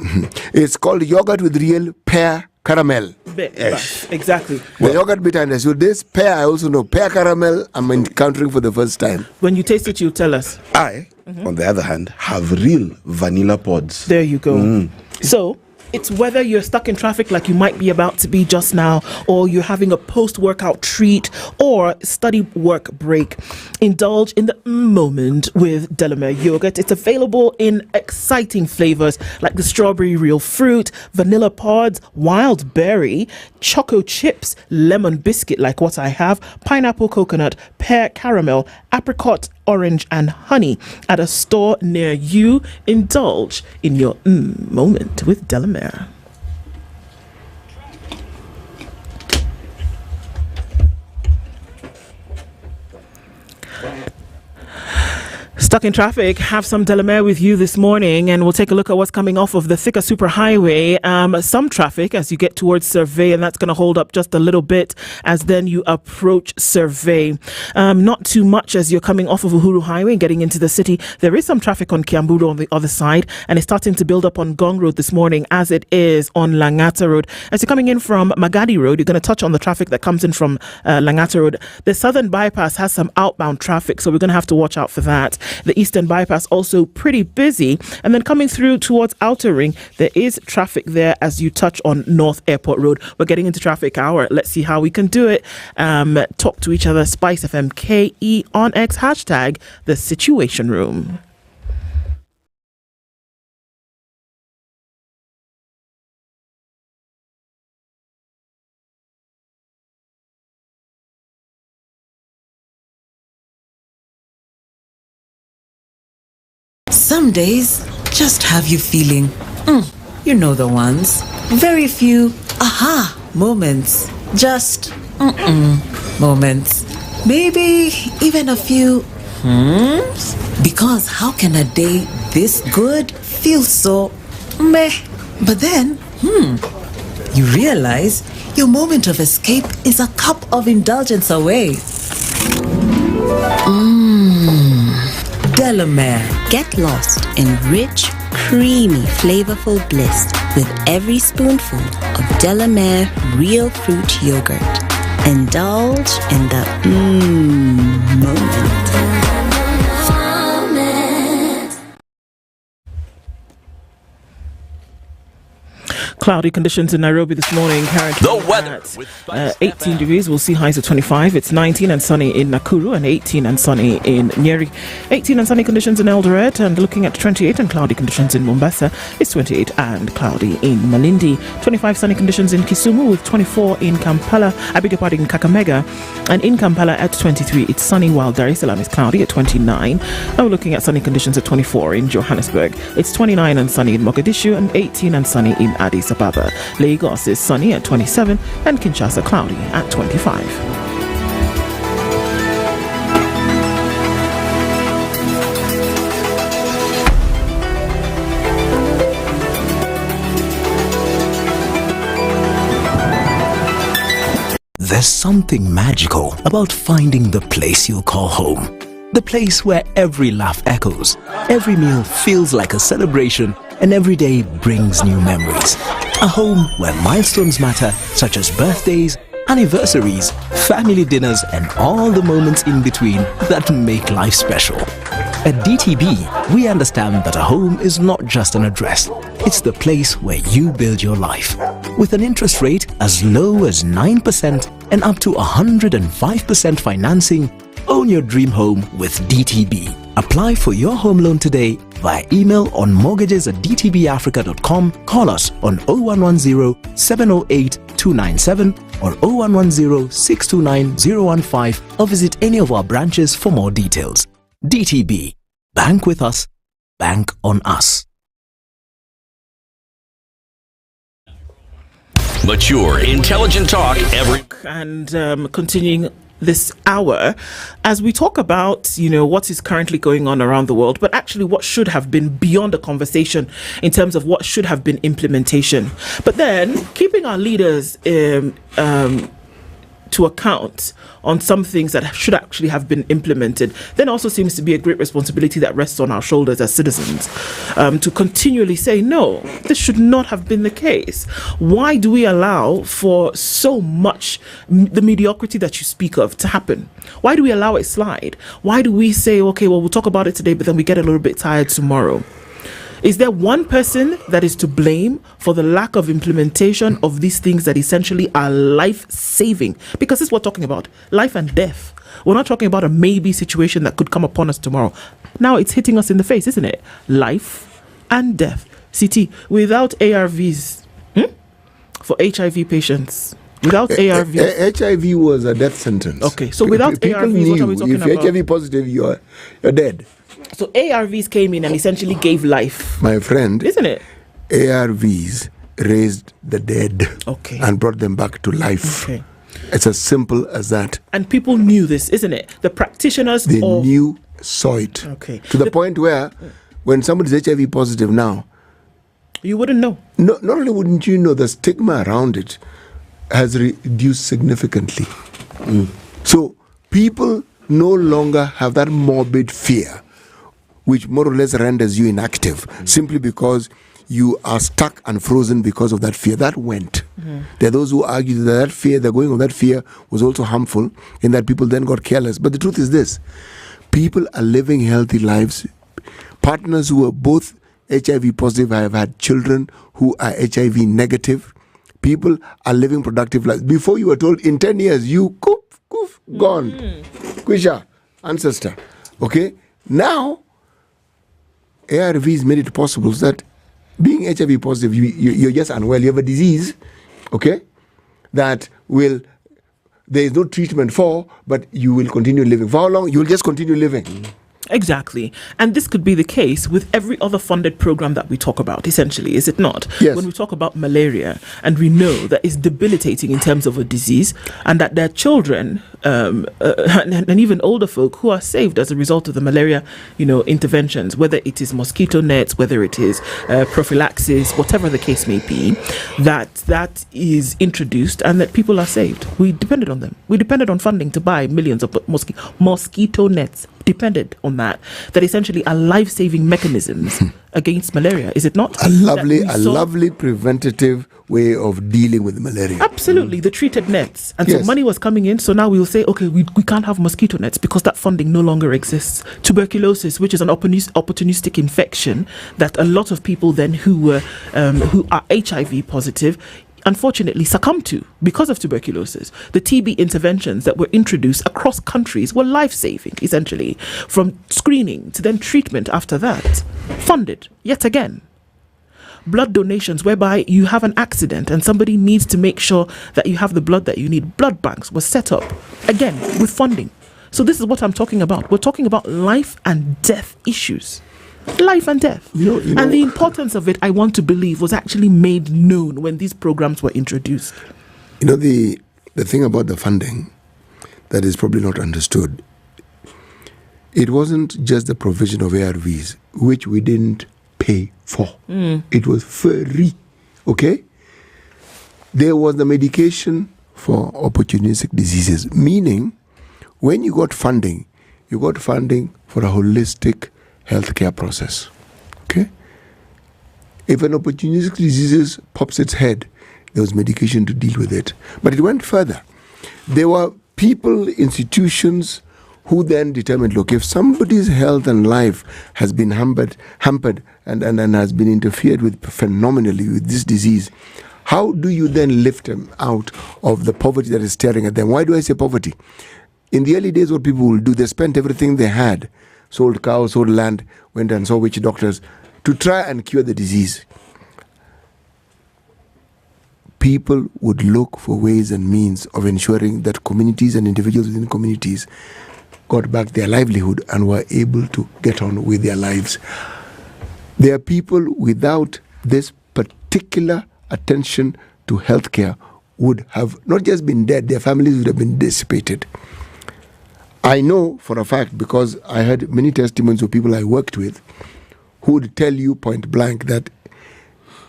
it's called yogurt with real pear caramel. Yes. Exactly. The yogurt bit and so this pear I also know. Pear caramel I'm encountering for the first time. When you taste it, you'll tell us. I, on the other hand, have real vanilla pods. There you go. So it's whether you're stuck in traffic like you might be about to be just now, or you're having a post-workout treat or study work break. Indulge in the moment with Delamere yogurt. It's available in exciting flavors like the strawberry real fruit, vanilla pods, wild berry, choco chips, lemon biscuit like what I have, pineapple coconut, pear caramel, apricot, orange and honey at a store near you. Indulge in your moment with Delamere. Stuck in traffic, have some Delamere with you this morning, and we'll take a look at what's coming off of the Thika Superhighway. Some traffic as you get towards Survey, and that's going to hold up just a little bit as then you approach Survey. Not too much as you're coming off of Uhuru Highway and getting into the city. There is some traffic on Kiamburu on the other side, and it's starting to build up on Gong Road this morning as it is on Langata Road. As you're coming in from Magadi Road, you're going to touch on the traffic that comes in from Langata Road. The Southern Bypass has some outbound traffic, so we're going to have to watch out for that. The Eastern Bypass also pretty busy. And then coming through towards Outer Ring, there is traffic there as you touch on North Airport Road. We're getting into traffic hour. Let's see how we can do it. Talk to each other. SpiceFM KE on X, hashtag the Situation Room. Some days just have you feeling, you know the ones. Very few aha moments. Just moments. Maybe even a few Because how can a day this good feel so meh? But then, you realize your moment of escape is a cup of indulgence away. Delamere. Get lost in rich, creamy, flavorful bliss with every spoonful of Delamere real fruit yogurt. Indulge in the moment. Cloudy conditions in Nairobi this morning. Currently the weather at 18 degrees. We'll see highs of 25. It's 19 and sunny in Nakuru and 18 and sunny in Nyeri. 18 and sunny conditions in Eldoret, and looking at 28 and cloudy conditions in Mombasa. It's 28 and cloudy in Malindi. 25 sunny conditions in Kisumu with 24 in Kampala. I beg your pardon, in Kakamega. And in Kampala at 23, it's sunny, while Dar es Salaam is cloudy at 29. And we're looking at sunny conditions at 24 in Johannesburg. It's 29 and sunny in Mogadishu and 18 and sunny in Addis Ababa. Lagos is sunny at 27 and Kinshasa cloudy at 25. There's something magical about finding the place you call home. The place where every laugh echoes, every meal feels like a celebration, and every day brings new memories. A home where milestones matter, such as birthdays, anniversaries, family dinners, and all the moments in between that make life special. At DTB, we understand that a home is not just an address. It's the place where you build your life. With an interest rate as low as 9% and up to 105% financing, own your dream home with DTB. Apply for your home loan today via email on mortgages@dtbafrica.com, call us on 0110 708 297 or 0110 629 015, or visit any of our branches for more details. DTB. Bank with us. Bank on us. Mature, intelligent talk every... And continuing this hour as we talk about, what is currently going on around the world, but actually what should have been beyond a conversation in terms of what should have been implementation. But then keeping our leaders to account on some things that should actually have been implemented, then also seems to be a great responsibility that rests on our shoulders as citizens, to continually say, no, this should not have been the case. Why do we allow for so much the mediocrity that you speak of to happen? Why do we allow it slide? Why do we say, okay, well, we'll talk about it today, but then we get a little bit tired tomorrow? Is there one person that is to blame for the lack of implementation of these things that essentially are life-saving? Because this is what we're talking about, life and death. We're not talking about a maybe situation that could come upon us tomorrow. Now it's hitting us in the face, isn't it? Life and death. CT, without ARVs for HIV patients, without ARVs. HIV was a death sentence. Okay, so without ARVs, what are we talking about? If you're HIV positive, you're dead. So ARVs came in and essentially gave life. My friend, isn't it? ARVs raised the dead and brought them back to life. Okay. It's as simple as that. And people knew this, isn't it? The practitioners saw it. Okay. To the point where when somebody's HIV positive now, you wouldn't know. No, not only wouldn't you know, the stigma around it has reduced significantly. So people no longer have that morbid fear, which more or less renders you inactive, simply because you are stuck and frozen because of that fear. That went. There are those who argue that fear, the going of that fear was also harmful, in that people then got careless. But the truth is this: people are living healthy lives. Partners who are both HIV positive have had children who are HIV negative. People are living productive lives. Before you were told, in 10 years, you gone. Kwisha, ancestor. Okay? Now, ARVs made it possible so that being HIV positive, you're just unwell. You have a disease, okay, that there is no treatment for, but you will continue living. For how long? You will just continue living. Exactly. And this could be the case with every other funded program that we talk about, essentially, is it not? Yes. When we talk about malaria, and we know that it's debilitating in terms of a disease, and that there are children and even older folk who are saved as a result of the malaria, interventions, whether it is mosquito nets, whether it is prophylaxis, whatever the case may be, that is introduced and that people are saved. We depended on them. We depended on funding to buy millions of mosquito nets. Depended on that essentially are life-saving mechanisms against malaria, is it not? A lovely preventative way of dealing with malaria. Absolutely, the treated nets. And so money was coming in, so now we will say, okay, we can't have mosquito nets because that funding no longer exists. Tuberculosis, which is an opportunistic infection that a lot of people then who are HIV positive unfortunately succumb to because of tuberculosis. The TB interventions that were introduced across countries were life-saving, essentially, from screening to then treatment after that. Funded, yet again. Blood donations, whereby you have an accident and somebody needs to make sure that you have the blood that you need. Blood banks were set up, again, with funding. So this is what I'm talking about. We're talking about life and death issues. Life and death. And the importance of it, I want to believe, was actually made known when these programs were introduced. The thing about the funding that is probably not understood, it wasn't just the provision of ARVs, which we didn't pay for. It was free. Okay? There was the medication for opportunistic diseases, meaning when you got funding for a holistic healthcare process. Okay? If an opportunistic disease pops its head, there was medication to deal with it. But it went further. There were people, institutions who then determined, look, if somebody's health and life has been hampered and has been interfered with phenomenally with this disease, how do you then lift them out of the poverty that is staring at them? Why do I say poverty? In the early days, what people will do, they spent everything they had, sold cows, sold land, went and saw witch doctors to try and cure the disease. People would look for ways and means of ensuring that communities and individuals within communities got back their livelihood and were able to get on with their lives. There are people without this particular attention to healthcare would have not just been dead, their families would have been dissipated. I know for a fact, because I heard many testimonies of people I worked with who would tell you point blank that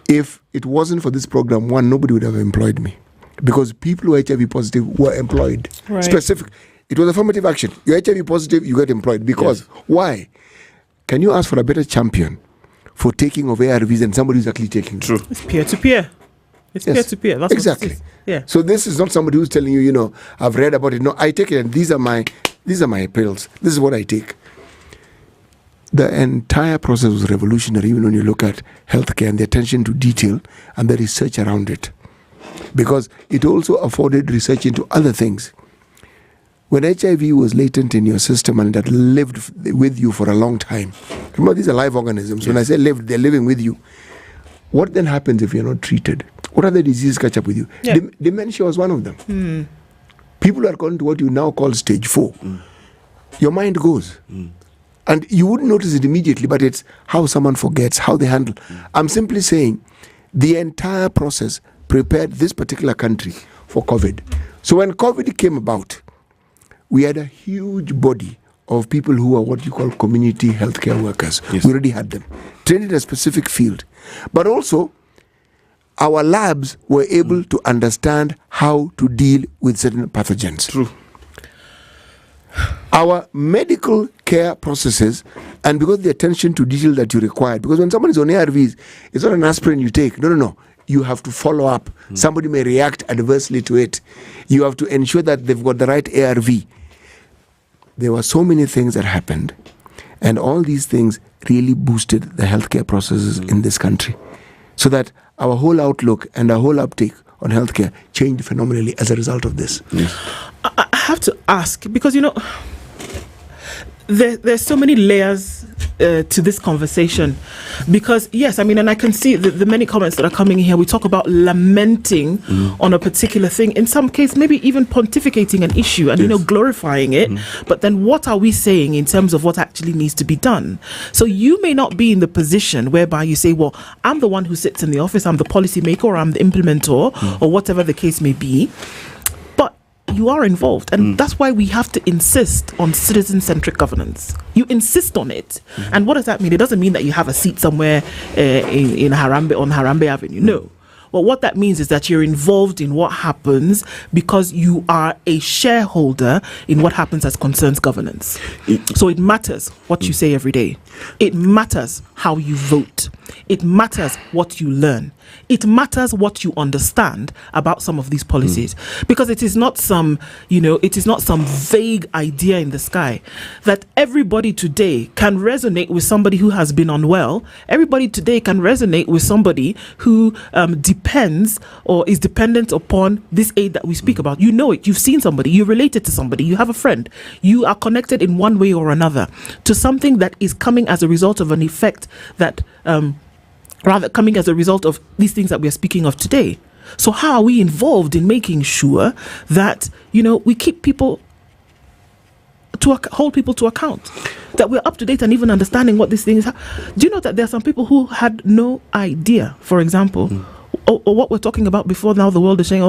if it wasn't for this program, nobody would have employed me. Because people who are HIV positive were employed. Right. Specific. It was affirmative action. You're HIV positive, you get employed. Because why? Can you ask for a better champion for taking of ARVs than somebody who's actually taking them? It's peer-to-peer. It's peer-to-peer. That's exactly. What it is. Yeah. So this is not somebody who's telling you, I've read about it. No, I take it, and these are my pills. This is what I take. The entire process was revolutionary, even when you look at healthcare and the attention to detail and the research around it. Because it also afforded research into other things. When HIV was latent in your system and that lived with you for a long time, remember these are live organisms. Yes. When I say lived, they're living with you. What then happens if you're not treated? What other diseases catch up with you? Yeah. Dementia was one of them. People are going to what you now call stage 4. Your mind goes. And you wouldn't notice it immediately, but it's how someone forgets, how they handle. I'm simply saying the entire process prepared this particular country for COVID. So when COVID came about, we had a huge body of people who are what you call community healthcare workers. Yes. We already had them, trained in a specific field. But also, our labs were able to understand how to deal with certain pathogens. True. Our medical care processes, and because the attention to detail that you require, because when someone is on ARVs, it's not an aspirin you take. No. You have to follow up. Somebody may react adversely to it. You have to ensure that they've got the right ARV. There were so many things that happened, and all these things really boosted the healthcare processes in this country, so that our whole outlook and our whole uptake on healthcare changed phenomenally as a result of this. I have to ask, because there's so many layers to this conversation, because yes, and I can see the many comments that are coming here. We talk about lamenting on a particular thing, in some case maybe even pontificating an issue and glorifying it, but then what are we saying in terms of what actually needs to be done? So you may not be in the position whereby you say, well, I'm the one who sits in the office, I'm the policy maker, or I'm the implementer, or whatever the case may be, you are involved, and that's why we have to insist on citizen-centric governance. You insist on it. And what does that mean? It doesn't mean that you have a seat somewhere in Harambee, on Harambee Avenue. No. Well, what that means is that you're involved in what happens because you are a shareholder in what happens as concerns governance. So it matters what you say every day. It matters how you vote. It matters what you learn. It matters what you understand about some of these policies, because it is not some, it is not some vague idea in the sky that everybody today can resonate with somebody who has been unwell. Everybody today can resonate with somebody who depends or is dependent upon this aid that we speak about. You know it. You've seen somebody. You're related to somebody. You have a friend. You are connected in one way or another to something that is coming as a result of an effect that rather coming as a result of these things that we are speaking of today. So how are we involved in making sure that, we keep people hold people to account, that we're up to date and even understanding what these things are? Do you know that there are some people who had no idea, for example, or what we're talking about before now? The world is saying,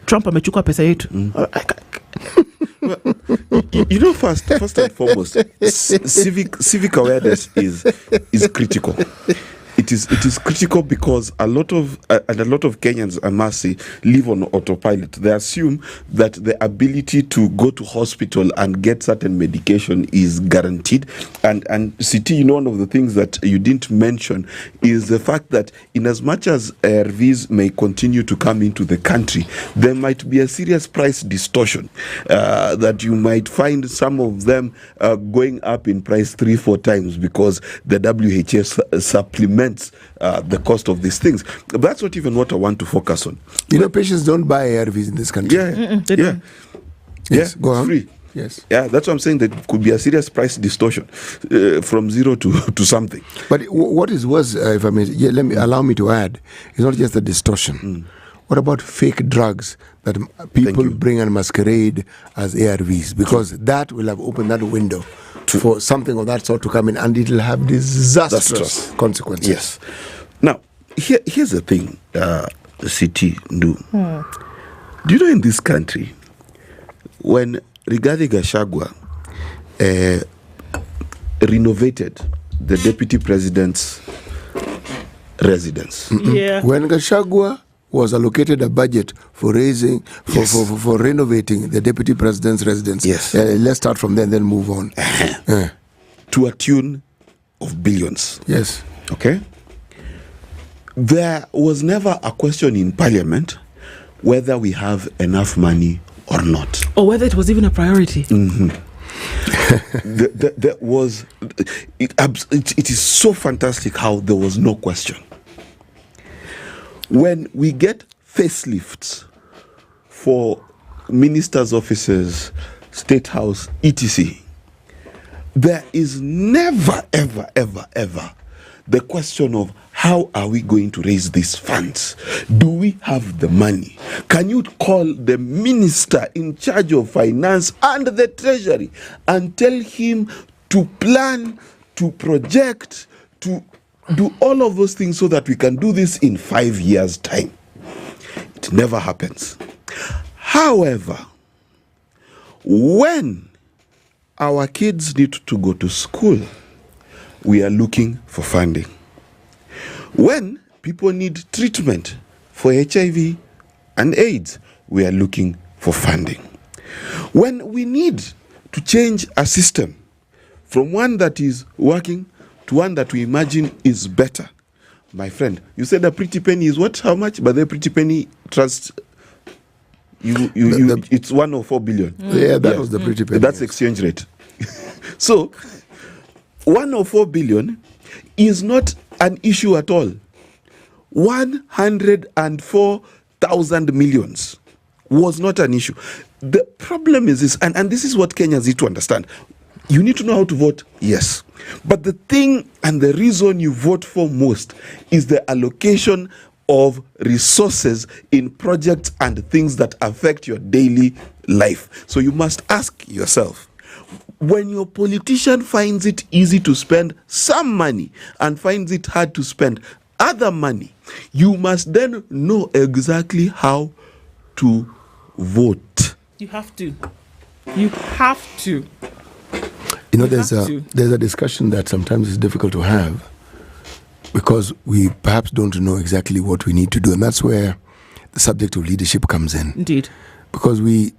Trump amechukua pesa yetu. First and foremost, civic awareness is critical. It is critical because a lot of Kenyans, I must say, live on autopilot. They assume that the ability to go to hospital and get certain medication is guaranteed. And CT, one of the things that you didn't mention is the fact that in as much as ARVs may continue to come into the country, there might be a serious price distortion, that you might find some of them going up in price 3-4 times because the WHS supplement the cost of these things. That's not even what I want to focus on. Patients don't buy ARVs in this country. Yes, go on. Free. Yes. Yeah, that's what I'm saying. There could be a serious price distortion from zero to something. But what is worse, if I may, allow me to add, it's not just the distortion. What about fake drugs that people bring and masquerade as ARVs? Because that will have opened that window for something of that sort to come in, and it will have disastrous consequences. Yes. Now, here's the thing, CT do. Do you know in this country, when Rigathi Gachagua renovated the deputy president's residence. Yeah. When Gachagua was allocated a budget for raising, for renovating the deputy president's residence. Yes. Let's start from there and then move on. To a tune of billions. Yes. Okay? There was never a question in Parliament whether we have enough money or not. Or whether it was even a priority. There was, it is so fantastic how there was no question. When we get facelifts for ministers' offices, State House, etc., there is never, ever, ever, ever the question of how are we going to raise these funds? Do we have the money? Can you call the minister in charge of finance and the treasury and tell him to plan, to project, to do all of those things so that we can do this in 5 years' time? It never happens. However, when our kids need to go to school, we are looking for funding. When people need treatment for HIV and AIDS, we are looking for funding. When we need to change a system from one that is working to one that we imagine is better, my friend, you said a pretty penny is what? How much? But the pretty penny trust it's 104 billion. Yeah, that was the pretty penny. That's exchange rate. So 104 billion is not an issue at all. 104,000 millions was not an issue. The problem is this, and this is what Kenyans need to understand. You need to know how to vote, yes. But the thing and the reason you vote for most is the allocation of resources in projects and things that affect your daily life. So you must ask yourself, when your politician finds it easy to spend some money and finds it hard to spend other money, you must then know exactly how to vote. You have to. You have to. You know, there's a discussion that sometimes is difficult to have because we perhaps don't know exactly what we need to do. And that's where the subject of leadership comes in. Indeed. Because we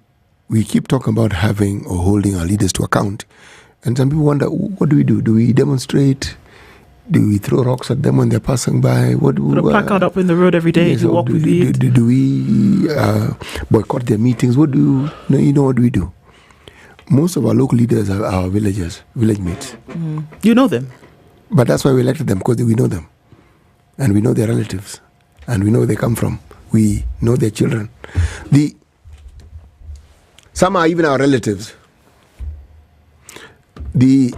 keep talking about having or holding our leaders to account. And some people wonder, what do we do? Do we demonstrate? Do we throw rocks at them when they're passing by? What do put a placard up in the road every day? Do we boycott their meetings? What do we do? Most of our local leaders are our village mates. You know them. But that's why we elected them, because we know them. And we know their relatives. And we know where they come from. We know their children. Some are even our relatives. We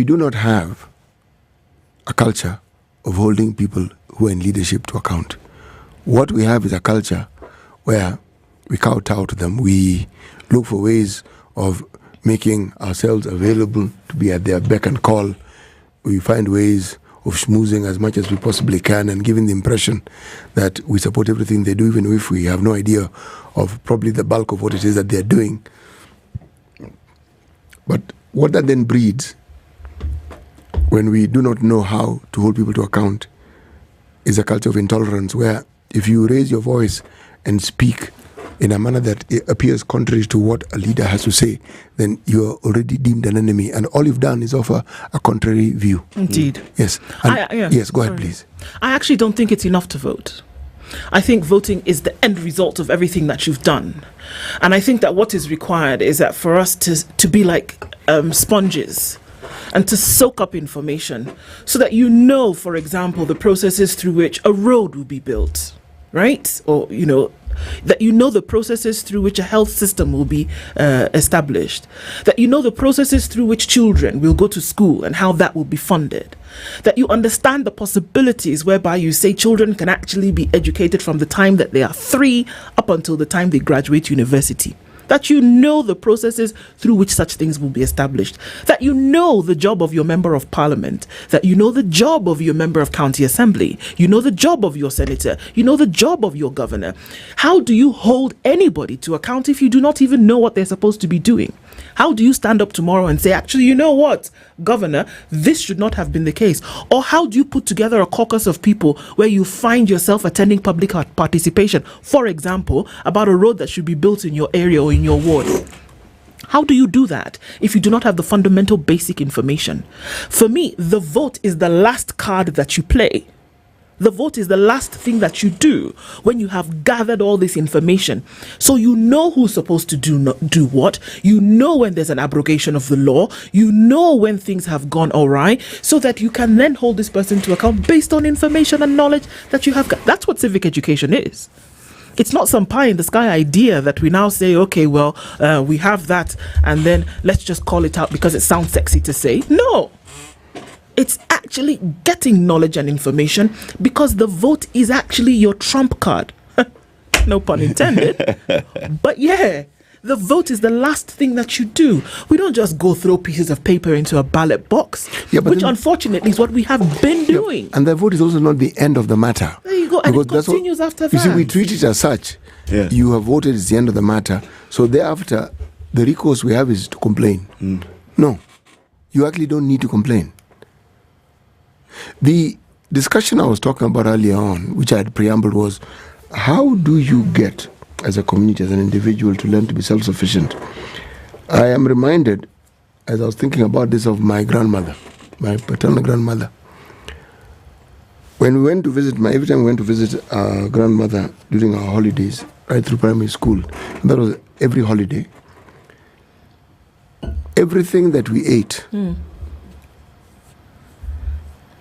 do not have a culture of holding people who are in leadership to account. What we have is a culture where we kowtow to them. We look for ways of making ourselves available to be at their beck and call. We find ways of schmoozing as much as we possibly can and giving the impression that we support everything they do, even if we have no idea of probably the bulk of what it is that they're doing. But what that then breeds, when we do not know how to hold people to account, is a culture of intolerance where if you raise your voice and speak in a manner that appears contrary to what a leader has to say, then you're already deemed an enemy, and all you've done is offer a contrary view. Indeed. Yes. Yes, go ahead, please. I actually don't think it's enough to vote. I think voting is the end result of everything that you've done. And I think that what is required is that for us to be like sponges and to soak up information so that you know, for example, the processes through which a road will be built, right? Or, that you know the processes through which a health system will be established, that you know the processes through which children will go to school and how that will be funded, that you understand the possibilities whereby you say children can actually be educated from the time that they are 3 up until the time they graduate university. that you know the processes through which such things will be established, that you know the job of your member of parliament, that you know the job of your member of county assembly, you know the job of your senator, you know the job of your governor. How do you hold anybody to account if you do not even know what they're supposed to be doing? How do you stand up tomorrow and say, actually, you know what, Governor, this should not have been the case? Or how do you put together a caucus of people where you find yourself attending public participation, for example, about a road that should be built in your area or in your ward? How do you do that if you do not have the fundamental basic information? For me, the vote is the last card that you play. The vote is the last thing that you do when you have gathered all this information. So you know who's supposed to do what. You know when there's an abrogation of the law. You know when things have gone awry, so that you can then hold this person to account based on information and knowledge that you have got. That's what civic education is. It's not some pie in the sky idea that we now say, okay, well, we have that, and then let's just call it out because it sounds sexy to say. No. It's actually getting knowledge and information, because the vote is actually your trump card. No pun intended. But yeah, the vote is the last thing that you do. We don't just go throw pieces of paper into a ballot box, which unfortunately is what we have been doing. And the vote is also not the end of the matter. There you go. And it continues after that. You see, we treat it as such. Yeah. You have voted, it's the end of the matter. So thereafter, the recourse we have is to complain. No, you actually don't need to complain. The discussion I was talking about earlier on, which I had preambled, was how do you get, as a community, as an individual, to learn to be self-sufficient? I am reminded, as I was thinking about this, of my grandmother, my paternal grandmother. When we went to visit, every time we went to visit our grandmother during our holidays, right through primary school, and that was every holiday, everything that we ate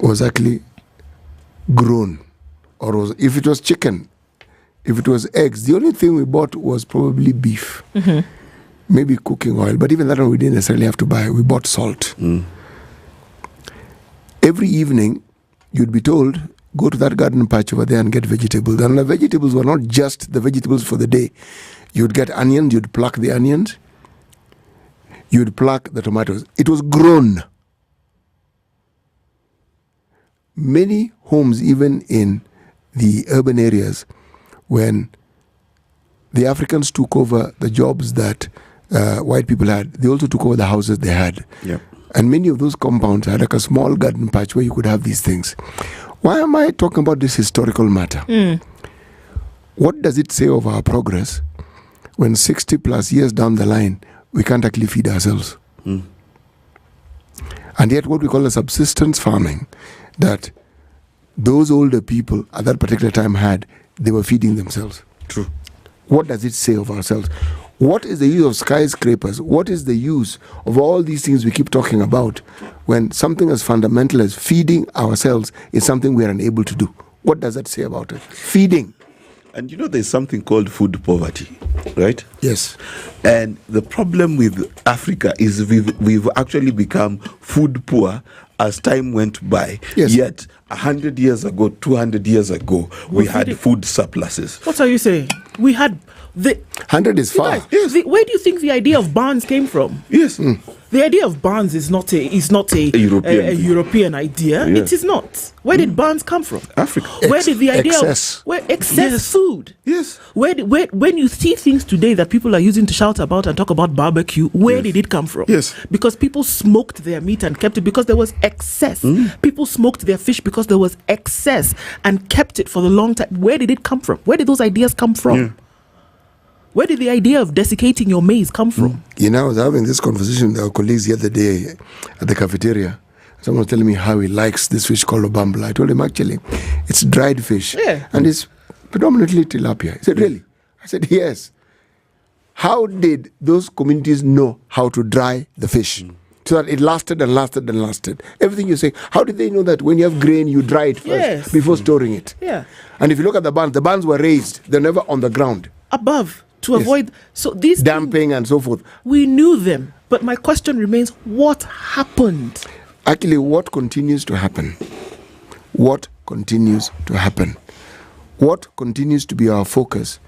was actually grown, or was, if it was chicken, if it was eggs, the only thing we bought was probably beef, maybe cooking oil, but even that one we didn't necessarily have to buy. We bought salt. Every evening you'd be told, go to that garden patch over there and get vegetables. And the vegetables were not just the vegetables for the day. You'd get onions, you'd pluck the onions, you'd pluck the tomatoes. It was grown. Many homes, even in the urban areas, when the Africans took over the jobs that white people had, they also took over the houses they had. Yep. And many of those compounds had like a small garden patch where you could have these things. Why am I talking about this historical matter? What does it say of our progress when 60 plus years down the line, we can't actually feed ourselves? And yet what we call a subsistence farming, that those older people at that particular time had, they were feeding themselves. True. What does it say of ourselves? What is the use of skyscrapers? What is the use of all these things we keep talking about when something as fundamental as feeding ourselves is something we are unable to do? What does that say about it? Feeding. And you know, there's something called food poverty, right? Yes. And the problem with Africa is we've actually become food poor as time went by. Yes. Yet 100 years ago, 200 years ago, we had food surpluses. What are you saying? We had the 100 is far. Guys, where do you think the idea of barns came from? Yes. The idea of barns is not a European idea. Yeah. It is not. Where did barns come from? Africa. Where did the idea excess. of excess food? Yes. When you see things today that people are using to shout about and talk about barbecue, where did it come from? Yes. Because people smoked their meat and kept it because there was excess. People smoked their fish because there was excess and kept it for the long time. Where did it come from? Where did those ideas come from? Yeah. Where did the idea of desiccating your maize come from? You know, I was having this conversation with our colleagues the other day at the cafeteria. Someone was telling me how he likes this fish called obambla. I told him, actually, it's dried fish. Yeah. And it's predominantly tilapia. He said, really? I said, yes. How did those communities know how to dry the fish? So that it lasted and lasted and lasted. Everything you say, how did they know that when you have grain, you dry it first before storing it? Yeah. And if you look at the barns were raised. They're never on the ground. Above. To avoid, so these damping and so forth. We knew them, but my question remains: what happened? Actually, what continues to happen? What continues to happen? What continues to be our focus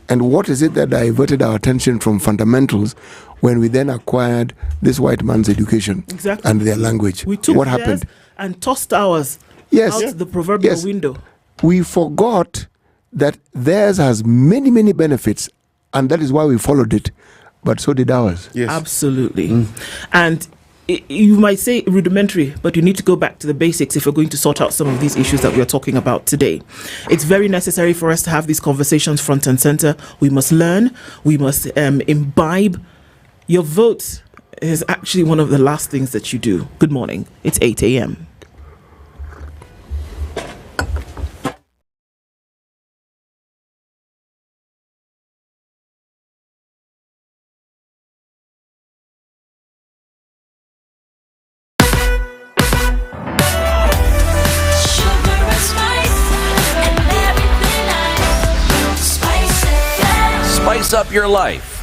And what is it that diverted our attention from fundamentals when we then acquired this white man's education and their language? We took what happened? And tossed ours out the proverbial window. We forgot that theirs has many, many benefits, and that is why we followed it. But so did ours. Absolutely. And you might say rudimentary, but you need to go back to the basics if we're going to sort out some of these issues that we're talking about today. It's very necessary for us to have these conversations front and center. We must learn. We must imbibe. Your vote is actually one of the last things that you do. Good morning. It's 8 a.m. Spice up your life.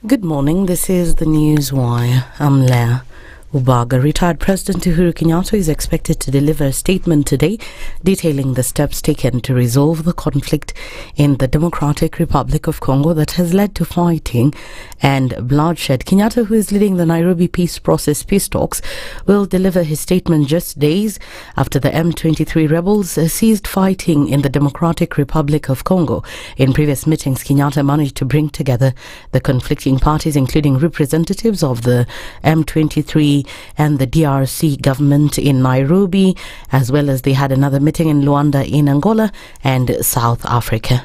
Good morning. This is the News Wire. I'm Leah Ubaga. Retired President Uhuru Kenyatta is expected to deliver a statement today detailing the steps taken to resolve the conflict in the Democratic Republic of Congo that has led to fighting and bloodshed. Kenyatta, who is leading the Nairobi peace talks, will deliver his statement just days after the M23 rebels ceased fighting in the Democratic Republic of Congo. In previous meetings, Kenyatta managed to bring together the conflicting parties, including representatives of the M23 and the DRC government in Nairobi, as well as they had another meeting in Luanda in Angola and South Africa.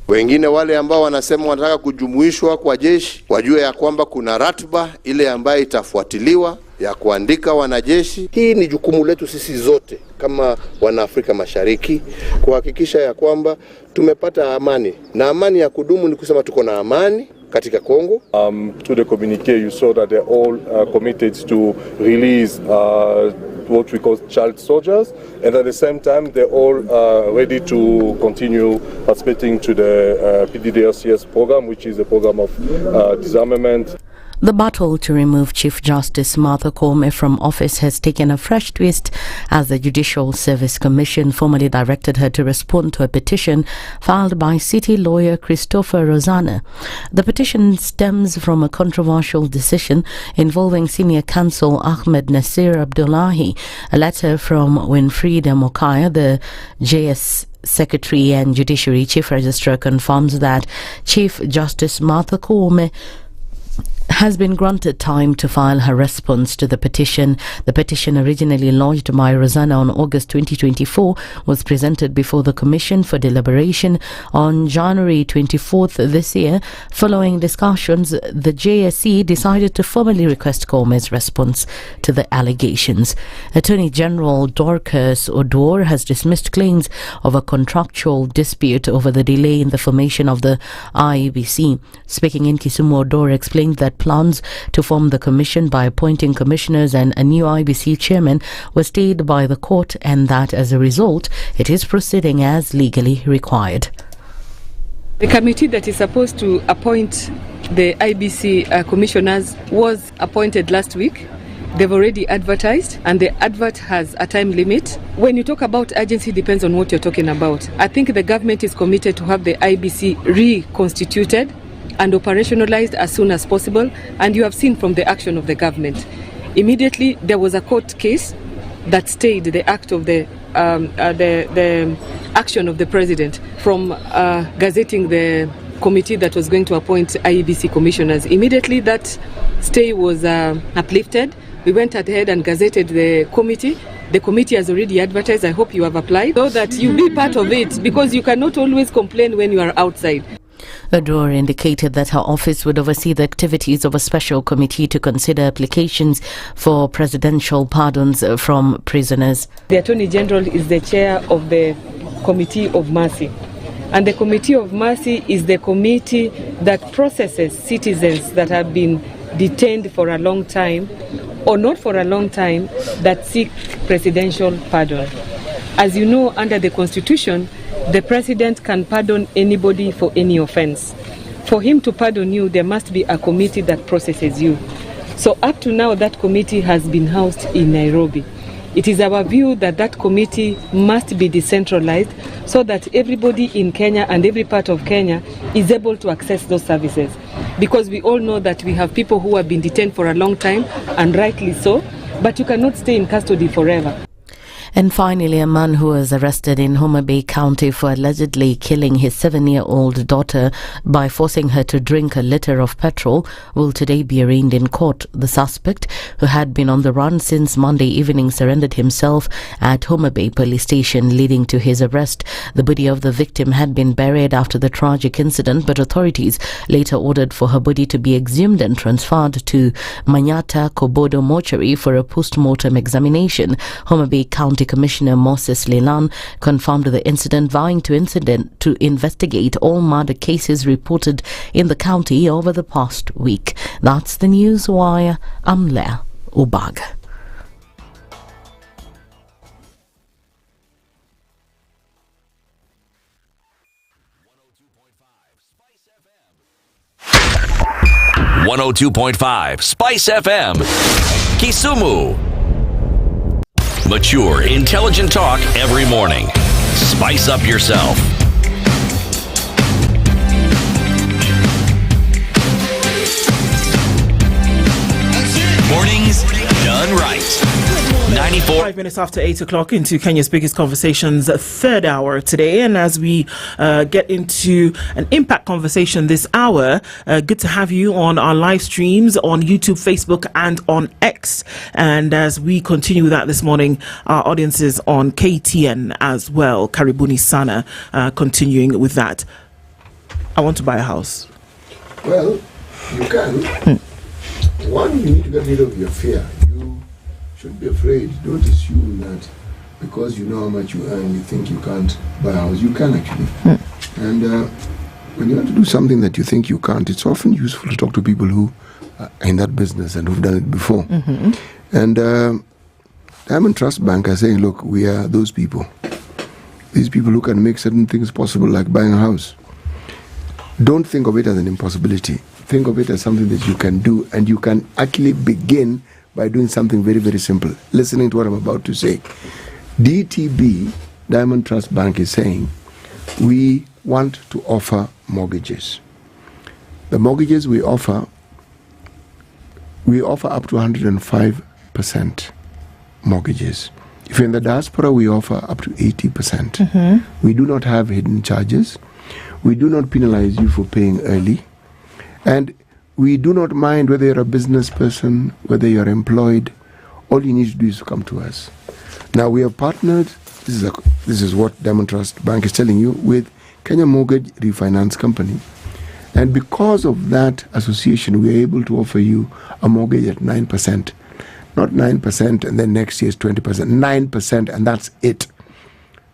Wengine wale ambao wanasema wanataka kujumuishwa kwa jeshi wajue ya kwamba kuna ratiba ile ambayo itafuatiliwa ya kuandika wanajeshi. Hii ni jukumu letu sisi zote kama wana Afrika Mashariki kuhakikisha ya kwamba tumepata amani, na amani ya kudumu ni kusema tuko na amani katika Congo. To the communique, you saw that they're all committed to release what we call child soldiers, and at the same time they're all ready to continue participating to the PDDRCS program, which is a program of disarmament. The battle to remove Chief Justice Martha Koome from office has taken a fresh twist as the Judicial Service Commission formally directed her to respond to a petition filed by city lawyer Christopher Rozana. The petition stems from a controversial decision involving senior counsel Ahmed Nasir Abdullahi. A letter from Winfried Mokaya, the JS Secretary and Judiciary Chief Registrar, confirms that Chief Justice Martha Koome has been granted time to file her response to the petition. The petition, originally lodged by Rozana on August 2024, was presented before the Commission for deliberation on January 24th this year. Following discussions, the JSC decided to formally request Koome's response to the allegations. Attorney General Dorcas Oduor has dismissed claims of a contractual dispute over the delay in the formation of the IEBC. Speaking in Kisumu, Oduor explained that plans to form the commission by appointing commissioners and a new IBC chairman were stayed by the court, and that as a result it is proceeding as legally required. The committee that is supposed to appoint the IBC commissioners was appointed last week. They've already advertised, and the advert has a time limit. When you talk about urgency, depends on what you're talking about. I think the government is committed to have the IBC reconstituted and operationalized as soon as possible, and you have seen from the action of the government. Immediately there was a court case that stayed the act of the action of the president from gazetting the committee that was going to appoint IEBC commissioners. Immediately that stay was uplifted. We went ahead and gazetted the committee. The committee has already advertised. I hope you have applied so that you be part of it, because you cannot always complain when you are outside. Oduor indicated that her office would oversee the activities of a special committee to consider applications for presidential pardons from prisoners. The Attorney General is the chair of the Committee of Mercy. And the Committee of Mercy is the committee that processes citizens that have been detained for a long time or not for a long time that seek presidential pardon. As you know, under the Constitution, the president can pardon anybody for any offense. For him to pardon you, there must be a committee that processes you. So up to now, that committee has been housed in Nairobi. It is our view that that committee must be decentralized so that everybody in Kenya and every part of Kenya is able to access those services. Because we all know that we have people who have been detained for a long time, and rightly so, but you cannot stay in custody forever. And finally, a man who was arrested in Homa Bay County for allegedly killing his 7-year-old daughter by forcing her to drink a liter of petrol will today be arraigned in court. The suspect, who had been on the run since Monday evening, surrendered himself at Homa Bay Police Station, leading to his arrest. The body of the victim had been buried after the tragic incident, but authorities later ordered for her body to be exhumed and transferred to Manyata Kobodo Mortuary for a post-mortem examination. Homa Bay County Commissioner Moses Lelan confirmed the incident, vowing to investigate all murder cases reported in the county over the past week. That's the news wire. I'm Leah Ubag. .5 Spice FM, Kisumu. Mature, intelligent talk every morning. Spice up yourself. Mornings done right. 94. 5 minutes after 8 o'clock into Kenya's biggest conversations, third hour today. And as we get into an impact conversation this hour, good to have you on our live streams on YouTube, Facebook, and on X. And as we continue that this morning, our audience is on KTN as well. Karibuni Sana, continuing with that. I want to buy a house. Well, you can. One, you need to get rid of your fear. You shouldn't be afraid. Don't assume that because you know how much you earn, you think you can't buy a house. You can actually. And when you want to do something that you think you can't, it's often useful to talk to people who are in that business and who've done it before. And Diamond Trust Bank are saying, look, we are those people. These people who can make certain things possible, like buying a house. Don't think of it as an impossibility. Think of it as something that you can do, and you can actually begin by doing something very, very simple. Listening to what I'm about to say. DTB, Diamond Trust Bank, is saying, we want to offer mortgages. The mortgages we offer up to 105% mortgages. If you're in the diaspora, we offer up to 80%. We do not have hidden charges. We do not penalize you for paying early. And we do not mind whether you're a business person, whether you're employed. All you need to do is to come to us. Now, we have partnered, this is what Diamond Trust Bank is telling you, with Kenya Mortgage Refinance Company. And because of that association, we are able to offer you a mortgage at 9%. Not 9% and then next year is 20%. 9%, and that's it.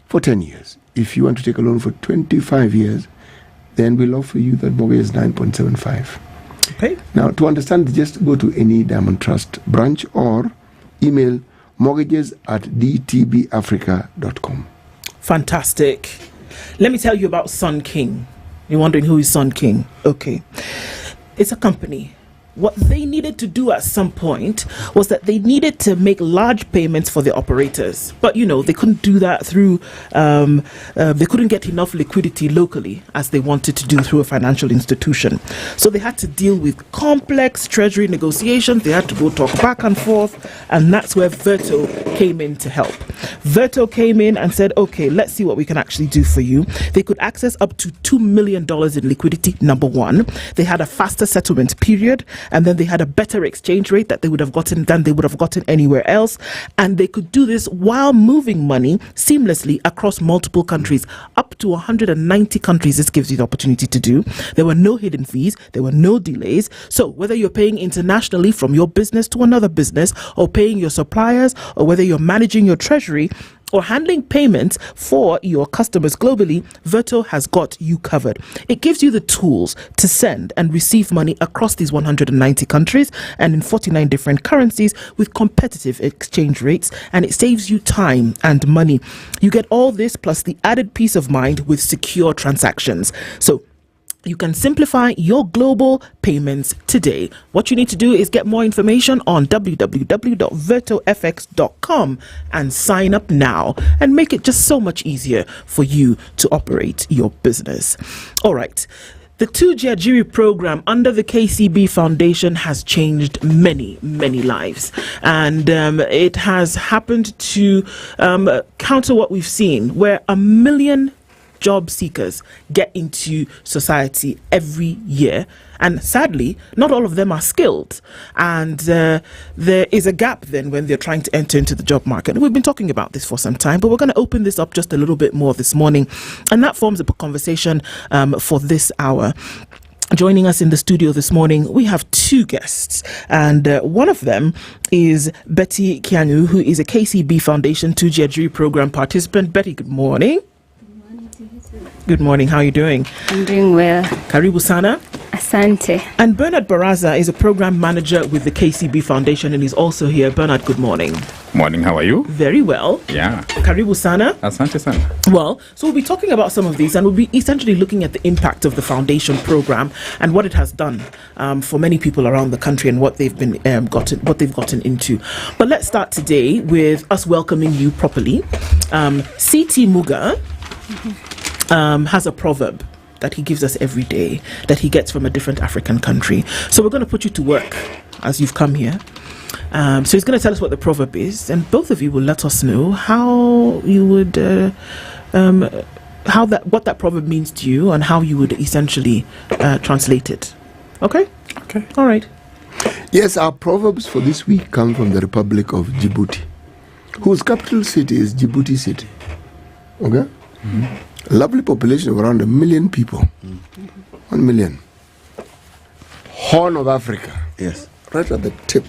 For 10 years. If you want to take a loan for 25 years, then we'll offer you that mortgage is 9.75. Okay. Now, to understand, just go to any Diamond Trust branch or email mortgages@dtbafrica.com. Fantastic. Let me tell you about Sun King. You're wondering who is Sun King? Okay. It's a company. What they needed to do at some point was that they needed to make large payments for the operators. But, you know, they couldn't do that through, they couldn't get enough liquidity locally as they wanted to do through a financial institution. So they had to deal with complex treasury negotiations. They had to go talk back and forth. And that's where Verto came in to help. Verto came in and said, okay, let's see what we can actually do for you. They could access up to $2 million in liquidity, number one. They had a faster settlement period. And then they had a better exchange rate that they would have gotten than they would have gotten anywhere else. And they could do this while moving money seamlessly across multiple countries. Up to 190 countries this gives you the opportunity to do. There were no hidden fees. There were no delays. So whether you're paying internationally from your business to another business, or paying your suppliers, or whether you're managing your treasury, or handling payments for your customers globally, Verto has got you covered. It gives you the tools to send and receive money across these 190 countries and in 49 different currencies with competitive exchange rates, and it saves you time and money. You get all this plus the added peace of mind with secure transactions. So You can simplify your global payments today. What you need to do is get more information on www.vertofx.com and sign up now and make it just so much easier for you to operate your business. All right. The Tujajiri program under the KCB Foundation has changed many, many lives. And it has happened to counter what we've seen, where 1 million job seekers get into society every year. And sadly, not all of them are skilled. And there is a gap then when they're trying to enter into the job market. And we've been talking about this for some time, but we're going to open this up just a little bit more this morning. And that forms a conversation for this hour. Joining us in the studio this morning, we have two guests, and one of them is Betty Kianu, who is a KCB Foundation Tujajiri program participant. Betty, good morning. Good morning. How are you doing? I'm doing well. Karibu sana. Asante. And Bernard Baraza is a program manager with the KCB Foundation and he's also here. Bernard, good morning. Morning. How are you? Very well. Yeah. Karibu sana. Asante sana. Well, so we'll be talking about some of these and we'll be essentially looking at the impact of the foundation program and what it has done for many people around the country and what they've been gotten into. But let's start today with us welcoming you properly. CT Muga has a proverb that he gives us every day that he gets from a different African country. So we're going to put you to work as you've come here. So he's going to tell us what the proverb is, and both of you will let us know how you would, what that proverb means to you, and how you would essentially translate it. Okay? Okay. All right. Yes, our proverbs for this week come from the Republic of Djibouti, whose capital city is Djibouti City. Okay? Mm-hmm. A lovely population of around 1 million people. 1 million. Horn of Africa. Yes. Right at the tip.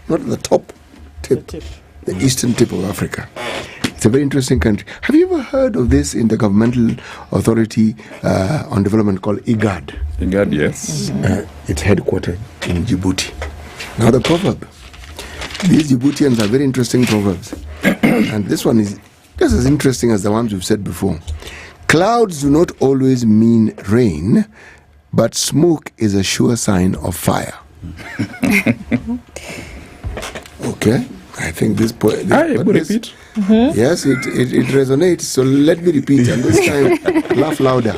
Not at the top. Tip. The eastern tip of Africa. It's a very interesting country. Have you ever heard of this intergovernmental authority on development called IGAD? IGAD, yes. It's headquartered in Djibouti. Now the proverb. These Djiboutians are very interesting proverbs. And this one is just as interesting as the ones we've said before. Clouds do not always mean rain, but smoke is a sure sign of fire. Okay, I think this repeat. Mm-hmm. Yes, it resonates. So let me repeat, and this time laugh louder.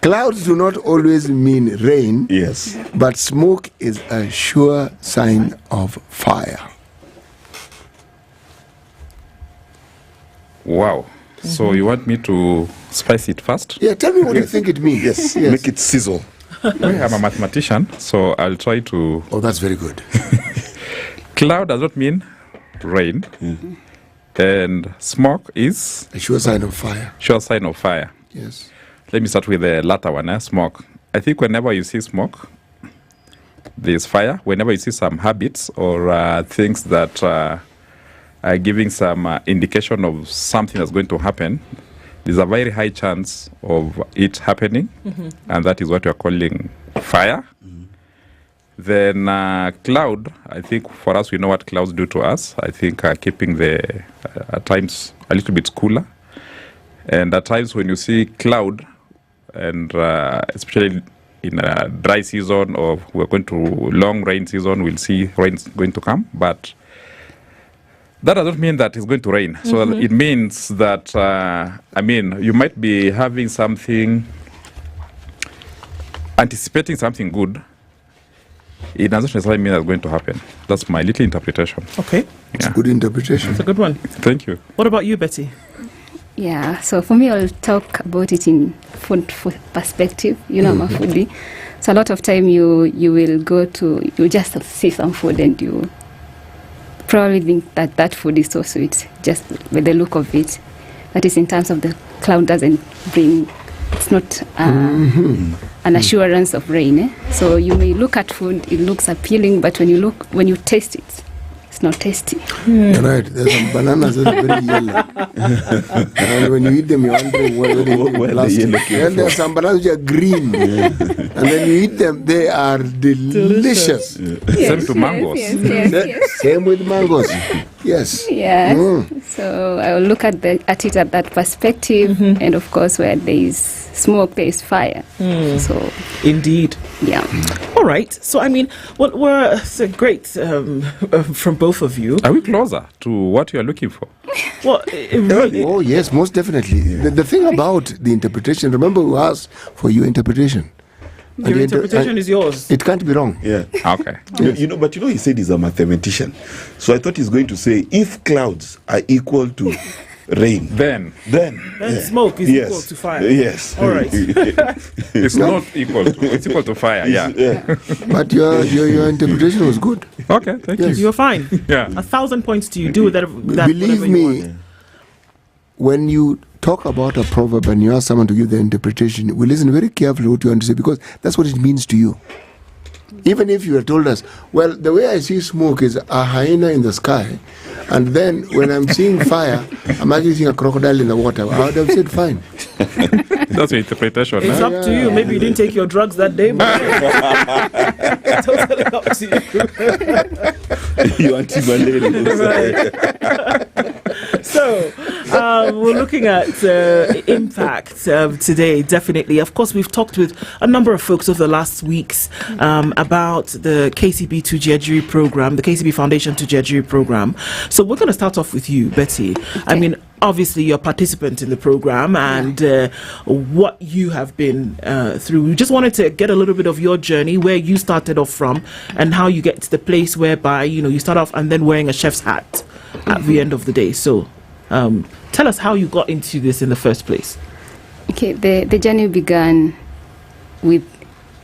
Clouds do not always mean rain. Yes, but smoke is a sure sign of fire. Wow. Mm-hmm. So you want me to spice it first? Yeah, tell me what you think it means. Yes. Make it sizzle. I'm a mathematician, so I'll try to... Oh, that's very good. Cloud does not mean rain. Mm-hmm. And smoke is... a sure sign of fire. Sure sign of fire. Yes. Let me start with the latter one, smoke. I think whenever you see smoke, there's fire. Whenever you see some habits or things that... are giving some indication of something that's going to happen, there's a very high chance of it happening, and that is what we are calling fire. Then cloud, I think for us, we know what clouds do to us. I think keeping the, at times, a little bit cooler. And at times when you see cloud, and especially in a dry season or we're going to long rain season, we'll see rain's going to come, but that doesn't mean that it's going to rain. So it means that, you might be having something, anticipating something good. It doesn't necessarily mean that's going to happen. That's my little interpretation. Okay. It's a good interpretation. It's a good one. Thank you. What about you, Betty? Yeah, so for me, I'll talk about it in food perspective. You know, I'm a foodie. So a lot of time you will go to, you just see some food and you probably think that food is so sweet, just with the look of it. That is in terms of the cloud doesn't bring, it's not an assurance of rain. So you may look at food, it looks appealing, but when you taste it, it's not tasty. You're right. There's some bananas that are very yellow. And when you eat them, you're wondering where they plastic. And there are some bananas which are green. And then you eat them, they are delicious. Same to mangoes. Same with mangoes. Yes. Yeah. So I will look at it at that perspective, and of course, where there is smoke, there is fire. So indeed. Yeah. All right. So I mean, it's great from both of you. Are we closer to what you are looking for? Well, oh yes, most definitely. The thing about the interpretation, remember we asked for your interpretation. Your interpretation is yours. It can't be wrong. Yeah. Okay. But he said he's a mathematician. So I thought he's going to say if clouds are equal to rain, then smoke is equal to fire. Yes. All right. It's not equal to, it's equal to fire. Yeah. But your interpretation was good. Okay, thank you. You're fine. Yeah. 1,000 points to you. Do with that. Believe me, when you talk about a proverb and you ask someone to give the interpretation, we listen very carefully what you want to say, because that's what it means to you. Even if you had told us, well, the way I see smoke is a hyena in the sky, and then when I'm seeing fire, I'm actually seeing a crocodile in the water, I would have said fine. That's your interpretation. It's up to you. Maybe you didn't take your drugs that day, but totally up to you. You anti-malaria. So, we're looking at impact today, definitely. Of course, we've talked with a number of folks over the last weeks about the KCB Tujejiri program, the KCB Foundation Tujejiri program. So we're going to start off with you, Betty. Okay. I mean, obviously, you're a participant in the program and what you have been through. We just wanted to get a little bit of your journey, where you started off from, and how you get to the place whereby, you start off and then wearing a chef's hat at the end of the day. So tell us how you got into this in the first place. Okay, the journey began with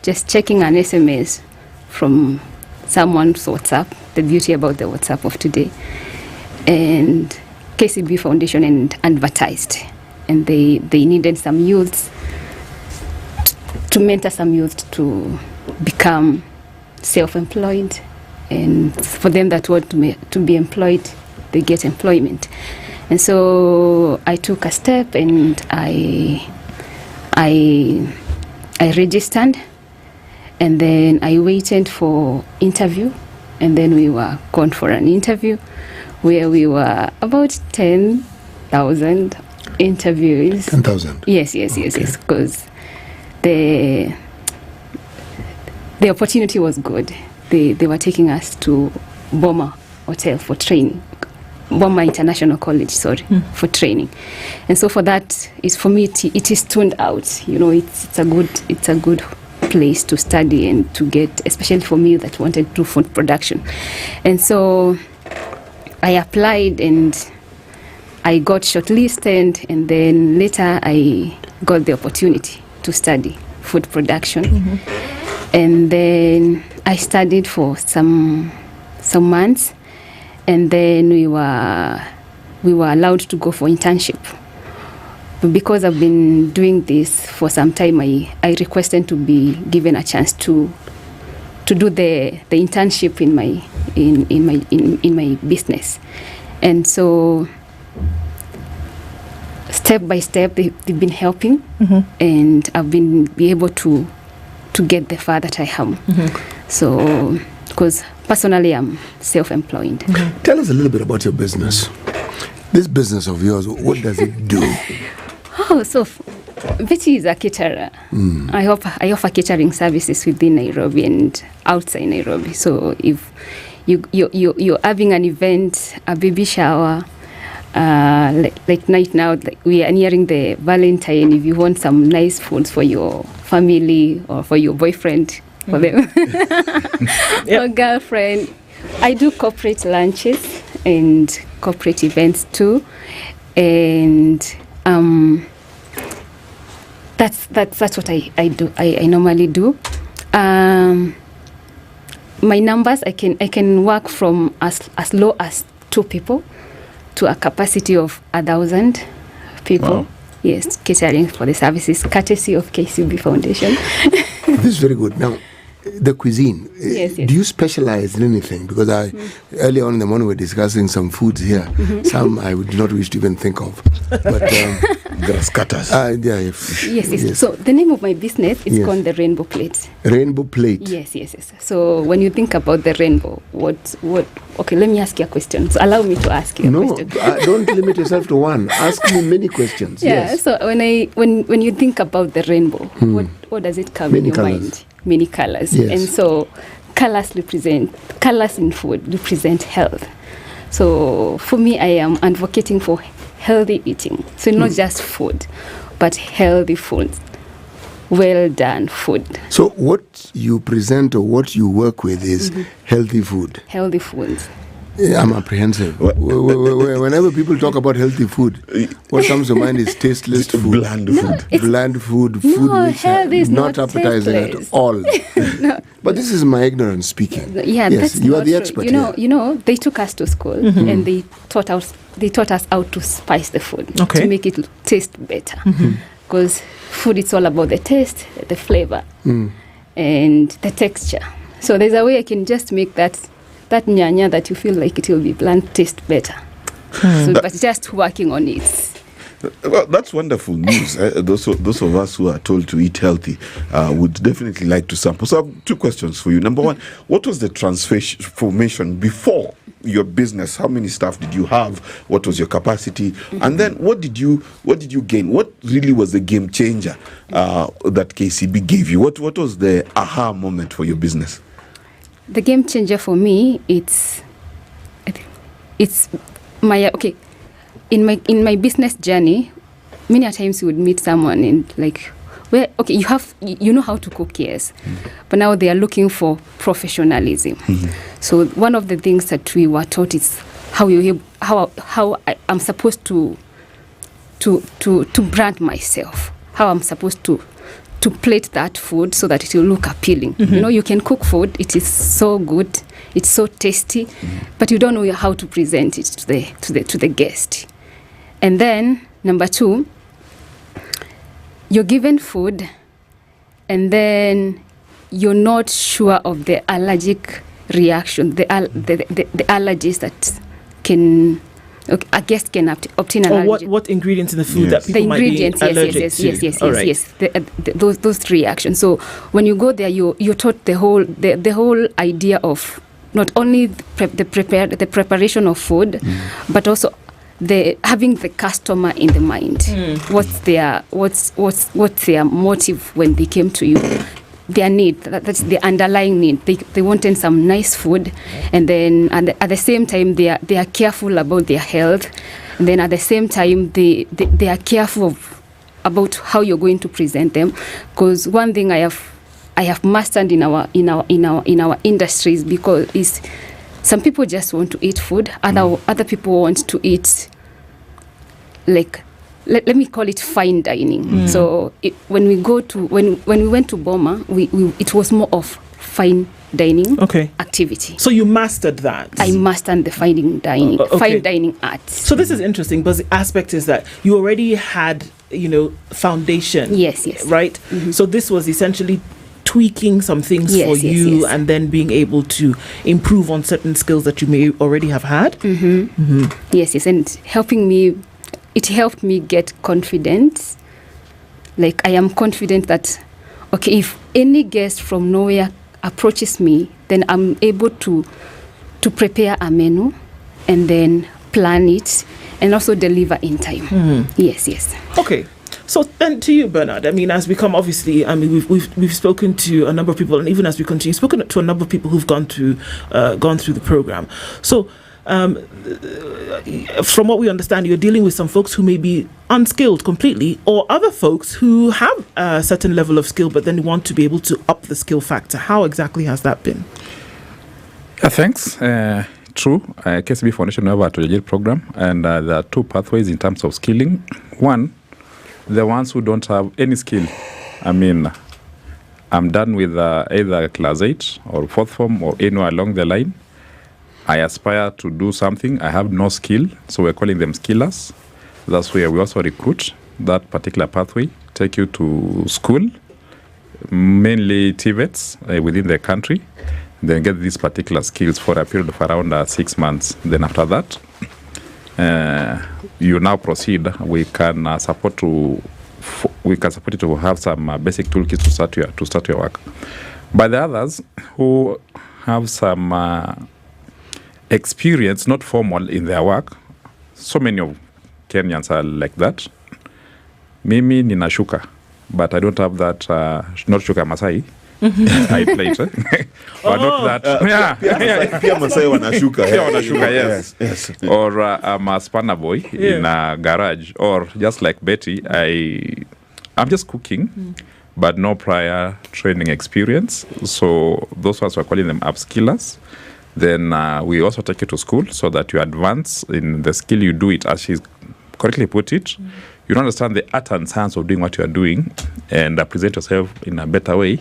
just checking an SMS from someone's WhatsApp, the beauty about the WhatsApp of today. And KCB Foundation advertised, and they needed some youths to mentor some youth to become self-employed, and for them that want to be employed, they get employment. And so I took a step and I registered, and then I waited for interview, and then we were gone for an interview where we were about 10,000 interviewees. 10,000? Yes, because the opportunity was good. They were taking us to Boma Hotel for training. Boma International College, for training. And so for that, for me, it is tuned out. It's a good place to study and to get, especially for me that wanted to do food production. And so I applied and I got shortlisted, and then later I got the opportunity to study food production. And then I studied for some months, and then we were allowed to go for internship. But because I've been doing this for some time, I requested to be given a chance to do the internship in my business. And so step by step they've been helping, and I've been able to get the far that I am. So because personally I'm self-employed. Tell us a little bit about your business. This business of yours, what does it do? So Betty is a caterer. I offer catering services within Nairobi and outside Nairobi. So if you're having an event, a baby shower, like right now, we are nearing the Valentine. If you want some nice foods for your family or for your boyfriend, for them, or girlfriend, I do corporate lunches and corporate events too, and that's what I do. I normally do. My numbers, I can work from as low as 2 people to a capacity of 1,000 people. Wow. Yes, catering for the services courtesy of KCB Foundation. This is very good. Now, the cuisine. Yes. Do you specialize in anything? Because early on in the morning we were discussing some foods here. Some I would not wish to even think of. But grass cutters. Yes. So the name of my business is called the Rainbow Plate. Rainbow Plate. Yes. So when you think about the rainbow, what? Okay, let me ask you a question. So allow me to ask you a question. Don't limit yourself to one. Ask me many questions. Yeah. Yes. So when you think about the rainbow, what does it come in your mind? Many colors. Yes. And so colors in food represent health. So for me, I am advocating for healthy eating. So not just food, but healthy food. Well done food. So what you present or what you work with is healthy food. Healthy food. I'm apprehensive. Whenever people talk about healthy food, what comes to mind is tasteless food. Bland food. Bland food which is not appetizing tasteless. at all. But this is my ignorance speaking. Yeah, yes, that's you are not the true. expert. You know, they took us to school and they taught us how to spice the food to make it taste better. Because food, it's all about the taste, the flavor, and the texture. So there's a way I can just make that nyanya that you feel like it will be bland taste better. But just working on it. Well, that's wonderful news. Those of us who are told to eat healthy would definitely like to sample. So I have two questions for you. Number one, what was the transformation before your business? How many staff did you have? What was your capacity? And then what did you gain? What really was the game changer that KCB gave you? What was the aha moment for your business? The game changer for me, it's my in my business journey. Many times you would meet someone and you know how to cook, yes, but now they are looking for professionalism. So one of the things that we were taught is how I'm supposed to brand myself, how I'm supposed to plate that food so that it will look appealing. You know, you can cook food, it is so good, it's so tasty, but you don't know how to present it to the guest. And then number two, you're given food and then you're not sure of the allergic reaction, the allergies that a guest can obtain an allergy. What ingredients in the food that people might be allergic to? Yes. Those reactions. So when you go there, you're taught the whole idea of not only the preparation of food, but also having the customer in the mind. What's their motive when they came to you? Their need, that's the underlying need. They wanted some nice food, and then at the same time they are careful about their health, and then at the same time they are careful about how you're going to present them. Because one thing I have mastered in our industries, because is some people just want to eat food, other people want to eat let me call it fine dining. So when we went to Boma, it was more of fine dining activity. So you mastered that. I mastered the fine dining art. So this is interesting, but the aspect is that you already had, foundation. Yes. Right? So this was essentially tweaking some things for you and then being able to improve on certain skills that you may already have had. Yes, and it helped me get confidence. Like, I am confident that, if any guest from nowhere approaches me, then I'm able to prepare a menu and then plan it and also deliver in time. Yes. Okay. So then to you, Bernard, as we come, obviously, we've spoken to a number of people, and even as we continue, spoken to a number of people who've gone through the program. So from what we understand, you're dealing with some folks who may be unskilled completely, or other folks who have a certain level of skill, but then want to be able to up the skill factor. How exactly has that been? Thanks. True. KCB Foundation, we have a Judicial program, and there are two pathways in terms of skilling. One, the ones who don't have any skill. I'm done with either class 8 or 4th form or anywhere along the line. I aspire to do something. I have no skill, so we're calling them skillers. That's where we also recruit that particular pathway, take you to school, mainly TVETs within the country, then get these particular skills for a period of around 6 months. Then after that, you now proceed. We can support you to have some basic toolkits to start your work. But the others who have some experience, not formal in their work, so many of Kenyans are like that. Mimi nina shuka, but I don't have that, not shuka Masai. I play it, but not that. Pia Masai wanashuka. Pia wanashuka, yes. Or I'm a spanner boy in a garage, or just like Betty, I'm just cooking, but no prior training experience. So those ones we're calling them upskillers. Then we also take you to school so that you advance in the skill you do it, as she's correctly put it. You understand the art and science of doing what you are doing and present yourself in a better way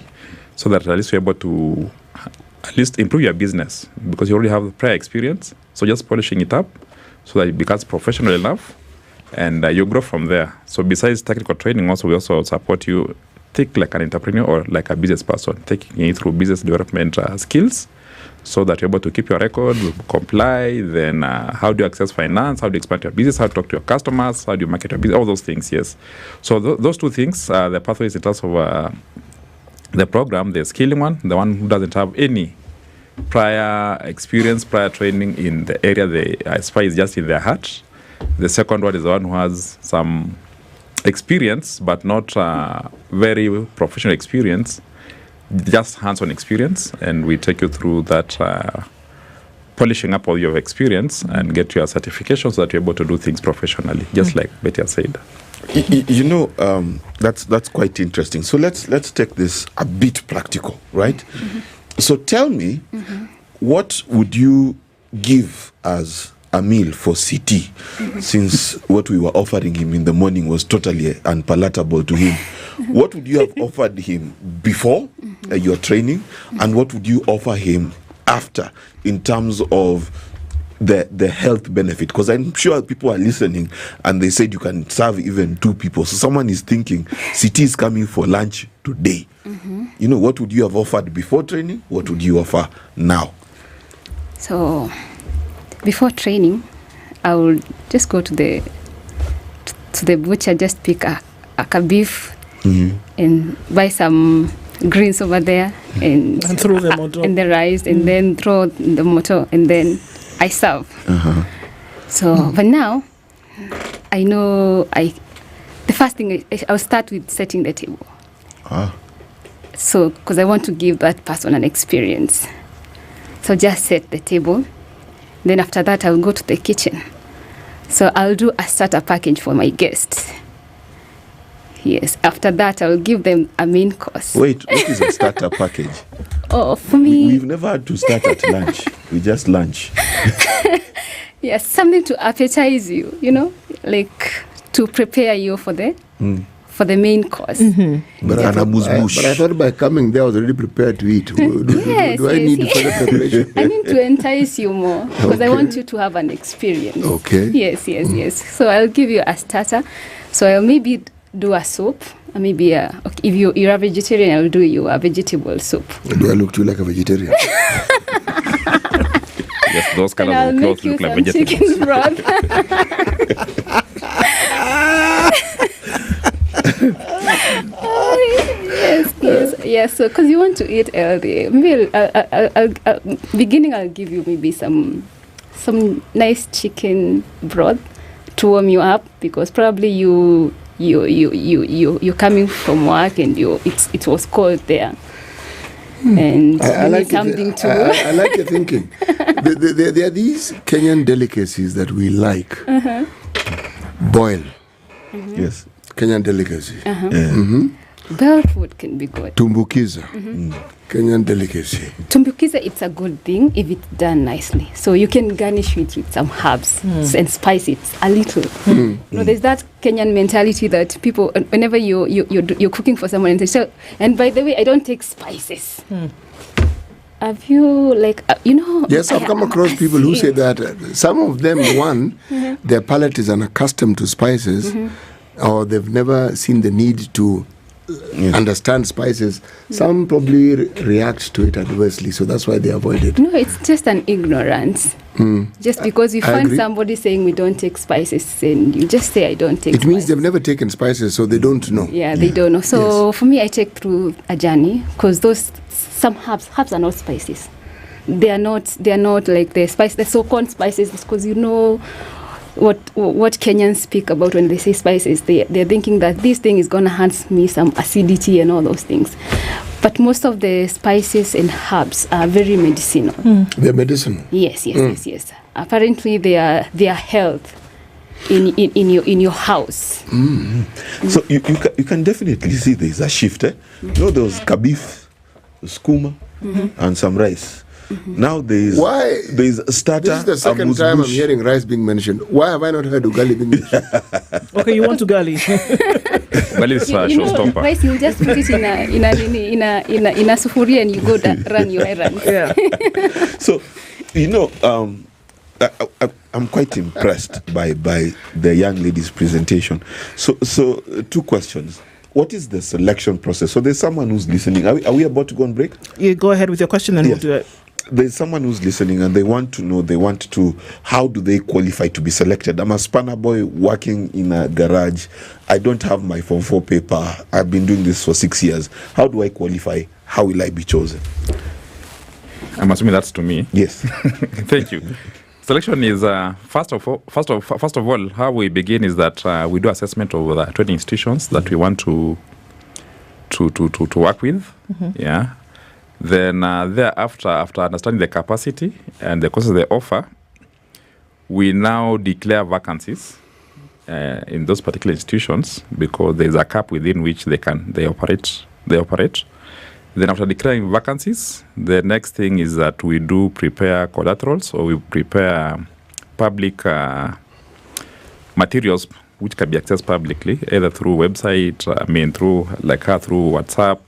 so that at least you're able to at least improve your business because you already have prior experience. So just polishing it up so that it becomes professional enough and you grow from there. So besides technical training, also we also support you think like an entrepreneur or like a business person, taking you through business development skills so that you're able to keep your record, comply, then how do you access finance, how do you expand your business, how to talk to your customers, how do you market your business, all those things, yes. So those two things, the pathways in terms of the program, the skilling one, the one who doesn't have any prior experience, prior training in the area they aspire is just in their heart. The second one is the one who has some experience, but not very professional experience, just hands-on experience, and we take you through that polishing up all your experience and get your certification so that you're able to do things professionally, just like Betty has said. You know, that's quite interesting. So let's take this a bit practical, right? So tell me, what would you give as a meal for CT, since what we were offering him in the morning was totally unpalatable to him? What would you have offered him before your training, and what would you offer him after in terms of the health benefit? Because I'm sure people are listening and they said you can serve even 2 people. So someone is thinking, CT is coming for lunch today. You know, what would you have offered before training? What would you offer now? So before training, I will just go to the butcher, just pick a beef and buy some greens over there and throw them in the rice and then throw the motor and then I serve. So but now I know the first thing I'll start with setting the table. So because I want to give that person an experience, so just set the table. Then after that I'll go to the kitchen. So I'll do a starter package for my guests. Yes, after that I'll give them a main course. Wait, what is a starter package? Oh, for me... We've never had to start at lunch. We just lunch. Yes, something to appetize you, you know, like to prepare you for the main course. But I thought by coming there I was already prepared to eat. Do I need further preparation? I need to entice you more because I want you to have an experience. Okay. Yes. So I'll give you a starter. So I'll maybe do a soup. Maybe if you're a vegetarian, I'll do you a vegetable soup. Do I look to you like a vegetarian? Yes, those kind of clothes look like vegetables. Chicken broth. Yes. So, because you want to eat healthy, maybe I'll beginning. I'll give you maybe some nice chicken broth to warm you up, because probably you're coming from work and it was cold there. And I like something to. I like your thinking. There are these Kenyan delicacies that we like. Boil. Yes. Kenyan delicacy. Boiled food can be good. Tumbukiza. Kenyan delicacy. Tumbukiza, it's a good thing if it's done nicely. So you can garnish it with some herbs and spice it a little. You know, there's that Kenyan mentality that people, whenever you're cooking for someone, and they say, and by the way, I don't take spices. Have you, Yes, I've come across people who say that. Some of them, their palate is unaccustomed to spices, or they've never seen the need to understand spices, some probably react to it adversely. So that's why they avoid it. No, it's just an ignorance. Just because you find somebody saying we don't take spices, and you just say I don't take. It means they've never taken spices, so they don't know. Yeah, they don't know. So for me, I take through a journey, because some herbs are not spices. They are not like the so-called spices, because you know what Kenyans speak about when they say spices. They're thinking that this thing is going to enhance me some acidity and all those things. But most of the spices and herbs are very medicinal. They're medicinal. Yes. Apparently, they are health in your house. So you can definitely see there's a shift. You know, there was kabif, skuma, and some rice. Now there's starter. This is the second time I'm hearing rice being mentioned. Why have I not heard ugali being mentioned? Okay, you want ugali? Ugali is showstopper. Rice, you just put it in a sufuria and you go run your errands. Yeah. So, you know, I'm quite impressed by the young lady's presentation. So 2 questions. What is the selection process? So there's someone who's listening. Are we about to go on break? You go ahead with your question and we'll do it. There's someone who's listening and they want to know, how do they qualify to be selected? I'm a spanner boy working in a garage. I don't have my Form 4 paper. I've been doing this for 6 years. How do I qualify? How will I be chosen? I'm assuming that's to me. Yes. Thank you. Selection is first of all, how we begin is that we do assessment of the training institutions that we want to work with. Yeah. Then thereafter, after understanding the capacity and the courses they offer, we now declare vacancies in those particular institutions, because there is a cap within which they operate. Then after declaring vacancies, the next thing is that we do prepare collaterals, or we prepare public materials which can be accessed publicly, either through website, through WhatsApp,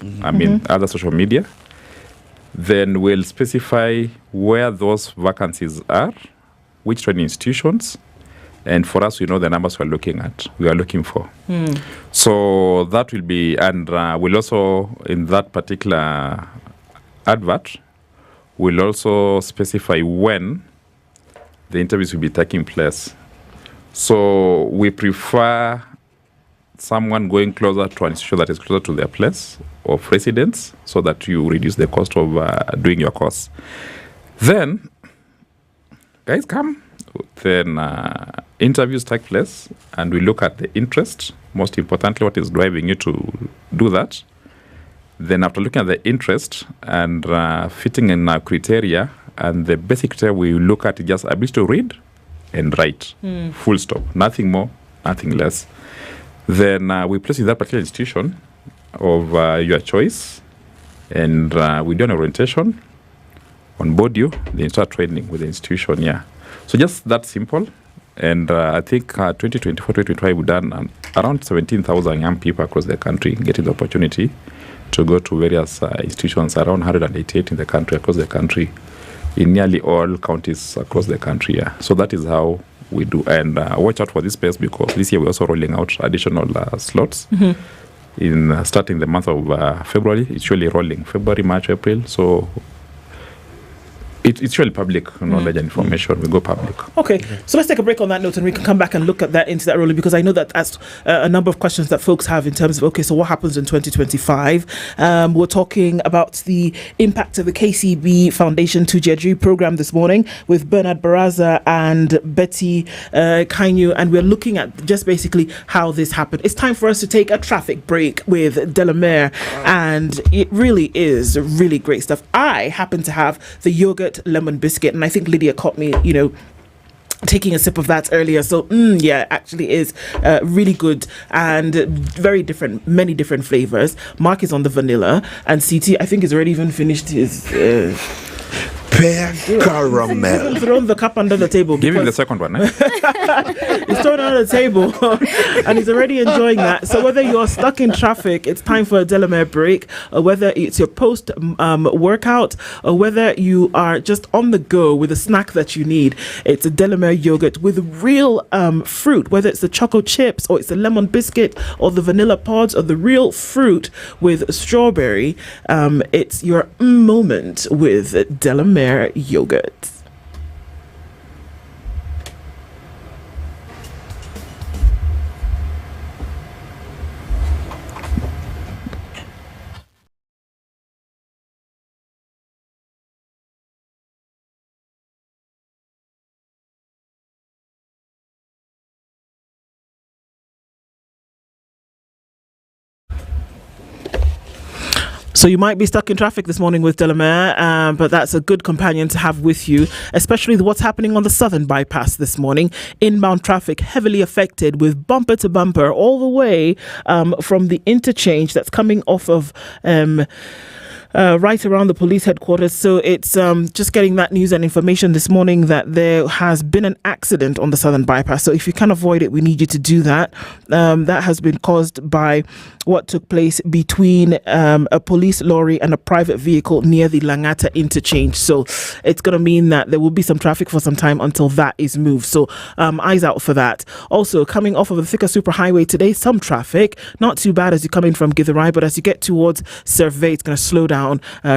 other social media. Then we'll specify where those vacancies are, which training institutions, and for us, we know the numbers we are looking for. So that will be, and we'll also, in that particular advert, we'll also specify when the interviews will be taking place. So we prefer someone going closer to an institution that is closer to their place of residence, so that you reduce the cost of doing your course. Then, guys come. Then interviews take place, and we look at the interest. Most importantly, what is driving you to do that. Then after looking at the interest and fitting in our criteria, and the basic criteria we look at is just ability to read and write. Full stop. Nothing more, nothing less. Then we place in that particular institution of your choice, and we do an orientation, onboard you, then start training with the institution. Yeah. So just that simple. And I think 2024-2025 we've done around 17,000 young people across the country getting the opportunity to go to various institutions, around 188 in the country, across the country, in nearly all counties across the country. Yeah. So that is how we do. And watch out for this space, because this year we're also rolling out additional slots. In starting the month of February. It's usually rolling February, March, April. So it's really public knowledge and information. We go public. Okay, so let's take a break on that note, and we can come back and look at that into that really, because I know that that's a number of questions that folks have in terms of, okay, so what happens in 2025? We're talking about the impact of the KCB Foundation 2G program this morning with Bernard Baraza and Betty Kainu, and we're looking at just basically how this happened. It's time for us to take a traffic break with Delamere, and it really is really great stuff. I happen to have the yogurt lemon biscuit, and I think Lydia caught me, taking a sip of that earlier. So yeah, actually is really good and very different, many different flavors. Mark is on the vanilla, and CT I think has already even finished his pear caramel. Thrown the cup under the table. Give him the second one. He's thrown it on the table and he's already enjoying that. So whether you're stuck in traffic, it's time for a Delamere break, or whether it's your post workout, or whether you are just on the go with a snack that you need, it's a Delamere yogurt with real fruit, whether it's the choco chips or it's the lemon biscuit or the vanilla pods or the real fruit with strawberry. It's your moment with Delamere yogurt. So you might be stuck in traffic this morning with Delamere, but that's a good companion to have with you, especially what's happening on the southern bypass this morning. Inbound traffic heavily affected with bumper to bumper all the way from the interchange that's coming off of right around the police headquarters. So it's just getting that news and information this morning that there has been an accident on the southern bypass. So if you can avoid it, we need you to do that. That has been caused by what took place between a police lorry and a private vehicle near the Langata interchange. So it's going to mean that there will be some traffic for some time until that is moved. So eyes out for that. Also, coming off of the Thika Superhighway today, some traffic, not too bad as you come in from Githurai, but as you get towards Survey, it's going to slow down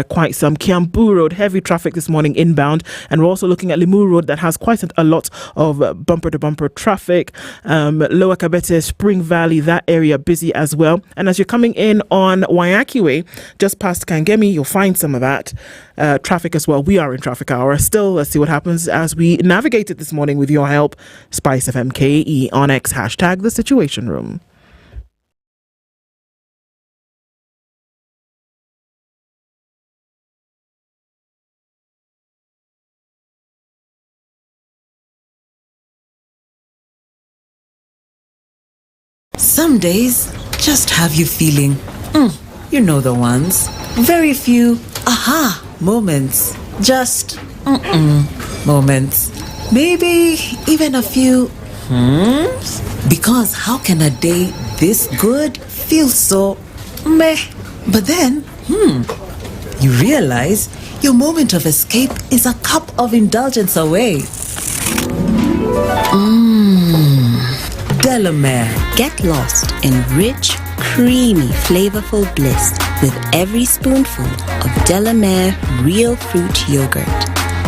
quite some. Kiambu Road, heavy traffic this morning inbound, and we're also looking at Limuru Road that has quite a lot of bumper to bumper traffic. Lower Kabete, Spring Valley, that area busy as well. And as you're coming in on Waiyaki Way, just past Kangemi, you'll find some of that traffic as well. We are in traffic hour still. Let's see what happens as we navigate it this morning with your help. SpiceFM KE on X, hashtag the Situation Room. Some days just have you feeling, you know the ones. Very few aha moments. Just moments. Maybe even a few Because how can a day this good feel so meh? But then, you realize your moment of escape is a cup of indulgence away. Delamere. Get lost in rich, creamy, flavorful bliss with every spoonful of Delamere real fruit yogurt.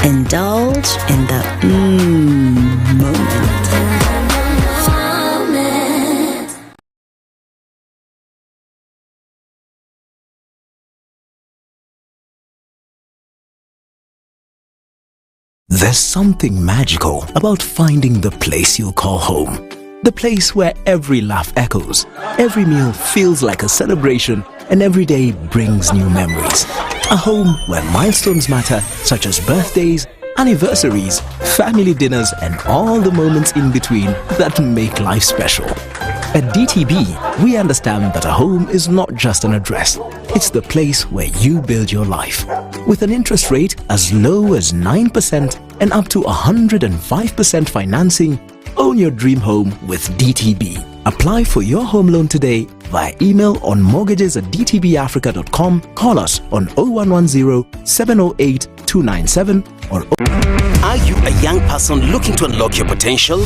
Indulge in the moment. There's something magical about finding the place you call home. The place where every laugh echoes, every meal feels like a celebration, and every day brings new memories. A home where milestones matter, such as birthdays, anniversaries, family dinners, and all the moments in between that make life special. At DTB, we understand that a home is not just an address. It's the place where you build your life. With an interest rate as low as 9% and up to 105% financing, own your dream home with DTB. Apply for your home loan today via email on mortgages@dtbafrica.com, call us on 0110 708 297 or... Are you a young person looking to unlock your potential?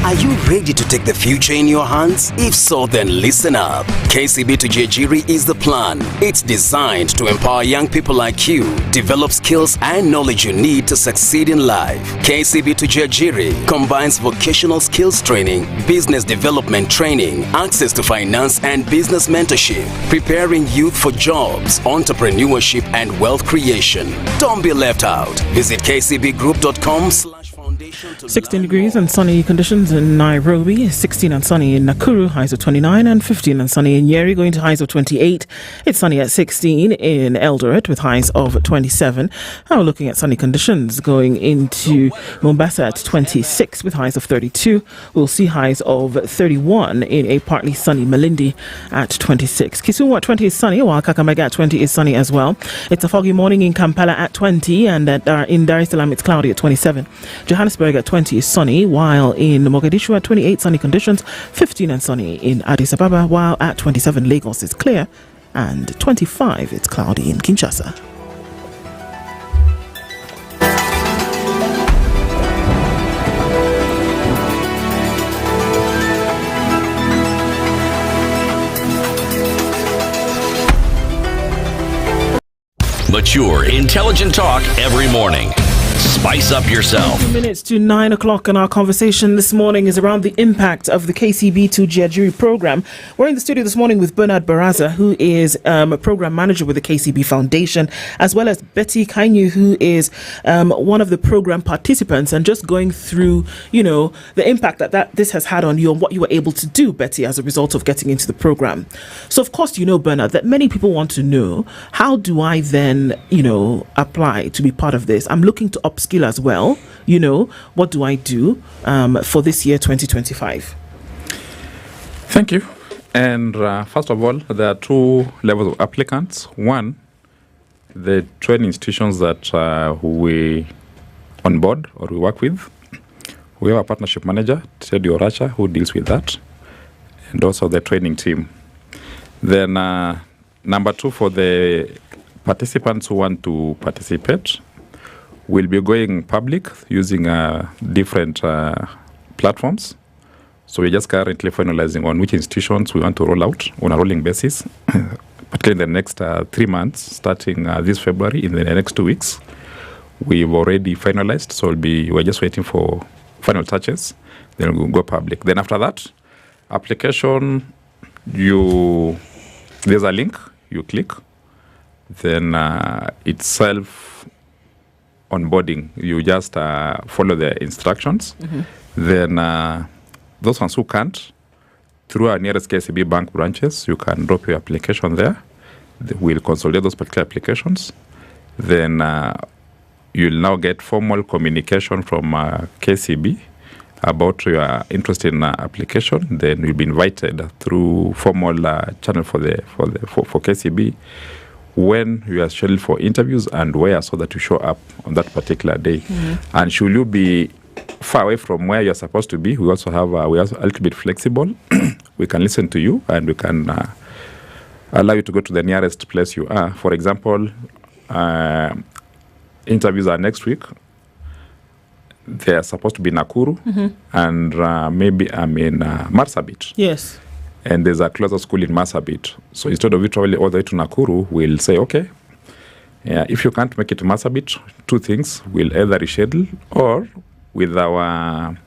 Are you ready to take the future in your hands? If so, then listen up. KCB to Jejiri is the plan. It's designed to empower young people like you, develop skills and knowledge you need to succeed in life. KCB to Jejiri combines vocational skills training, business development training, access to finance and business mentorship, preparing youth for jobs, entrepreneurship and wealth creation. Don't be left out. Visit kcbgroup.com/. 16 degrees and sunny conditions in Nairobi, 16 and sunny in Nakuru, highs of 29, and 15 and sunny in Nyeri, going to highs of 28. It's sunny at 16 in Eldoret with highs of 27. Now we're looking at sunny conditions going into Mombasa at 26 with highs of 32. We'll see highs of 31 in a partly sunny Malindi at 26. Kisumu at 20 is sunny, while Kakamega at 20 is sunny as well. It's a foggy morning in Kampala at 20, and in Dar es Salaam it's cloudy at 27. Johannesburg Johannesburg at 20 is sunny, while in Mogadishu at 28 sunny conditions, 15 and sunny in Addis Ababa, while at 27 Lagos is clear, and 25 it's cloudy in Kinshasa. Mature, intelligent talk every morning. Spice up yourself. 2 minutes to 9 o'clock, and our conversation this morning is around the impact of the KCB to Jiajiri program. We're in the studio this morning with Bernard Baraza, who is a program manager with the KCB Foundation, as well as Betty Kainyu, who is one of the program participants, and just going through, the impact that this has had on you and what you were able to do, Betty, as a result of getting into the program. So, of course, Bernard, that many people want to know, how do I then, apply to be part of this? I'm looking to upskill as well. What do I do for this year 2025? Thank you. And first of all, there are two levels of applicants. One, the training institutions that we on board or we work with. We have a partnership manager, Teddy Oracha, who deals with that, and also the training team. Then number two, for the participants who want to participate, we'll be going public using different platforms. So we're just currently finalizing on which institutions we want to roll out on a rolling basis, particularly in the next 3 months, starting this February, in the next 2 weeks. We've already finalized, so we're just waiting for final touches, then we'll go public. Then after that, application, there's a link, you click, then it's onboarding. You just follow the instructions. Mm-hmm. Then those ones who can't, through our nearest KCB bank branches, you can drop your application there. We'll consolidate those particular applications. Then you'll now get formal communication from KCB about your interest in application. Then you'll be invited through formal channel for KCB when you are scheduled for interviews and where, so that you show up on that particular day. Mm-hmm. And should you be far away from where you're supposed to be, we also a little bit flexible. We can listen to you and we can allow you to go to the nearest place you are. For example, interviews are next week. They're supposed to be Nakuru, mm-hmm. and maybe I'm in Marsabit. Yes. And there's a closer school in Marsabit. So instead of you traveling all the way to Nakuru, we'll say, okay, if you can't make it to Marsabit, two things, we'll either reschedule, or with our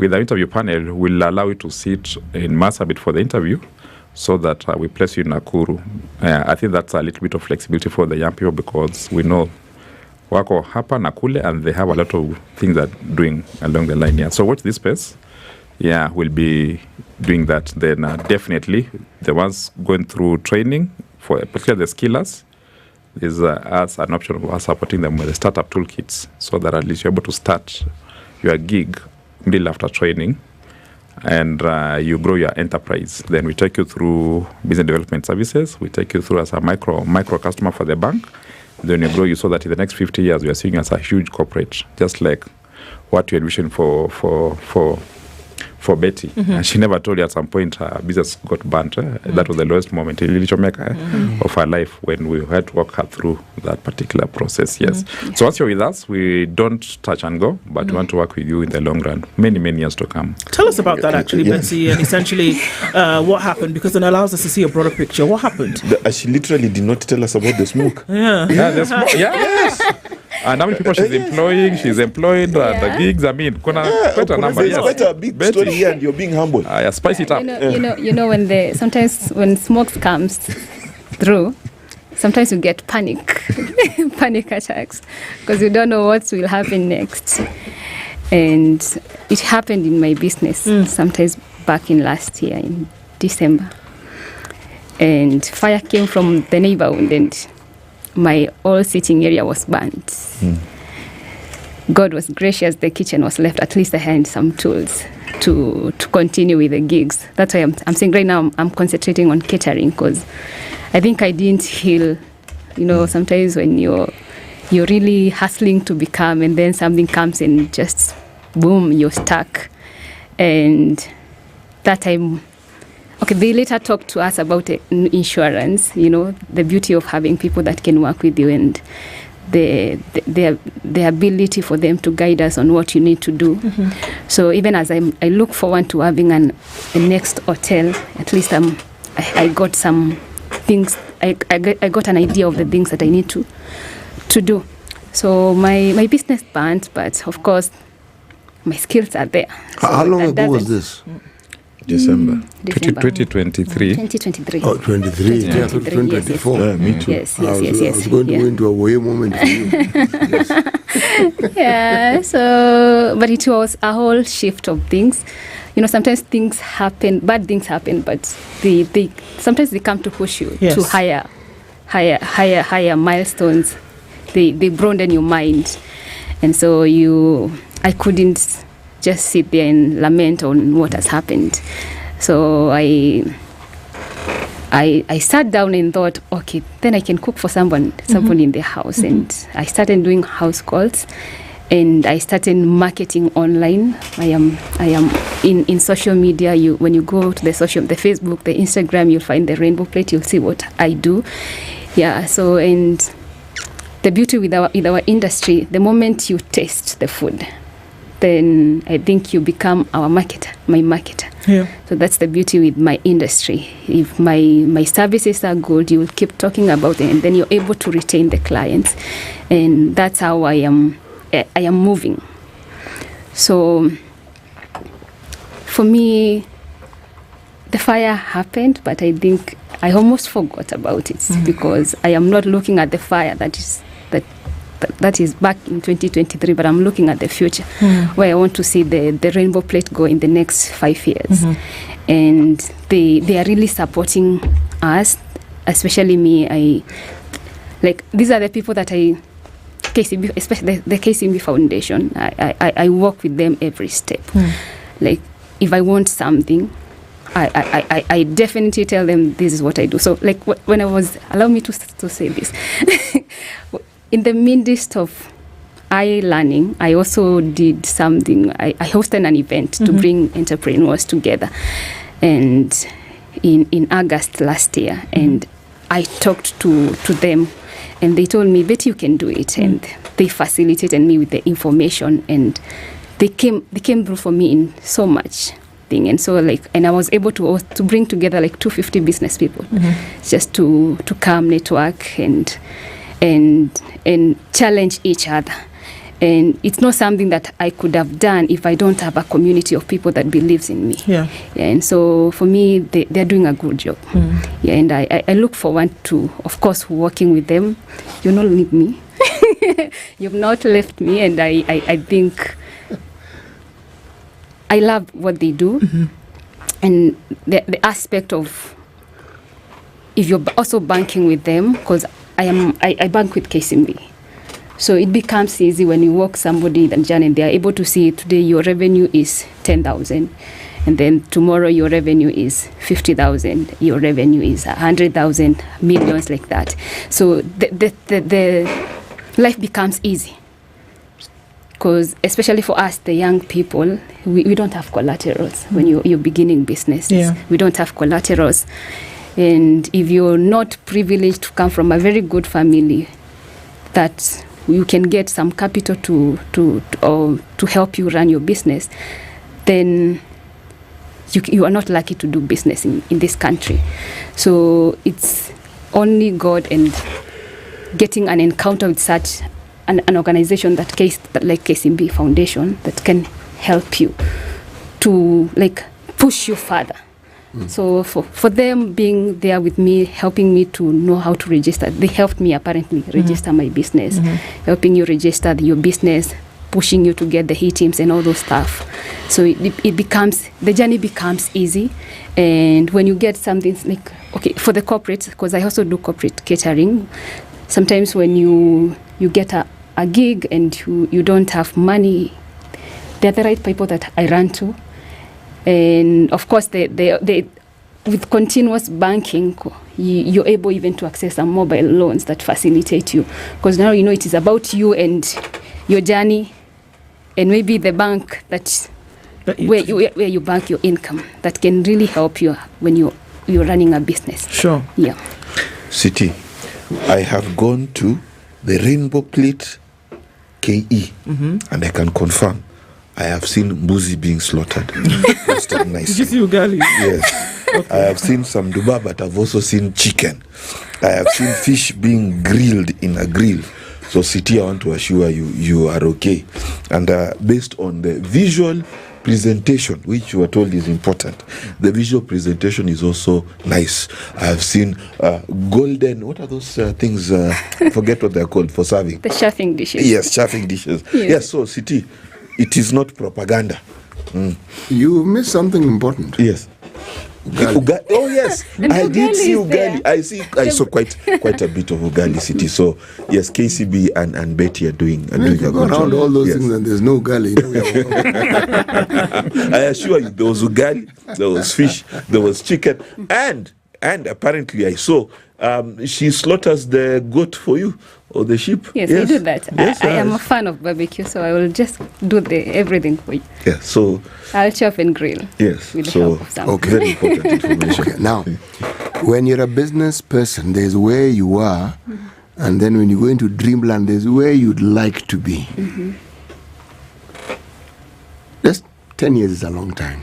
interview panel, we'll allow you to sit in Marsabit for the interview, so that we place you in Nakuru. I think that's a little bit of flexibility for the young people, because we know wako hapa na kule, and they have a lot of things that doing along the line here. So watch this space. Yeah, we'll be doing that. Then definitely the ones going through training, for particularly the skillers, is as an option of us supporting them with the startup toolkits, so that at least you're able to start your gig immediately after training, and you grow your enterprise. Then we take you through business development services. We take you through as a micro customer for the bank. Then you grow you, so that in the next 50 years we are seeing as a huge corporate, just like what you envisioned for Betty. Mm-hmm. And she never told you at some point her business got burnt. Mm-hmm. That was the lowest moment in mm-hmm. of her life, when we had to walk her through that particular process. Yes. Mm-hmm. So once you're with us, we don't touch and go, but we want to work with you in the long run, many, many years to come. Tell us about that, actually, Betty, and essentially what happened, because it allows us to see a broader picture. What happened? She literally did not tell us about the smoke. The smoke. Yes. And how many people she's employing? She's employed the gigs. I mean, quite a number. It's quite a big story here, and you're being humble. Spice it up. When sometimes when smoke comes through, sometimes you get panic attacks, because you don't know what will happen next. And it happened in my business sometimes back in last year in December. And fire came from the neighborhood, and my whole sitting area was burnt. God was gracious, the kitchen was left. At least I had some tools to continue with the gigs. That's why I'm saying right now I'm concentrating on catering, because I think I didn't heal. Sometimes when you're really hustling to become, and then something comes and just boom, you're stuck. And that time, okay, they later talked to us about insurance, the beauty of having people that can work with you and the ability for them to guide us on what you need to do. So even as I look forward to having a next hotel, at least I got some things, I got an idea of the things that I need to do. So my business burned, but of course my skills are there. So how long ago was this? December. 2023. 2023. Oh, 23. Yeah, 2024. Yes, Yeah, me too. Yes. I was going to go into a way moment for you. Yeah, so, but it was a whole shift of things. Sometimes things happen, bad things happen, but sometimes they come to push you to higher milestones. They broaden your mind. And so I couldn't just sit there and lament on what has happened. So I sat down and thought, okay, then I can cook for someone in their house. And I started doing house calls, and I started marketing online. I am in social media. When you go to the Facebook, the Instagram, you'll find the rainbow plate. You'll see what I do. Yeah. So, and the beauty with our industry, the moment you taste the food, then I think you become my marketer. Yeah. So that's the beauty with my industry. If my services are good, you will keep talking about it, and then you're able to retain the clients. And that's how I am moving. So for me, the fire happened, but I think I almost forgot about it because I am not looking at the fire that is back in 2023, but I'm looking at the future where I want to see the rainbow plate go in the next 5 years. And they are really supporting us, especially me. These are the people that KCB, especially the KCB Foundation, I work with them every step. Like, if I want something, I definitely tell them this is what I do. So, like, when I was, allow me to say this, in the midst of learning, I also did something. I hosted an event to bring entrepreneurs together, and in August last year, and I talked to them, and they told me, Betty, you can do it, and they facilitated me with the information, and they came through for me in so much thing. And so, and I was able to bring together 250 business people just to come, network, and challenge each other. And it's not something that I could have done if I don't have a community of people that believes in me. And so for me, they're doing a good job. And I look forward to, of course, working with them. You don't leave me. You've not left me, and I think I love what they do. And the aspect of, if you're also banking with them, because I bank with KCB. So it becomes easy when you walk somebody in the journey, they are able to see today your revenue is 10,000, and then tomorrow your revenue is 50,000, your revenue is 100,000, millions, like that. So the life becomes easy. Because especially for us, the young people, we don't have collaterals when you're beginning business. We don't have collaterals. And if you're not privileged to come from a very good family, that you can get some capital to help you run your business, then you are not lucky to do business in this country. So it's only God and getting an encounter with such an organization like KCB Foundation that can help you to push you further. So for them being there with me, helping me to know how to register, they helped me apparently register my business, helping you register your business, pushing you to get the teams and all those stuff. So the journey becomes easy. And when you get something for the corporates, because I also do corporate catering, sometimes when you get a gig and you don't have money, they're the right people that I run to. And of course, they with continuous banking, you're able even to access some mobile loans that facilitate you. Because now it is about you and your journey and maybe the bank where you bank your income, that can really help you when you're running a business. Sure. Yeah. City, I have gone to the Rainbow Plate KE, and I can confirm I have seen mbuzi being slaughtered. Roasted nicely. Did you see ugali? Yes. Okay. I have seen some duba, but I've also seen chicken. I have seen fish being grilled in a grill. So, City, I want to assure you, you are okay. And based on the visual presentation, which you are told is important, the visual presentation is also nice. I have seen golden, what are those things? I forget what they're called for serving. The chafing dishes. Yes, chafing dishes. Yes, so, City, it is not propaganda. You missed something important. Yes. Oh yes, I did see ugali. I saw quite a bit of ugali, City. So yes, KCB and Betty are doing a good job. Around all those things and there's no ugali. I assure you, there was ugali, there was fish, there was chicken, and apparently I saw she slaughters the goat for you or the sheep. Yes, I do that. Yes, I am a fan of barbecue, so I will just do everything for you. Yeah, so I'll chop and grill. Yes, with the help of someone. Okay, very important information. Okay, now, when you're a business person, there's where you are, and then when you go into dreamland, there's where you'd like to be. Just 10 years is a long time.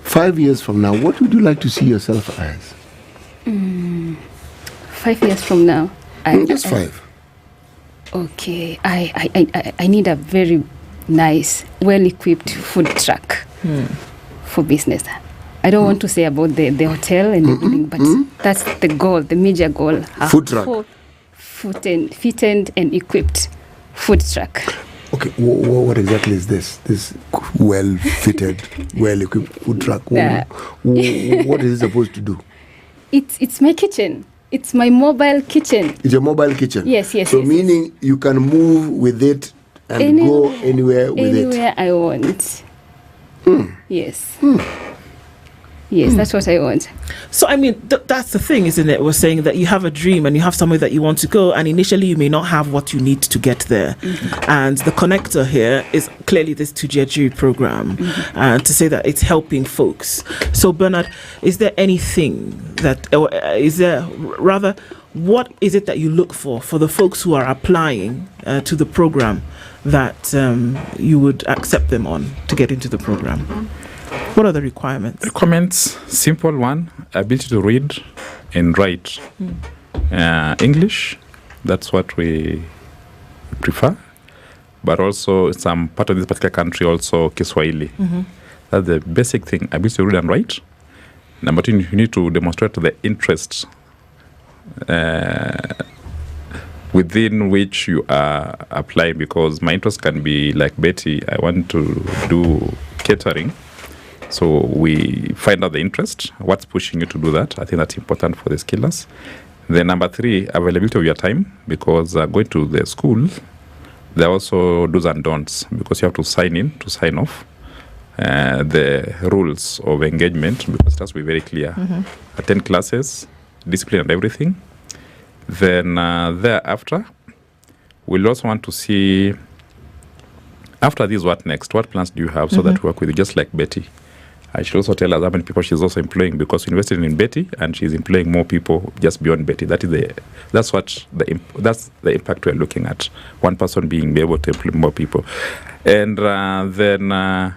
5 years from now, what would you like to see yourself as? 5 years from now. Just 5. Okay, I need a very nice, well-equipped food truck for business. I don't want to say about the hotel and everything, but that's the goal, the major goal. Food truck. Fitted and equipped food truck. Okay, what exactly is this? This well-fitted, well-equipped food truck? What is it supposed to do? It's my kitchen. It's my mobile kitchen. It's your mobile kitchen? Yes. So meaning you can move with it and go anywhere with it? Anywhere I want. Yes. Yes, that's what I want. So, I mean, that's the thing, isn't it? We're saying that you have a dream and you have somewhere that you want to go, and initially you may not have what you need to get there. And the connector here is clearly this Tujeju program, to say that it's helping folks. So, Bernard, is there anything that, or what is it that you look for the folks who are applying to the program that you would accept them on to get into the program? What are the requirements? Requirements, simple one, ability to read and write. English, that's what we prefer. But also, some part of this particular country, also Kiswahili. That's the basic thing, ability to read and write. Number 2, you need to demonstrate the interest within which you are applying, because my interest can be like Betty, I want to do catering. So we find out the interest, what's pushing you to do that. I think that's important for the skillers. Then number 3, availability of your time, because going to the school, there are also do's and don'ts, because you have to sign in, to sign off the rules of engagement, because it has to be very clear. Attend classes, discipline and everything. Then thereafter, we'll also want to see, after this, what next? What plans do you have so that we work with you, just like Betty? I should also tell us how many people she's also employing, because we invested in Betty and she's employing more people just beyond Betty. That's the impact we're looking at. One person being able to employ more people. And then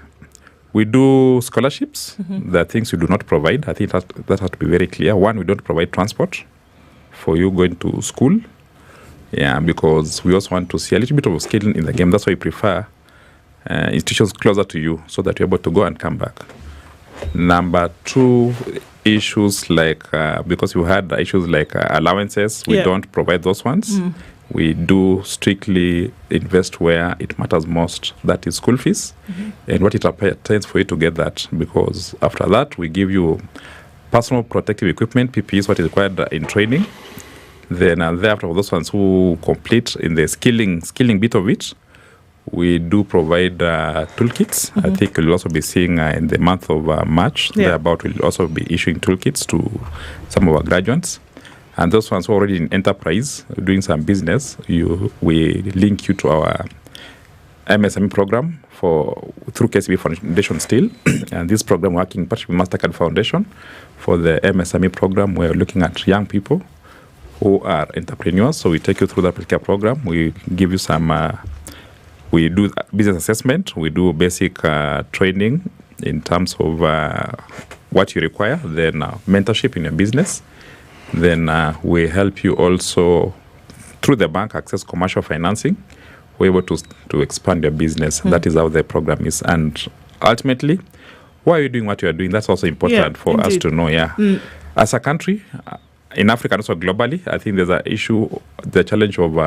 we do scholarships. There are things we do not provide. I think that has to be very clear. One, we don't provide transport for you going to school. Yeah, because we also want to see a little bit of skill in the game. That's why we prefer institutions closer to you, so that you're able to go and come back. Number 2, issues like, because you had issues like allowances, we don't provide those ones. We do strictly invest where it matters most, that is school fees, and what it obtains for you to get that, because after that, we give you personal protective equipment, PPE is what is required in training. Then thereafter, those ones who complete in the skilling bit of it, we do provide toolkits. I think we'll also be seeing in the month of March, thereabout, we'll also be issuing toolkits to some of our graduates. And those ones who are already in enterprise, doing some business, we link you to our MSME program through KCB Foundation still, and this program working partially with MasterCard Foundation for the MSME program. We're looking at young people who are entrepreneurs. So we take you through that particular program. We give you some, we do business assessment. We do basic training in terms of what you require, then mentorship in your business. Then we help you also through the bank access commercial financing. We're able to expand your business. That is how the program is. And ultimately, why are you doing what you are doing? That's also important for us to know. As a country, in Africa and also globally, I think there's an issue, the challenge of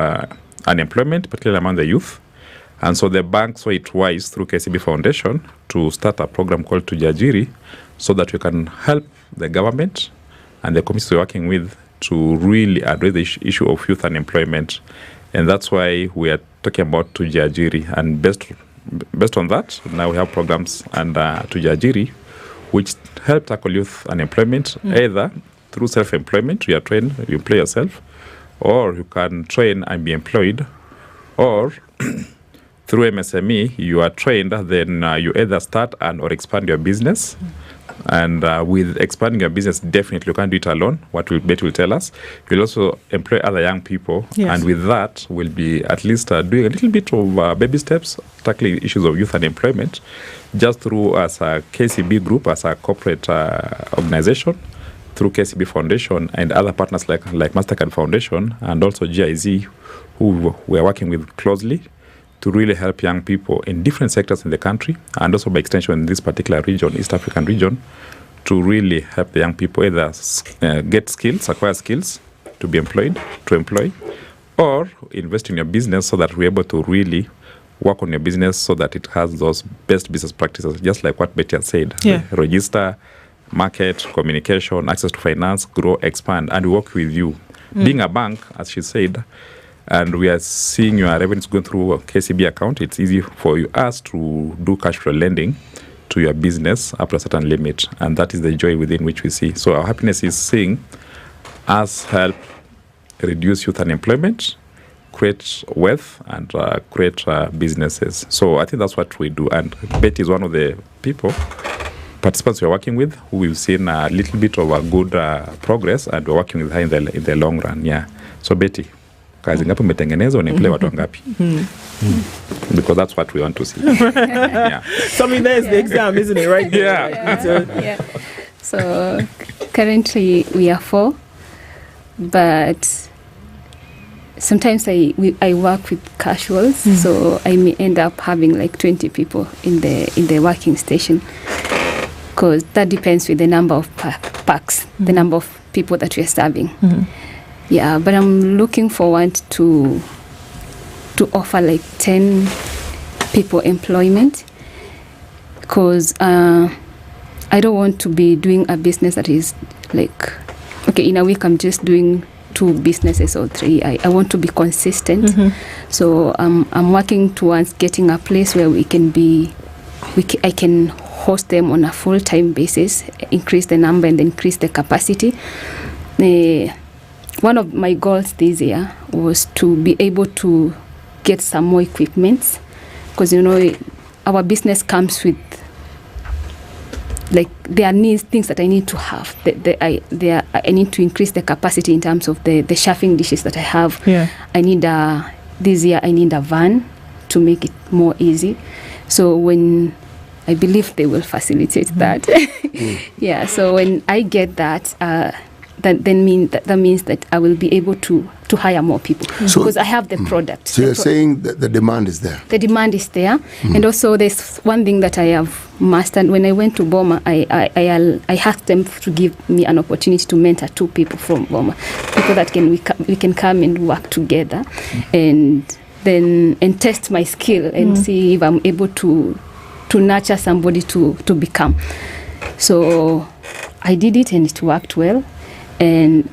unemployment, particularly among the youth. And so the bank saw it wise through KCB Foundation to start a program called Tujajiri so that we can help the government and the communities we're working with to really address the issue of youth unemployment. And that's why we are talking about Tujajiri. And based on that, now we have programs and Tujajiri, which help tackle youth unemployment, either through self-employment, you are trained, you employ yourself, or you can train and be employed, or through MSME, you are trained, then you either start and or expand your business. And with expanding your business, definitely you can't do it alone. What Betty will tell us, you'll also employ other young people. And with that, we'll be at least doing a little bit of baby steps, tackling issues of youth unemployment, just through as a KCB group, as a corporate organization, through KCB Foundation and other partners like MasterCard Foundation and also GIZ, who we are working with closely to really help young people in different sectors in the country, and also by extension in this particular region, East African region, to really help the young people either get skills, acquire skills to be employed, to employ, or invest in your business so that we're able to really work on your business so that it has those best business practices, just like what Betty has said. Register, market, communication, access to finance, grow, expand, and work with you. Being a bank, as she said, and we are seeing your revenues going through a KCB account, it's easy for us to do cash flow lending to your business up to a certain limit. And that is the joy within which we see. So our happiness is seeing us help reduce youth unemployment, create wealth, and create businesses. So I think that's what we do. And Betty is one of the participants we're working with who we've seen a little bit of a good progress, and we're working with her in the long run. So Betty, kazi ngapi umetengeneza, unaemploy watu wangapi? Because that's what we want to see. So I mean, there's the exam, isn't it, right there? So currently we are 4, but sometimes I work with casuals, so I may end up having like 20 people in the working station, because that depends with the number of packs, the number of people that we are serving. But I'm looking forward to offer like 10 people employment, because I don't want to be doing a business that is like, okay, in a week I'm just doing 2 businesses or 3. I want to be consistent. So I'm working towards getting a place where I can host them on a full-time basis, increase the number and increase the capacity. One of my goals this year was to be able to get some more equipment, because our business comes with like there are things that I need to have. I need to increase the capacity in terms of the chefing dishes that I have. I need this year I need a van to make it more easy. So when I believe they will facilitate that. So when I get that, that means that I will be able to hire more people, because I have the product. So you're saying that the demand is there? The demand is there. And also there's one thing that I have mastered. When I went to Boma, I asked them to give me an opportunity to mentor 2 people from Boma, people that we can come and work together and test my skill and see if I'm able to nurture somebody to become. So I did it and it worked well. And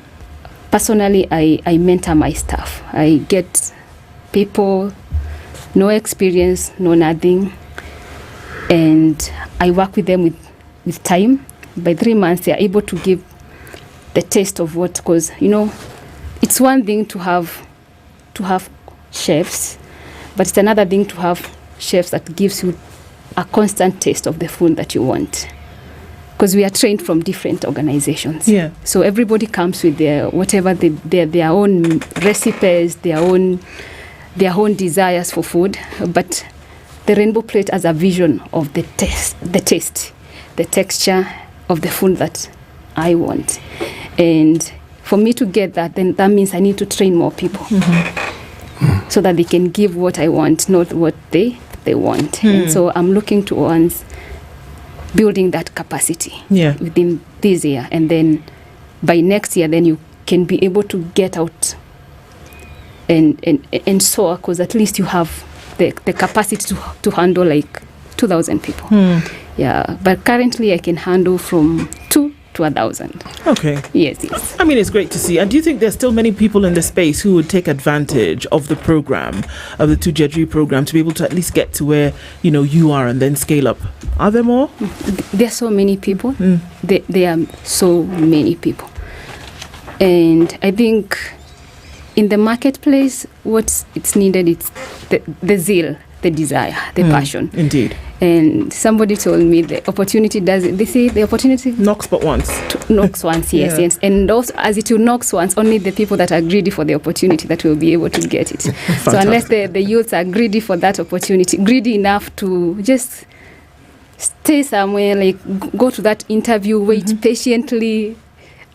personally, I mentor my staff. I get people, no experience, no nothing, and I work with them with time. By 3 months, they are able to give the taste of what, because it's one thing to have chefs, but it's another thing to have chefs that gives you a constant taste of the food that you want. Because we are trained from different organizations. Yeah. So everybody comes with their own recipes, their own desires for food. But the Rainbow Plate has a vision of the taste, the texture of the food that I want. And for me to get that, then that means I need to train more people so that they can give what I want, not what they want. And so I'm looking towards building that capacity within this year, and then by next year, then you can be able to get out and soar, because at least you have the capacity to handle like 2,000 people. Yeah, but currently I can handle from 2 to 1,000. Okay. Yes. I mean, it's great to see. And do you think there's still many people in the space who would take advantage of the program, of the Tujejri program, to be able to at least get to where, you are and then scale up? Are there more? There are so many people. There are so many people. And I think in the marketplace, what's needed is the zeal, the desire, the passion. Indeed. And somebody told me the opportunity they say the opportunity knocks but once. Knocks once, yes. And also, as it will knocks once, only the people that are greedy for the opportunity that will be able to get it. So unless the youths are greedy for that opportunity, greedy enough to just stay somewhere, like go to that interview, wait patiently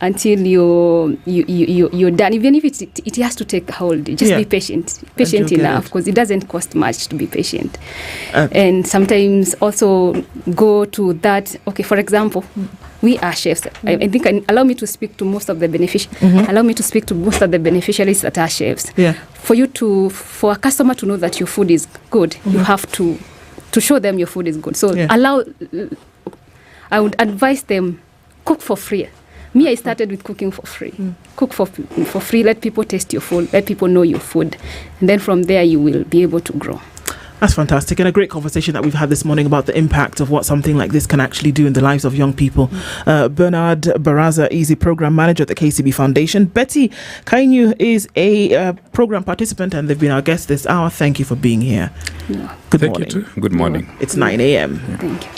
until you're done, even if it has to take the whole day. Just be patient enough, because it doesn't cost much to be patient. And sometimes also go to that. Okay, for example, we are chefs. I think allow me to speak to most of the allow me to speak to most of the beneficiaries that are chefs. For a customer to know that your food is good, you have to show them your food is good. So I would advise them, cook for free. Me, I started with cooking for free. Cook for free. Let people taste your food. Let people know your food. And then from there, you will be able to grow. That's fantastic, and a great conversation that we've had this morning about the impact of what something like this can actually do in the lives of young people. Bernard Baraza is a program manager at the KCB Foundation. Betty Kainu is a program participant, and they've been our guests this hour. Thank you for being here. Good morning. Thank you too. Good morning. It's 9 a.m. Thank you.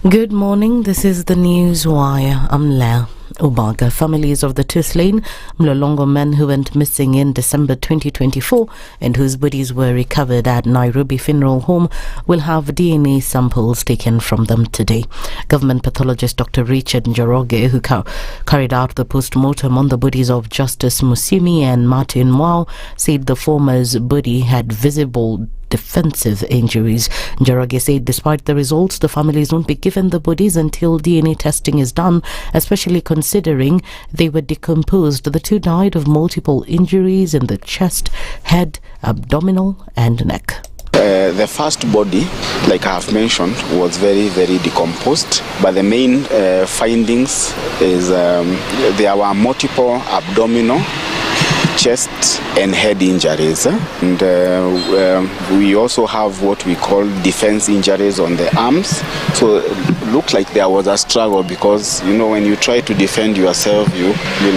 Good morning, this is the News Wire. I'm Lea Ubaga. Families of the two slain Mlolongo men who went missing in December 2024 and whose bodies were recovered at Nairobi Funeral Home will have DNA samples taken from them today. Government pathologist Dr. Richard Njoroge, who carried out the post-mortem on the bodies of Justice Musimi and Martin Mwao, said the former's body had visible defensive injuries. Njoroge said despite the results, the families won't be given the bodies until DNA testing is done, especially considering they were decomposed. The two died of multiple injuries in the chest, head, abdominal and neck. The first body, like I have mentioned, was very, very decomposed. But the main findings is there were multiple abdominal, chest and head injuries, and we also have what we call defense injuries on the arms. So it looked like there was a struggle, because when you try to defend yourself, you'll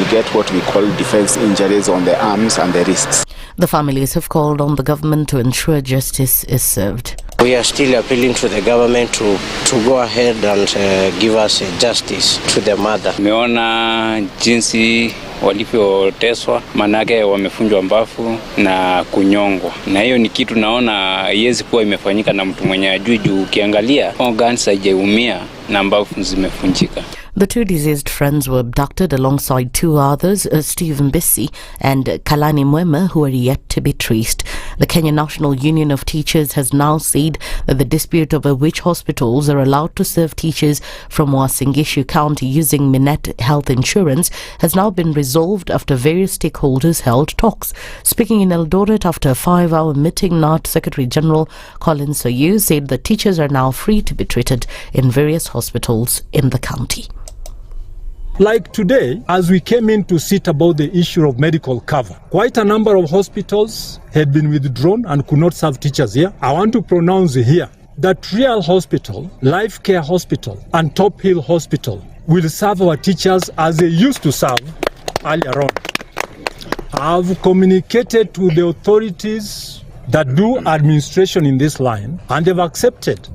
get what we call defense injuries on the arms and the wrists. The families have called on the government to ensure justice is served. We are still appealing to the government to go ahead and give us justice to the mother. Meona jinsi walivyoteswa, manake wamefunjwa mbavu na kunyongwa, na hiyo ni kitu naona haiwezi kuwa imefanyika na mtu mwenye ajui, juu ukiangalia organs haijaumia na mbavu zimefunjika. The two deceased friends were abducted alongside two others, Stephen Bissi and Kalani Mwema, who are yet to be traced. The Kenya National Union of Teachers has now said that the dispute over which hospitals are allowed to serve teachers from Uasin Gishu County using Minet Health Insurance has now been resolved after various stakeholders held talks. Speaking in Eldoret after a 5-hour meeting, NART Secretary General Colin Soyu said that teachers are now free to be treated in various hospitals in the county. Like today, as we came in to sit about the issue of medical cover, quite a number of hospitals had been withdrawn and could not serve teachers here. I want to pronounce here that Real Hospital, Life Care Hospital and Top Hill Hospital will serve our teachers as they used to serve earlier on. I've communicated to the authorities that do administration in this line, and they've accepted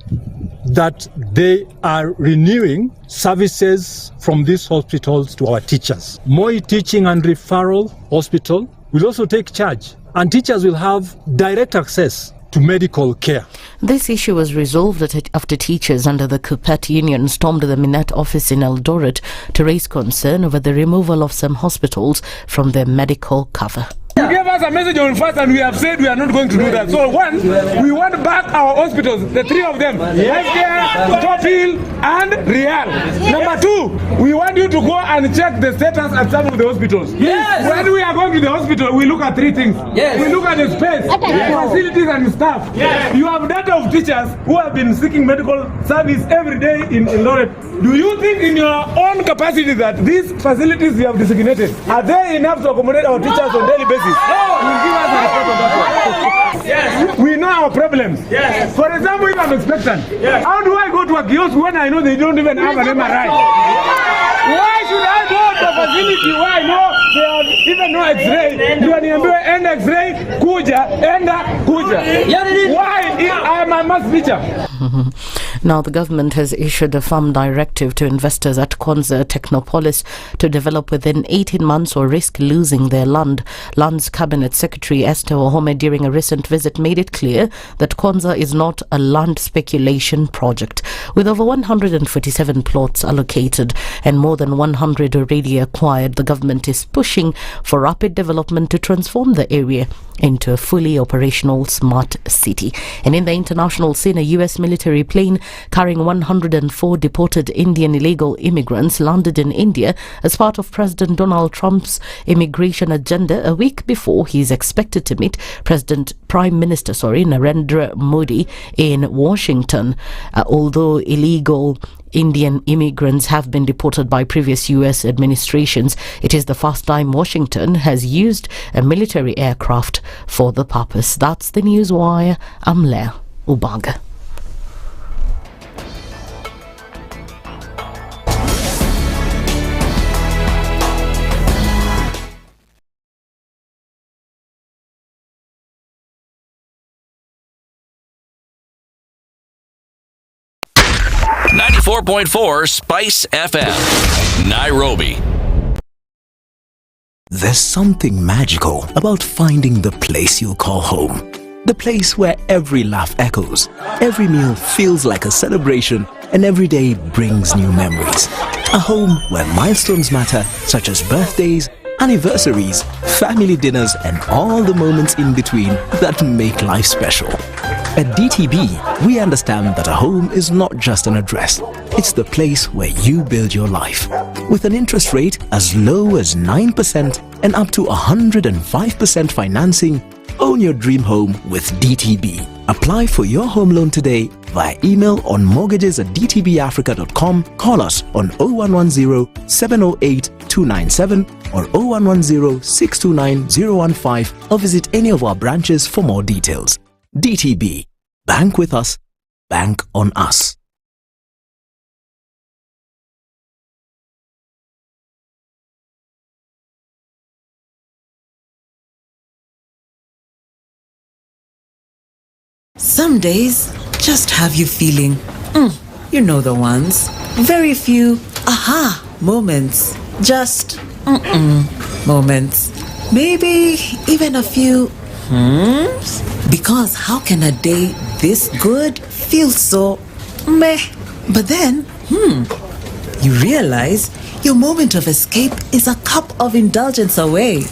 that they are renewing services from these hospitals to our teachers. Moi Teaching and Referral Hospital will also take charge, and teachers will have direct access to medical care. This issue was resolved after teachers under the KUPPET union stormed the Minet office in Eldoret to raise concern over the removal of some hospitals from their medical cover. You gave us a message on first and we have said we are not going to do that. So one, we want back our hospitals, the three of them, Healthcare, Top Hill and Real. Number two, we want you to go and check the status at some of the hospitals. Yes. When we are going to the hospital, we look at three things. Yes. We look at the space, facilities and staff. Yes. You have data of teachers who have been seeking medical service every day in Eldoret. Do you think in your own capacity that these facilities you have designated, are they enough to accommodate our teachers on a daily basis? You'll give us a report on that one. Yes. We know our problems. Yes. For example, if I'm expectant, how do I go to a kiosk when I know they don't even have an MRI? Why should I go to a facility where I know they have even no X-ray? You are end X-ray, kuja. Why? I am a math teacher. Now, the government has issued a firm directive to investors at Konza Technopolis to develop within 18 months or risk losing their land. Lands Cabinet Secretary Esther Wahome, during a recent visit, made it clear that Konza is not a land speculation project. With over 147 plots allocated and more than 100 already acquired, the government is pushing for rapid development to transform the area into a fully operational smart city. And in the international scene, a US military plane carrying 104 deported Indian illegal immigrants landed in India as part of President Donald Trump's immigration agenda a week before he is expected to meet Prime Minister Narendra Modi in Washington. Although illegal Indian immigrants have been deported by previous US administrations, it is the first time Washington has used a military aircraft for the purpose. That's the news wire. I'm Leah Ubaga. .4 Spice FM, Nairobi. There's something magical about finding the place you call home. The place where every laugh echoes, every meal feels like a celebration, and every day brings new memories. A home where milestones matter, such as birthdays, anniversaries, family dinners, and all the moments in between that make life special. At DTB, we understand that a home is not just an address. It's the place where you build your life. With an interest rate as low as 9% and up to 105% financing, own your dream home with DTB. Apply for your home loan today via email on mortgages@dtbafrica.com, call us on 0110 708 297 or 0110 629 015, or visit any of our branches for more details. DTB. Bank with us. Bank on us. Some days just have you feeling, you know the ones. Very few aha moments. Just moments. Maybe even a few because how can a day this good feel so meh? But then, you realize your moment of escape is a cup of indulgence away.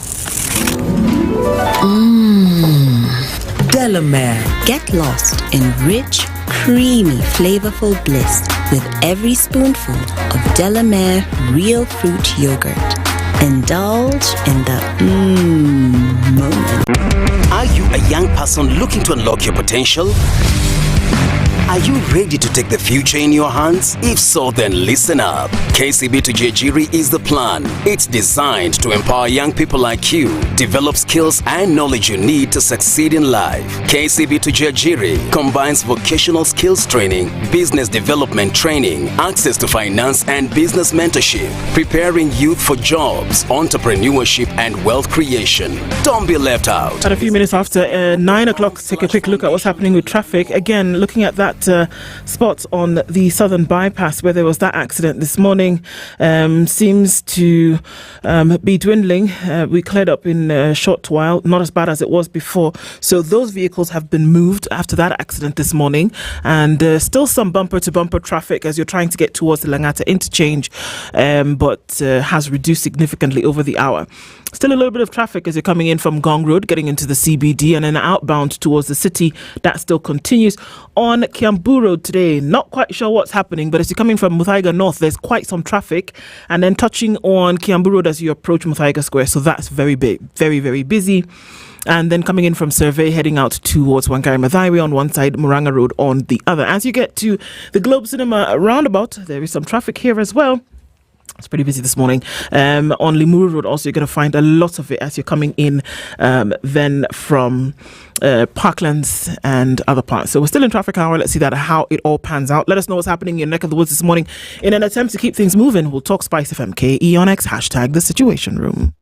Delamere. Get lost in rich, creamy, flavorful bliss with every spoonful of Delamere real fruit yogurt. Indulge in the moment. Are you a young person looking to unlock your potential? Are you ready to take the future in your hands? If so, then listen up. KCB to Jejiri is the plan. It's designed to empower young people like you, develop skills and knowledge you need to succeed in life. KCB to Jejiri combines vocational skills training, business development training, access to finance and business mentorship, preparing youth for jobs, entrepreneurship and wealth creation. Don't be left out. At a few minutes after 9 o'clock, take a quick look at what's happening with traffic. Again, looking at that spot on the southern bypass where there was that accident this morning, seems to be dwindling. We cleared up in a short while, not as bad as it was before. So those vehicles have been moved after that accident this morning, and still some bumper-to-bumper traffic as you're trying to get towards the Langata interchange, but has reduced significantly over the hour. Still a little bit of traffic as you're coming in from Gong Road, getting into the CBD, and then outbound towards the city. That still continues. On Kiambu Road today, not quite sure what's happening, but as you're coming from Muthaiga North, there's quite some traffic, and then touching on Kiambu Road as you approach Muthaiga Square, so that's very very busy. And then coming in from Survey, heading out towards Wangari Maathai on one side, Muranga Road on the other. As you get to the Globe Cinema roundabout, there is some traffic here as well. It's pretty busy this morning. On Limuru Road also, you're going to find a lot of it as you're coming in then from Parklands and other parts. So we're still in traffic hour. Let's see how it all pans out. Let us know what's happening in your neck of the woods this morning. In an attempt to keep things moving, we'll talk SpiceFM KE on X, hashtag The Situation Room.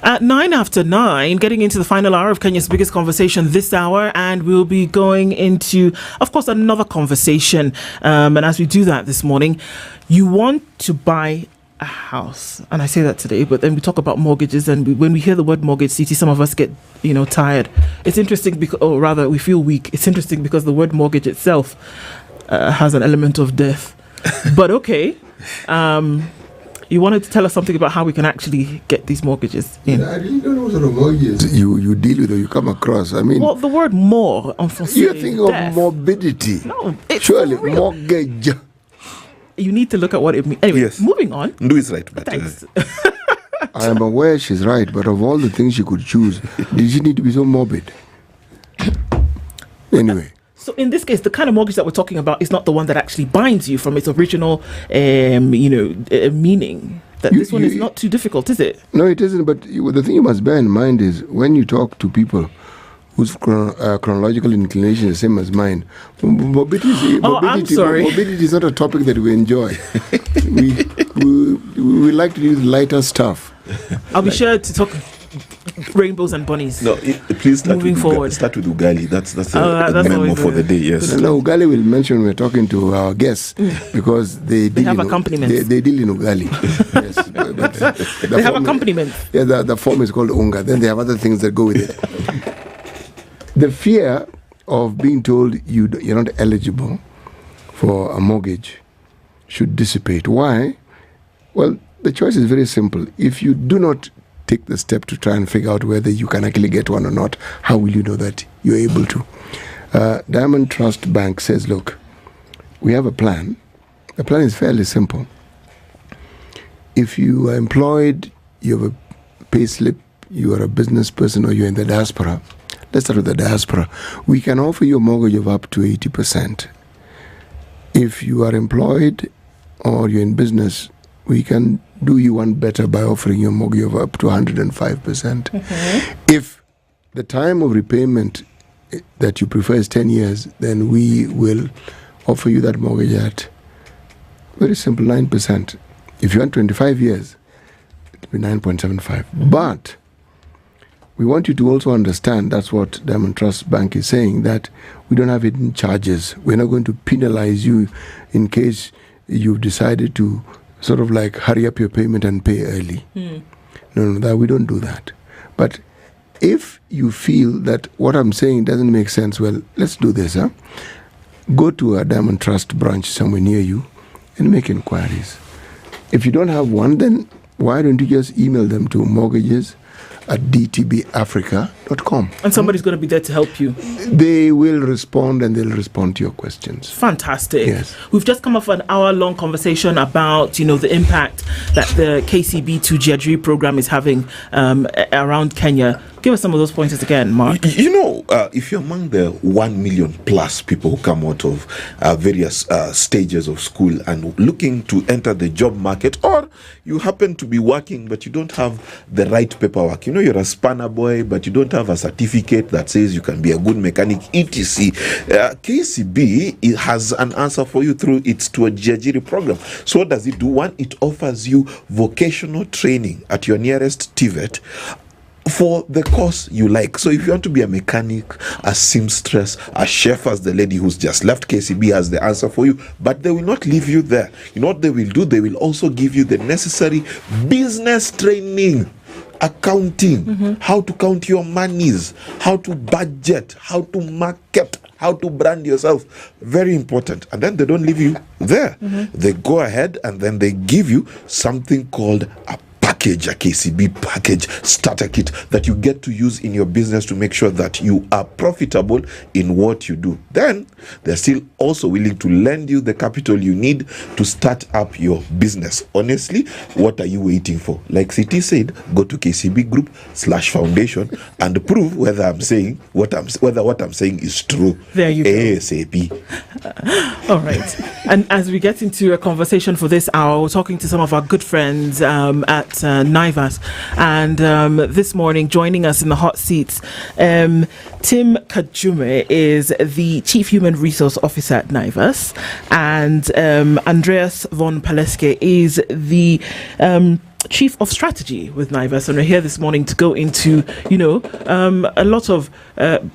At 9 after 9, getting into the final hour of Kenya's biggest conversation this hour, and we'll be going into, of course, another conversation. And as we do that this morning, you want to buy a house, and I say that today, but then we talk about mortgages, and when we hear the word mortgage, CT, some of us get, tired. It's interesting because, or rather, we feel weak. It's interesting because the word mortgage itself has an element of death. But okay. You wanted to tell us something about how we can actually get these mortgages in. I really don't know what sort of mortgages you deal with or you come across. I mean, well, the word more. You're thinking of morbidity. No, it's surely real. Mortgage. You need to look at what it means. Anyway, yes. Moving on. Ndu is right. But, thanks. I am aware she's right, but of all the things she could choose, did she need to be so morbid? Anyway. So in this case, the kind of mortgage that we're talking about is not the one that actually binds you from its original, meaning. This one is not too difficult, is it? No, it isn't. But the thing you must bear in mind is when you talk to people whose chronological inclination is the same as mine, morbidity is not a topic that we enjoy. we like to use lighter stuff. I'll be sure to talk rainbows and bunnies. No, please start moving forward. Start with Ugali. That's a memo for the day. Yes. No, Ugali will mention when we're talking to our guests because they have accompaniments. They deal in Ugali. Yes, but they have accompaniments. Yeah, the form is called Unga. Then they have other things that go with it. The fear of being told you're not eligible for a mortgage should dissipate. Why? Well, the choice is very simple. If you do not take the step to try and figure out whether you can actually get one or not, how will you know that you're able to? Diamond Trust Bank says, look, we have a plan. The plan is fairly simple. If you are employed, you have a pay slip, you are a business person, or you're in the diaspora, let's start with the diaspora. We can offer you a mortgage of up to 80%. If you are employed or you're in business, we can do you one better by offering you a mortgage of up to 105%. Mm-hmm. If the time of repayment that you prefer is 10 years, then we will offer you that mortgage at very simple 9%. If you want 25 years, it will be 9.75. Mm-hmm. But we want you to also understand, that's what Diamond Trust Bank is saying, that we don't have hidden charges. We're not going to penalize you in case you've decided to sort of like hurry up your payment and pay early. No, we don't do that. But if you feel that what I'm saying doesn't make sense, well, let's do this. Go to a Diamond Trust branch somewhere near you and make inquiries. If you don't have one, then why don't you just email them to mortgages at dtbafrica.com. And somebody's going to be there to help you. They will respond, and they'll respond to your questions. Fantastic. Yes. We've just come off an hour-long conversation about, the impact that the KCB to Geopolitics program is having around Kenya. Give us some of those pointers again, Mark. If you're among the 1 million plus people who come out of various stages of school and looking to enter the job market, or you happen to be working but you don't have the right paperwork, you're a spanner boy but you don't have a certificate that says you can be a good mechanic, etc. KCB has an answer for you through its Geopolitics program. So what does it do? One, it offers you vocational training at your nearest TVET for the course you like. So if you want to be a mechanic, a seamstress, a chef, as the lady who's just left KCB has the answer for you, but they will not leave you there. You know what they will do? They will also give you the necessary business training, accounting, how to count your monies, how to budget, how to market, how to brand yourself. Very important. And then they don't leave you there. They go ahead and then they give you something called a KCB package starter kit that you get to use in your business to make sure that you are profitable in what you do. Then they're still also willing to lend you the capital you need to start up your business. Honestly, what are you waiting for? Like CT said, go to KCB Group/Foundation and prove whether I'm saying what I'm saying is true. There you go. ASAP. All right. And as we get into a conversation for this hour, we're talking to some of our good friends at Naivas, and this morning joining us in the hot seats, Tim Kajume is the Chief Human Resource Officer at Naivas, and Andreas von Paleske is the Chief of Strategy with Naivas, and we're here this morning to go into, a lot of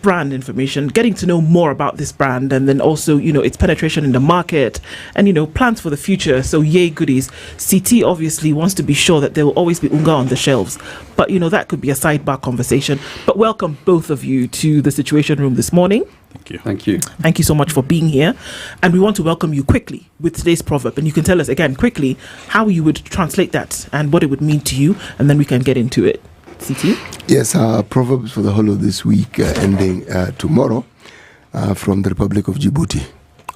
brand information, getting to know more about this brand, and then also, its penetration in the market, and, plans for the future. So yay goodies. CT obviously wants to be sure that there will always be unga on the shelves, but, that could be a sidebar conversation. But welcome both of you to the Situation Room this morning. Thank you. Thank you so much for being here. And we want to welcome you quickly with today's proverb. And you can tell us again quickly how you would translate that and what it would mean to you. And then we can get into it. CT? Yes, proverbs for the whole of this week ending tomorrow from the Republic of Djibouti,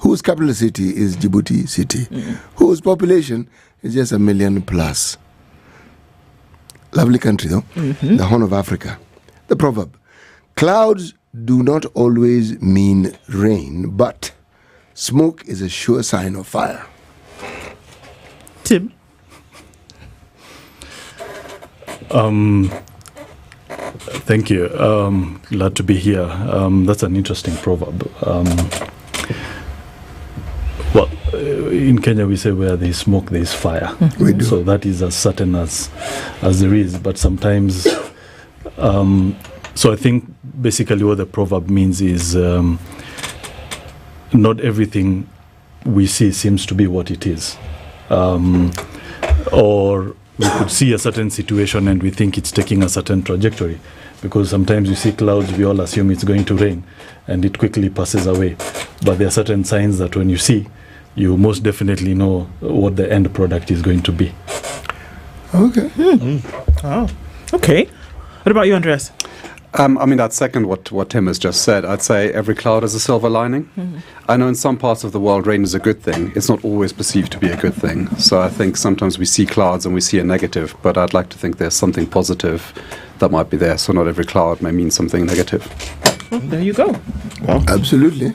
whose capital city is Djibouti City, whose population is just 1 million plus. Lovely country, though. The Horn of Africa. The proverb: clouds do not always mean rain, but smoke is a sure sign of fire. Tim? Thank you. Glad to be here. That's an interesting proverb. In Kenya we say where there is smoke there is fire. We do. So that is as certain as there is. But sometimes, so I think basically what the proverb means is not everything we see seems to be what it is. Or we could see a certain situation and we think it's taking a certain trajectory, because sometimes you see clouds, we all assume it's going to rain and it quickly passes away. But there are certain signs that when you see, you most definitely know what the end product is going to be. Okay. Oh, okay. What about you, Andreas? I'd second what Tim has just said. I'd say every cloud has a silver lining. I know in some parts of the world rain is a good thing. It's not always perceived to be a good thing. So I think sometimes we see clouds and we see a negative, but I'd like to think there's something positive that might be there. So not every cloud may mean something negative. Well, there you go. Well, absolutely.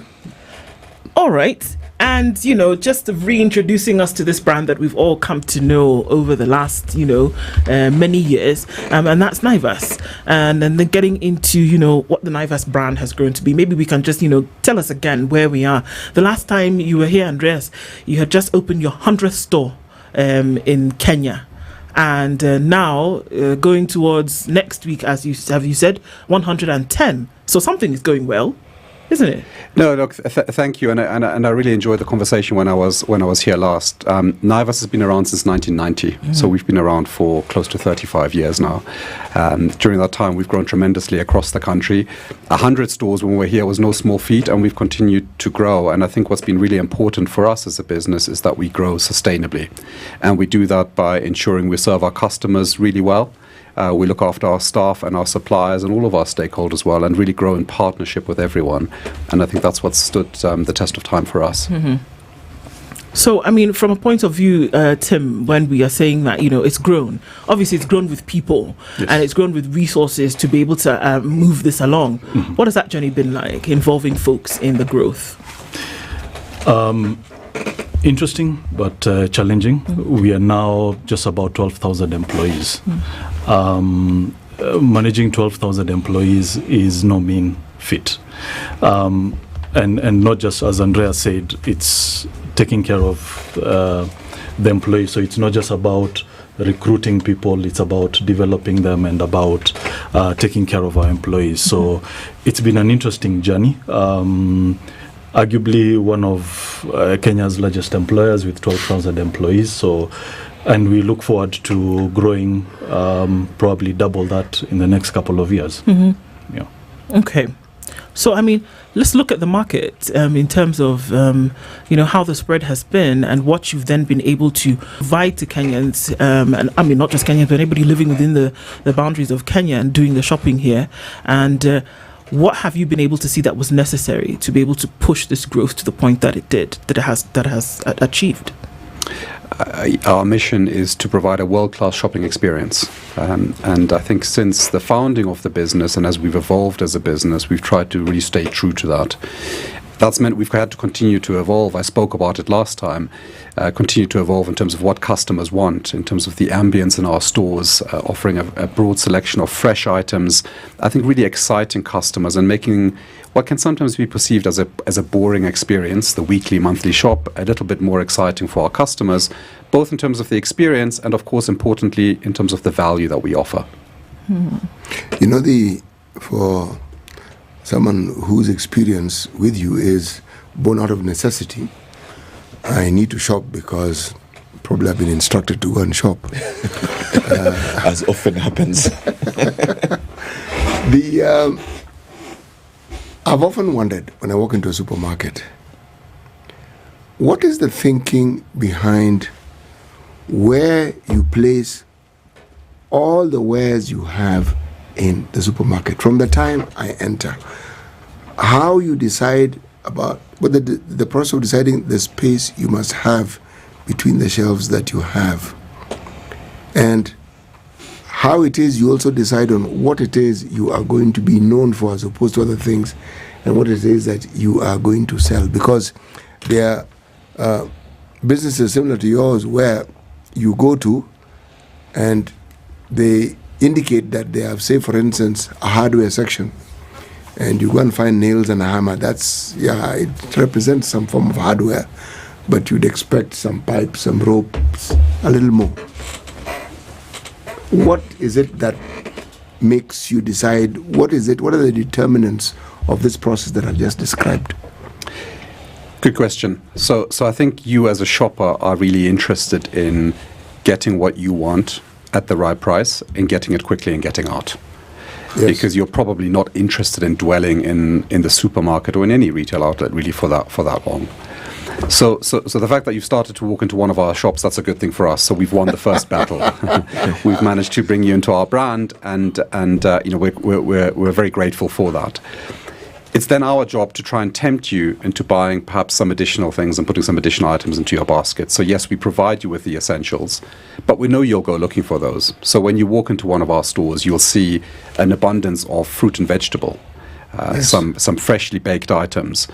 All right. And, just reintroducing us to this brand that we've all come to know over the last, many years, and that's Naivas. And then getting into, what the Naivas brand has grown to be. Maybe we can just, tell us again where we are. The last time you were here, Andreas, you had just opened your 100th store in Kenya. And now going towards next week, as you said, 110. So something is going well, isn't it? No, look, thank you, and I really enjoyed the conversation when I was here last. Naivas has been around since 1990, so we've been around for close to 35 years now. During that time, we've grown tremendously across the country. 100 stores when we were here was no small feat, and we've continued to grow. And I think what's been really important for us as a business is that we grow sustainably, and we do that by ensuring we serve our customers really well. We look after our staff and our suppliers and all of our stakeholders well, and really grow in partnership with everyone. And I think that's what stood the test of time for us. Mm-hmm. So, I mean, from a point of view, Tim, when we are saying that, it's grown, obviously it's grown with people, yes, and it's grown with resources to be able to move this along. Mm-hmm. What has that journey been like, involving folks in the growth? Interesting, but challenging. Mm-hmm. We are now just about 12,000 employees. Mm-hmm. Managing 12,000 employees is no mean feat. And not just, as Andrea said, it's taking care of the employees. So it's not just about recruiting people, it's about developing them and about taking care of our employees. So it's been an interesting journey. Arguably one of Kenya's largest employers with 12,000 employees. So, and we look forward to growing probably double that in the next couple of years. Mm-hmm. Yeah. Okay. So, I mean, let's look at the market in terms of, how the spread has been and what you've then been able to provide to Kenyans, and I mean, not just Kenyans, but anybody living within the boundaries of Kenya and doing the shopping here. And what have you been able to see that was necessary to be able to push this growth to the point that it has achieved? Our mission is to provide a world-class shopping experience. And I think since the founding of the business and as we've evolved as a business, we've tried to really stay true to that. That's meant we've had to continue to evolve. I spoke about it last time. Continue to evolve in terms of what customers want, in terms of the ambience in our stores, offering a broad selection of fresh items. I think really exciting customers and making what can sometimes be perceived as a boring experience, the weekly, monthly shop, a little bit more exciting for our customers, both in terms of the experience and, of course, importantly, in terms of the value that we offer. For someone whose experience with you is born out of necessity, I need to shop because probably I've been instructed to go and shop. As often happens. I've often wondered when I walk into a supermarket, what is the thinking behind where you place all the wares you have in the supermarket from the time I enter? How you decide about whether the process of deciding the space you must have between the shelves that you have, and how it is you also decide on what it is you are going to be known for as opposed to other things, and what it is that you are going to sell. Because there are businesses similar to yours where you go to and they indicate that they have, say for instance, a hardware section, and you go and find nails and a hammer. It represents some form of hardware, but you'd expect some pipes, some ropes, a little more. What is it that makes you decide? What are the determinants of this process that I've just described? Good question. So I think you as a shopper are really interested in getting what you want at the right price and getting it quickly and getting out. Yes. Because you're probably not interested in dwelling in the supermarket or in any retail outlet really for that long. So the fact that you've started to walk into one of our shops, that's a good thing for us. So we've won the first battle. We've managed to bring you into our brand, and we're very grateful for that. It's then our job to try and tempt you into buying perhaps some additional things and putting some additional items into your basket. So yes, we provide you with the essentials, but we know you'll go looking for those. So when you walk into one of our stores, you'll see an abundance of fruit and vegetable, some freshly baked items.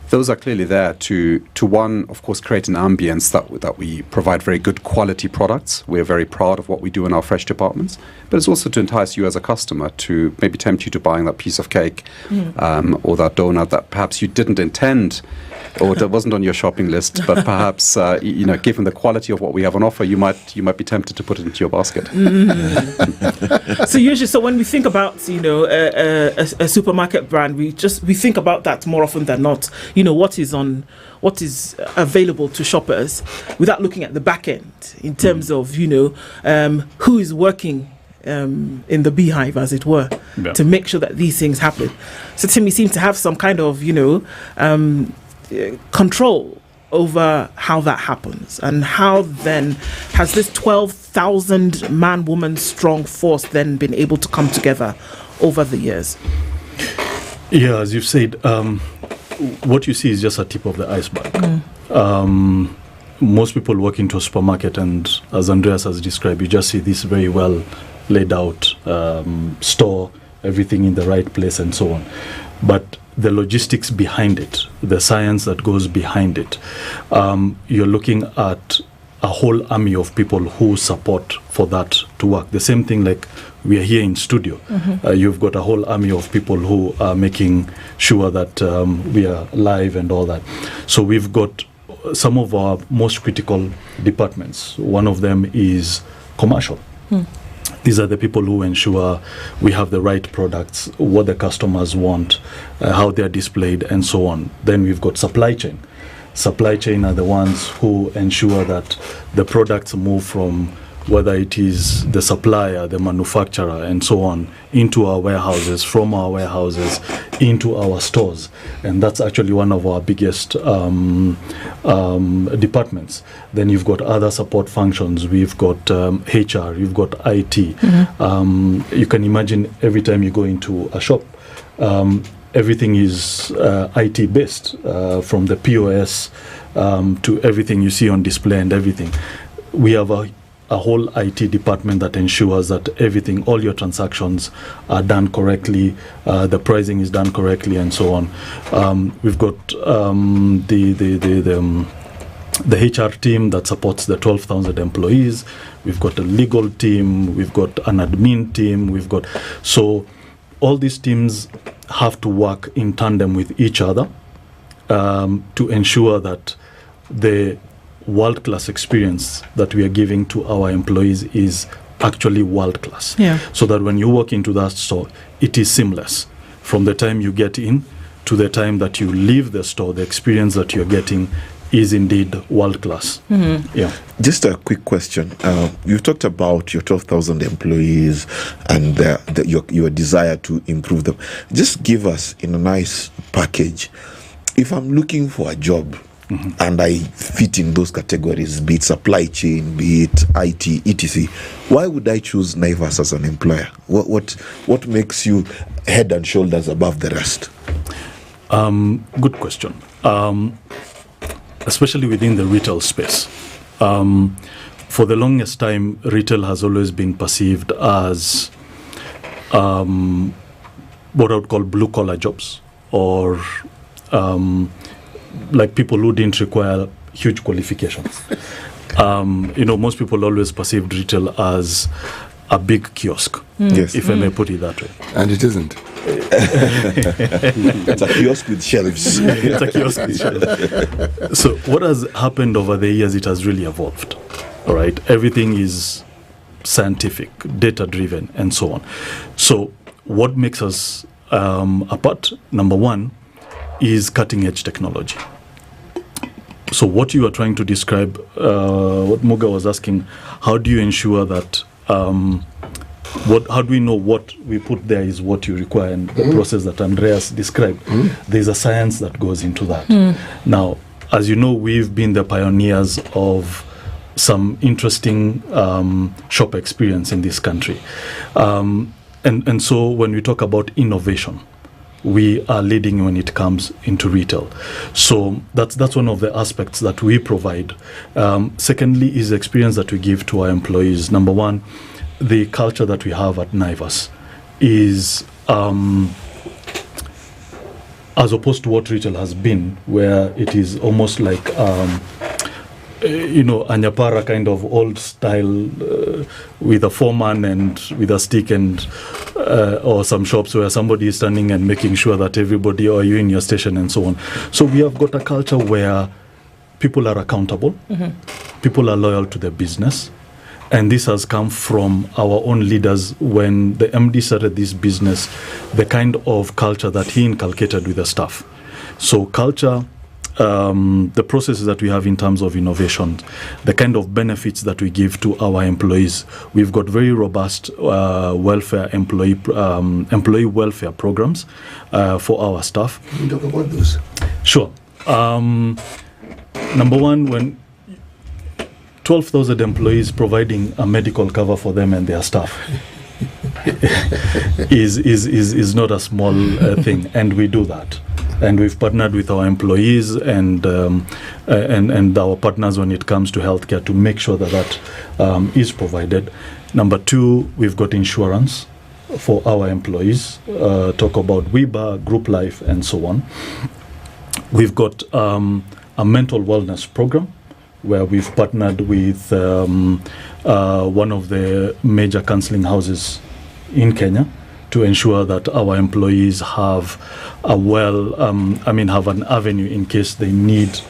Those are clearly there to one, of course, create an ambience that we provide very good quality products. We're very proud of what we do in our fresh departments, but it's also to entice you as a customer, to maybe tempt you to buying that piece of cake or that donut that perhaps you didn't intend or that wasn't on your shopping list, but perhaps given the quality of what we have on offer, you might be tempted to put it into your basket. So when we think about a supermarket brand, we think about that more often than not. What is available to shoppers without looking at the back end in terms of who is working in the beehive, as it were, to make sure that these things happen. So Timmy seems to have some kind of control over how that happens, and how then has this 12,000 man-woman strong force then been able to come together over the years? Yeah, as you've said, what you see is just a tip of the iceberg. Most people walk into a supermarket, and as Andreas has described, you just see this very well laid out store, everything in the right place and so on. But the logistics behind it, the science that goes behind it, you're looking at a whole army of people who support for that to work. The same thing like we are here in studio. You've got a whole army of people who are making sure that we are live and all that. So we've got some of our most critical departments. One of them is commercial. These are the people who ensure we have the right products, what the customers want, how they're displayed, and so on. Then we've got supply chain. Supply chain are the ones who ensure that the products move from whether it is the supplier, the manufacturer, and so on, into our warehouses, from our warehouses, into our stores. And that's actually one of our biggest departments. Then you've got other support functions. We've got HR, you've got IT. You can imagine every time you go into a shop, everything is IT based, from the POS to everything you see on display and everything. We have a whole IT department that ensures that everything, all your transactions are done correctly, the pricing is done correctly, and so on. We've got the HR team that supports the 12,000 employees. We've got a legal team. We've got an admin team. So all these teams have to work in tandem with each other to ensure that the world-class experience that we are giving to our employees is actually world-class. So that when you walk into that store, it is seamless. From the time you get in to the time that you leave the store, the experience that you're getting is indeed world-class. Just a quick question. You've talked about your 12,000 employees and your desire to improve them. Just give us in a nice package. If I'm looking for a job, and I fit in those categories, be it supply chain, be it IT, etc. Why would I choose Naivas as an employer? What makes you head and shoulders above the rest? Good question. Especially within the retail space. For the longest time, retail has always been perceived as what I would call blue-collar jobs, or like people who didn't require huge qualifications. Most people always perceived retail as a big kiosk, if I may put it that way. And it isn't. It's a kiosk with shelves. It's a kiosk with shelves. So what has happened over the years, it has really evolved. All right, everything is scientific, data-driven, and so on. So what makes us apart, number one, is cutting-edge technology. So what you are trying to describe, what Muga was asking, how do you ensure that, how do we know what we put there is what you require, and the process that Andreas described, there's a science that goes into that. Now, as you know, we've been the pioneers of some interesting shop experience in this country. And so when we talk about innovation, we are leading when it comes into retail. So that's one of the aspects that we provide. Secondly is the experience that we give to our employees. Number one, the culture that we have at Naivas is as opposed to what retail has been, where it is almost like Anyapara kind of old style with a foreman and with a stick, and or some shops where somebody is standing and making sure that everybody, or you in your station and so on. So we have got a culture where people are accountable, people are loyal to their business, and this has come from our own leaders. When the MD started this business, the kind of culture that he inculcated with the staff. So culture, the processes that we have in terms of innovation, the kind of benefits that we give to our employees. We've got very robust employee welfare programs for our staff. Can you talk about those? Sure. Number one, when 12,000 employees providing a medical cover for them and their staff is not a small thing, and we do that. And we've partnered with our employees and our partners when it comes to healthcare to make sure that is provided. Number two, we've got insurance for our employees. Talk about WIBA, group life, and so on. We've got a mental wellness program where we've partnered with one of the major counseling houses in Kenya to ensure that our employees have have an avenue in case they need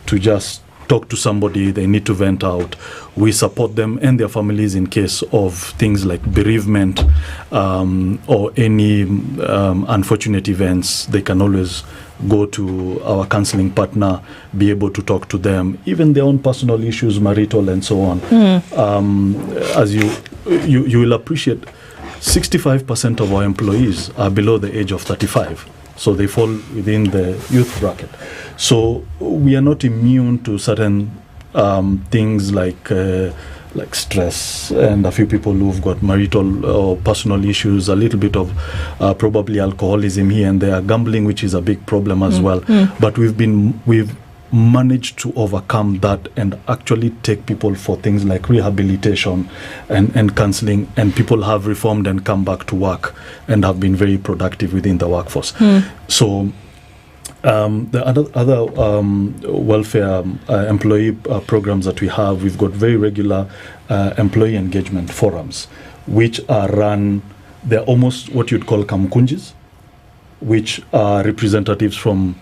to just talk to somebody, they need to vent out. We support them and their families in case of things like bereavement or any unfortunate events. They can always go to our counseling partner, be able to talk to them, even their own personal issues, marital and so on. As you will appreciate, 65% of our employees are below the age of 35. So they fall within the youth bracket. So we are not immune to certain things like stress, and a few people who've got marital or personal issues, a little bit of probably alcoholism here and there, gambling, which is a big problem as well. But we've managed to overcome that and actually take people for things like rehabilitation and counseling, and people have reformed and come back to work and have been very productive within the workforce. So the other welfare employee programs that we have, we've got very regular employee engagement forums, which are run, they're almost what you'd call kamkunjis, which are representatives from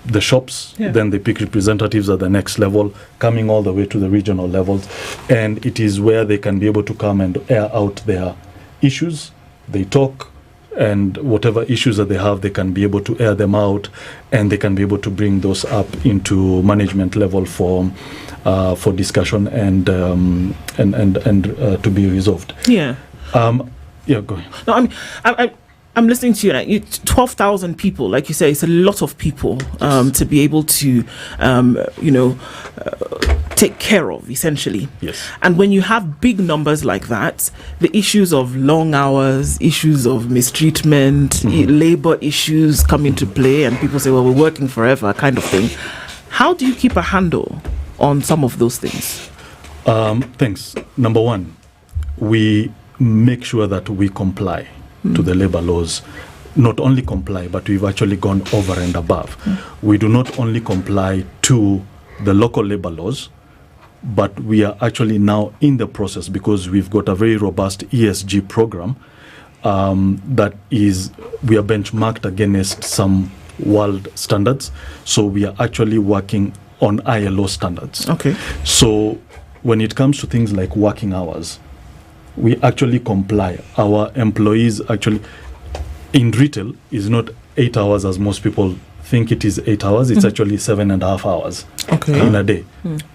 the shops, then they pick representatives at the next level, coming all the way to the regional levels, and it is where they can be able to come and air out their issues. They talk, and whatever issues that they have, they can be able to air them out, and they can be able to bring those up into management level for discussion and to be resolved. Yeah. Go ahead. No, I'm listening to you. Like 12,000 people, like you say, it's a lot of people to be able to, take care of, essentially. Yes. And when you have big numbers like that, the issues of long hours, issues of mistreatment, labor issues come into play, and people say, well, we're working forever, kind of thing. How do you keep a handle on some of those things? Thanks. Number one, we make sure that we comply to the labor laws. Not only comply, but we've actually gone over and above. We do not only comply to the local labor laws, but we are actually now in the process, because we've got a very robust ESG program that is, we are benchmarked against some world standards. So we are actually working on ILO standards. Okay. So when it comes to things like working hours, we actually comply. Our employees actually, in retail, is not 8 hours as most people think it is 8 hours. It's actually 7.5 hours in a day.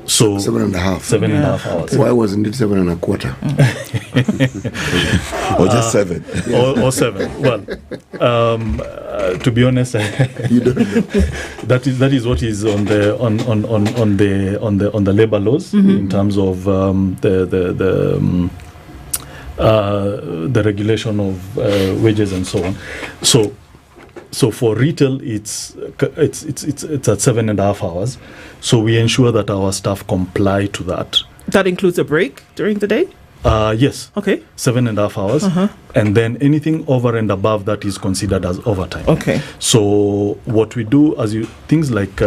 So 7.5. 7.5 hours. Why wasn't it 7.25? Or just 7? Or 7. Well, to be honest, you don't know. that is what is on the labor laws in terms of the regulation of wages and so on. So for retail, it's at 7.5 hours. So we ensure that our staff comply to that. That includes a break during the day? Yes. Okay. 7.5 hours. And then anything over and above that is considered as overtime. Okay. So what we do, things like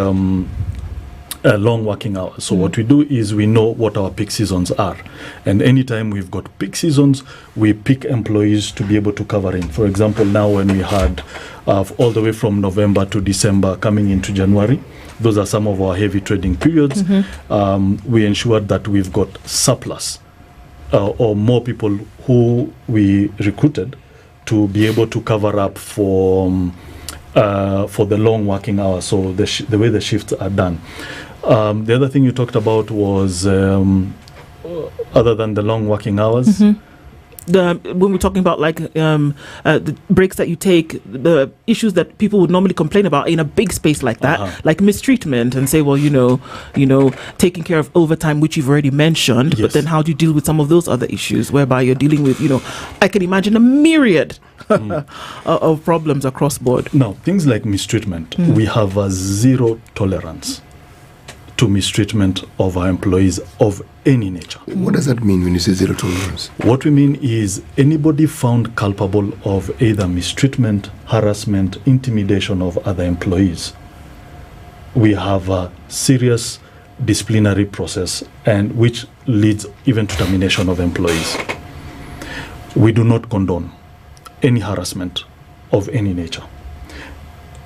long working hours. So what we do is we know what our peak seasons are. And anytime we've got peak seasons, we pick employees to be able to cover in. For example, now when we had all the way from November to December coming into January, those are some of our heavy trading periods. We ensured that we've got surplus or more people who we recruited to be able to cover up for the long working hours, so the way the shifts are done. The other thing you talked about was, other than the long working hours, when we're talking about like the breaks that you take, the issues that people would normally complain about in a big space like that, like mistreatment, and say, well, you know, taking care of overtime, which you've already mentioned, but then how do you deal with some of those other issues whereby you're dealing with, I can imagine a myriad of problems across board. Now, things like mistreatment, we have a zero tolerance to mistreatment of our employees of any nature. What does that mean when you say zero tolerance? What we mean is anybody found culpable of either mistreatment, harassment, intimidation of other employees, we have a serious disciplinary process, and which leads even to termination of employees. We do not condone any harassment of any nature.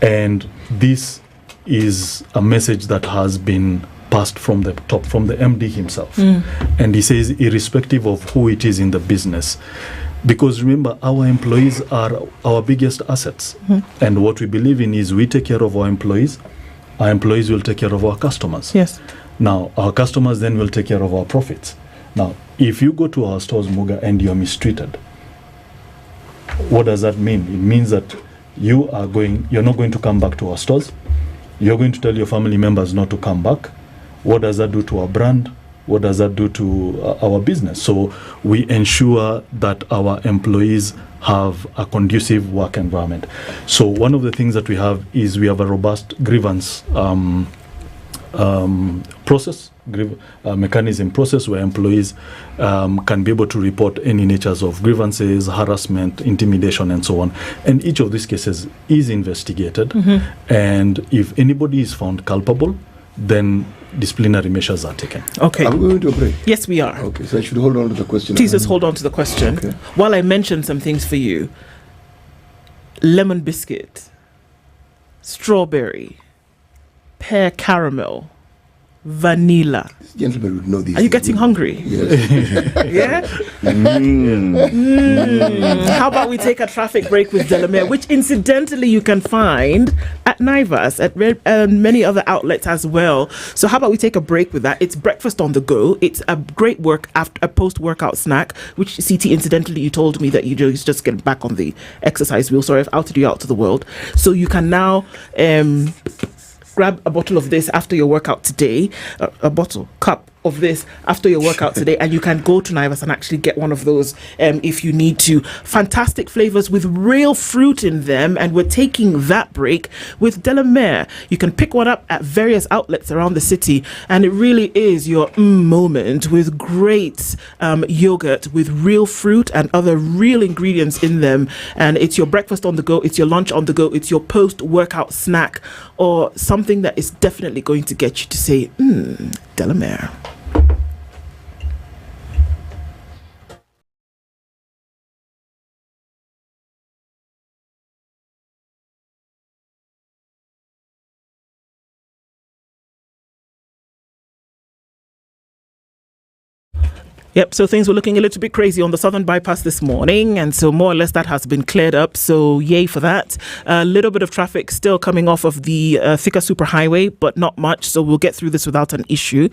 And this is a message that has been passed from the top, from the MD himself. And he says, irrespective of who it is in the business, because remember, our employees are our biggest assets. And what we believe in is we take care of our employees will take care of our customers. Yes. Now, our customers then will take care of our profits. Now, if you go to our stores, Muga, and you're mistreated, what does that mean? It means that you're not going to come back to our stores. You're going to tell your family members not to come back. What does that do to our brand? What does that do to our business? So we ensure that our employees have a conducive work environment. So one of the things that we have is we have a robust grievance mechanism process where employees can be able to report any natures of grievances, harassment, intimidation, and so on. And each of these cases is investigated. And if anybody is found culpable, then disciplinary measures are taken. Okay. Are we going to a break? Yes, we are. Okay, so I should hold on to the question. Please just hold on to the question. Okay. While I mention some things for you. Lemon biscuit, strawberry, pear caramel, vanilla. This gentleman would know these. Are you getting hungry? Yes. Yeah? How about we take a traffic break with Delamere, which incidentally you can find at Naivas, at many other outlets as well. So how about we take a break with that? It's breakfast on the go. It's a great a post-workout snack, which CT, incidentally, you told me that you just get back on the exercise wheel. Sorry, I've outed you out to the world. So you can now grab a bottle of this after your workout today, cup of this after your workout today, and you can go to Naivas and actually get one of those if you need to. Fantastic flavors with real fruit in them, and we're taking that break with Delamere. You can pick one up at various outlets around the city, and it really is your moment with great yogurt with real fruit and other real ingredients in them. And it's your breakfast on the go, it's your lunch on the go, it's your post-workout snack, or something that is definitely going to get you to say, Delamere. Yep, so things were looking a little bit crazy on the Southern Bypass this morning, and so more or less that has been cleared up, so yay for that. A little bit of traffic still coming off of the Thika Superhighway, but not much, so we'll get through this without an issue.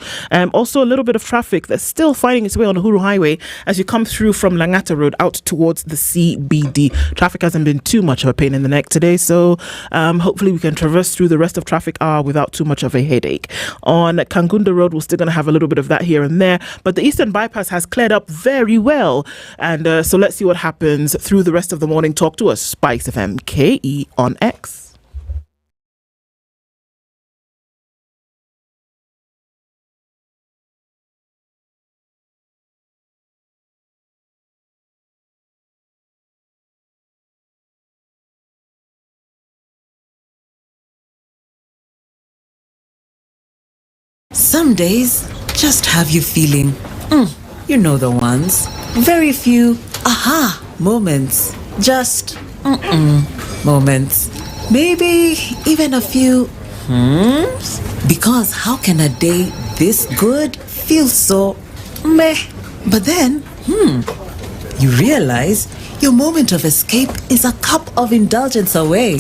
Also a little bit of traffic that's still finding its way on Uhuru Highway as you come through from Langata Road out towards the CBD. Traffic hasn't been too much of a pain in the neck today, so hopefully we can traverse through the rest of traffic hour without too much of a headache. On Kangunda Road, we're still going to have a little bit of that here and there, but the Eastern Bypass has cleared up very well, and so let's see what happens through the rest of the morning. Talk to us, SpiceFM KE on X. Some days just have you feeling, you know the ones. Very few aha moments. Just moments. Maybe even a few Because how can a day this good feel so meh? But then, you realize your moment of escape is a cup of indulgence away.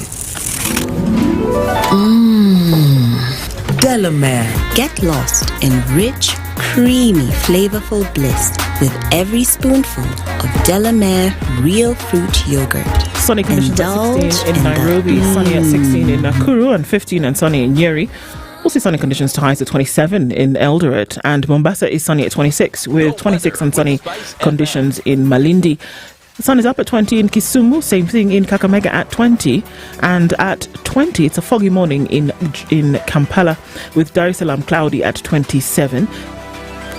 Delamere. Get lost in rich, creamy, flavorful bliss with every spoonful of Delamere real fruit yogurt. Sunny conditions at 16 in Nairobi, sunny at 16 in Nakuru, and 15 and sunny in Nyeri. Also sunny conditions to highs at 27 in Eldoret, and Mombasa is sunny at 26 with 26 and sunny conditions in Malindi. The sun is up at 20 in Kisumu, same thing in Kakamega at 20, and at 20 it's a foggy morning in Kampala with Dar es Salaam cloudy at 27.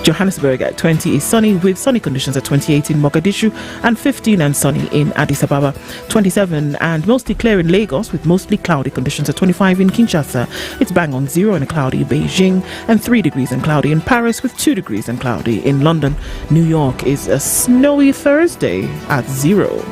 Johannesburg at 20 is sunny with sunny conditions at 28 in Mogadishu, and 15 and sunny in Addis Ababa. 27 and mostly clear in Lagos with mostly cloudy conditions at 25 in Kinshasa. It's bang on 0 and cloudy Beijing, and 3 degrees and cloudy in Paris with 2 degrees and cloudy in London. New York is a snowy Thursday at 0.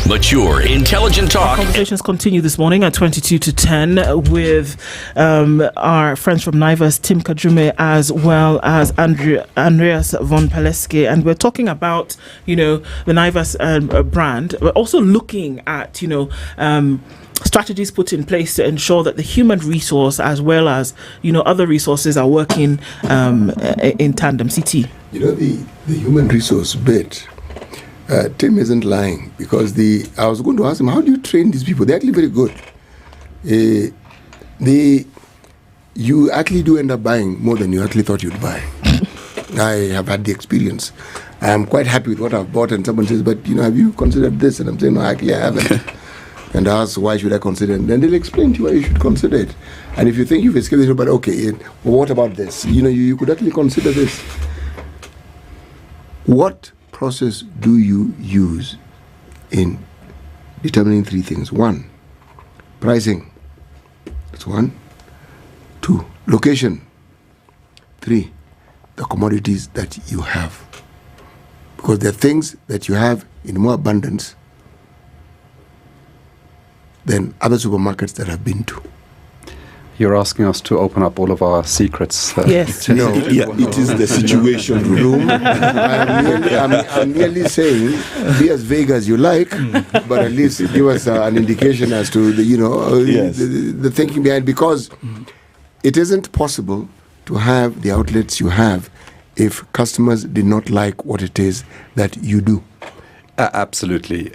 Mature, intelligent talk. Conversations continue this morning at 22 to 10 with our friends from Naivas, Tim Kajume, as well as Andreas von Paleski. And we're talking about, the Naivas brand. We're also looking at, strategies put in place to ensure that the human resource as well as, other resources are working in tandem. CT. The human resource bit, Tim isn't lying, because I was going to ask him, how do you train these people? They're actually very good. You actually do end up buying more than you actually thought you'd buy. I have had the experience. I am quite happy with what I've bought, and someone says, but have you considered this? And I'm saying, no, actually I haven't. And I ask, why should I consider it? And then they'll explain to you why you should consider it. And if you think you've escaped it, but okay, well, what about this? You could actually consider this. What process do you use in determining 3 things? 1, pricing. That's 1. 2, location. 3, the commodities that you have. Because there are things that you have in more abundance than other supermarkets that I've been to. You're asking us to open up all of our secrets. Yes. No, it is the situation room. I'm merely saying, be as vague as you like, but at least give us an indication as to the thinking behind. Because it isn't possible to have the outlets you have if customers did not like what it is that you do. Absolutely.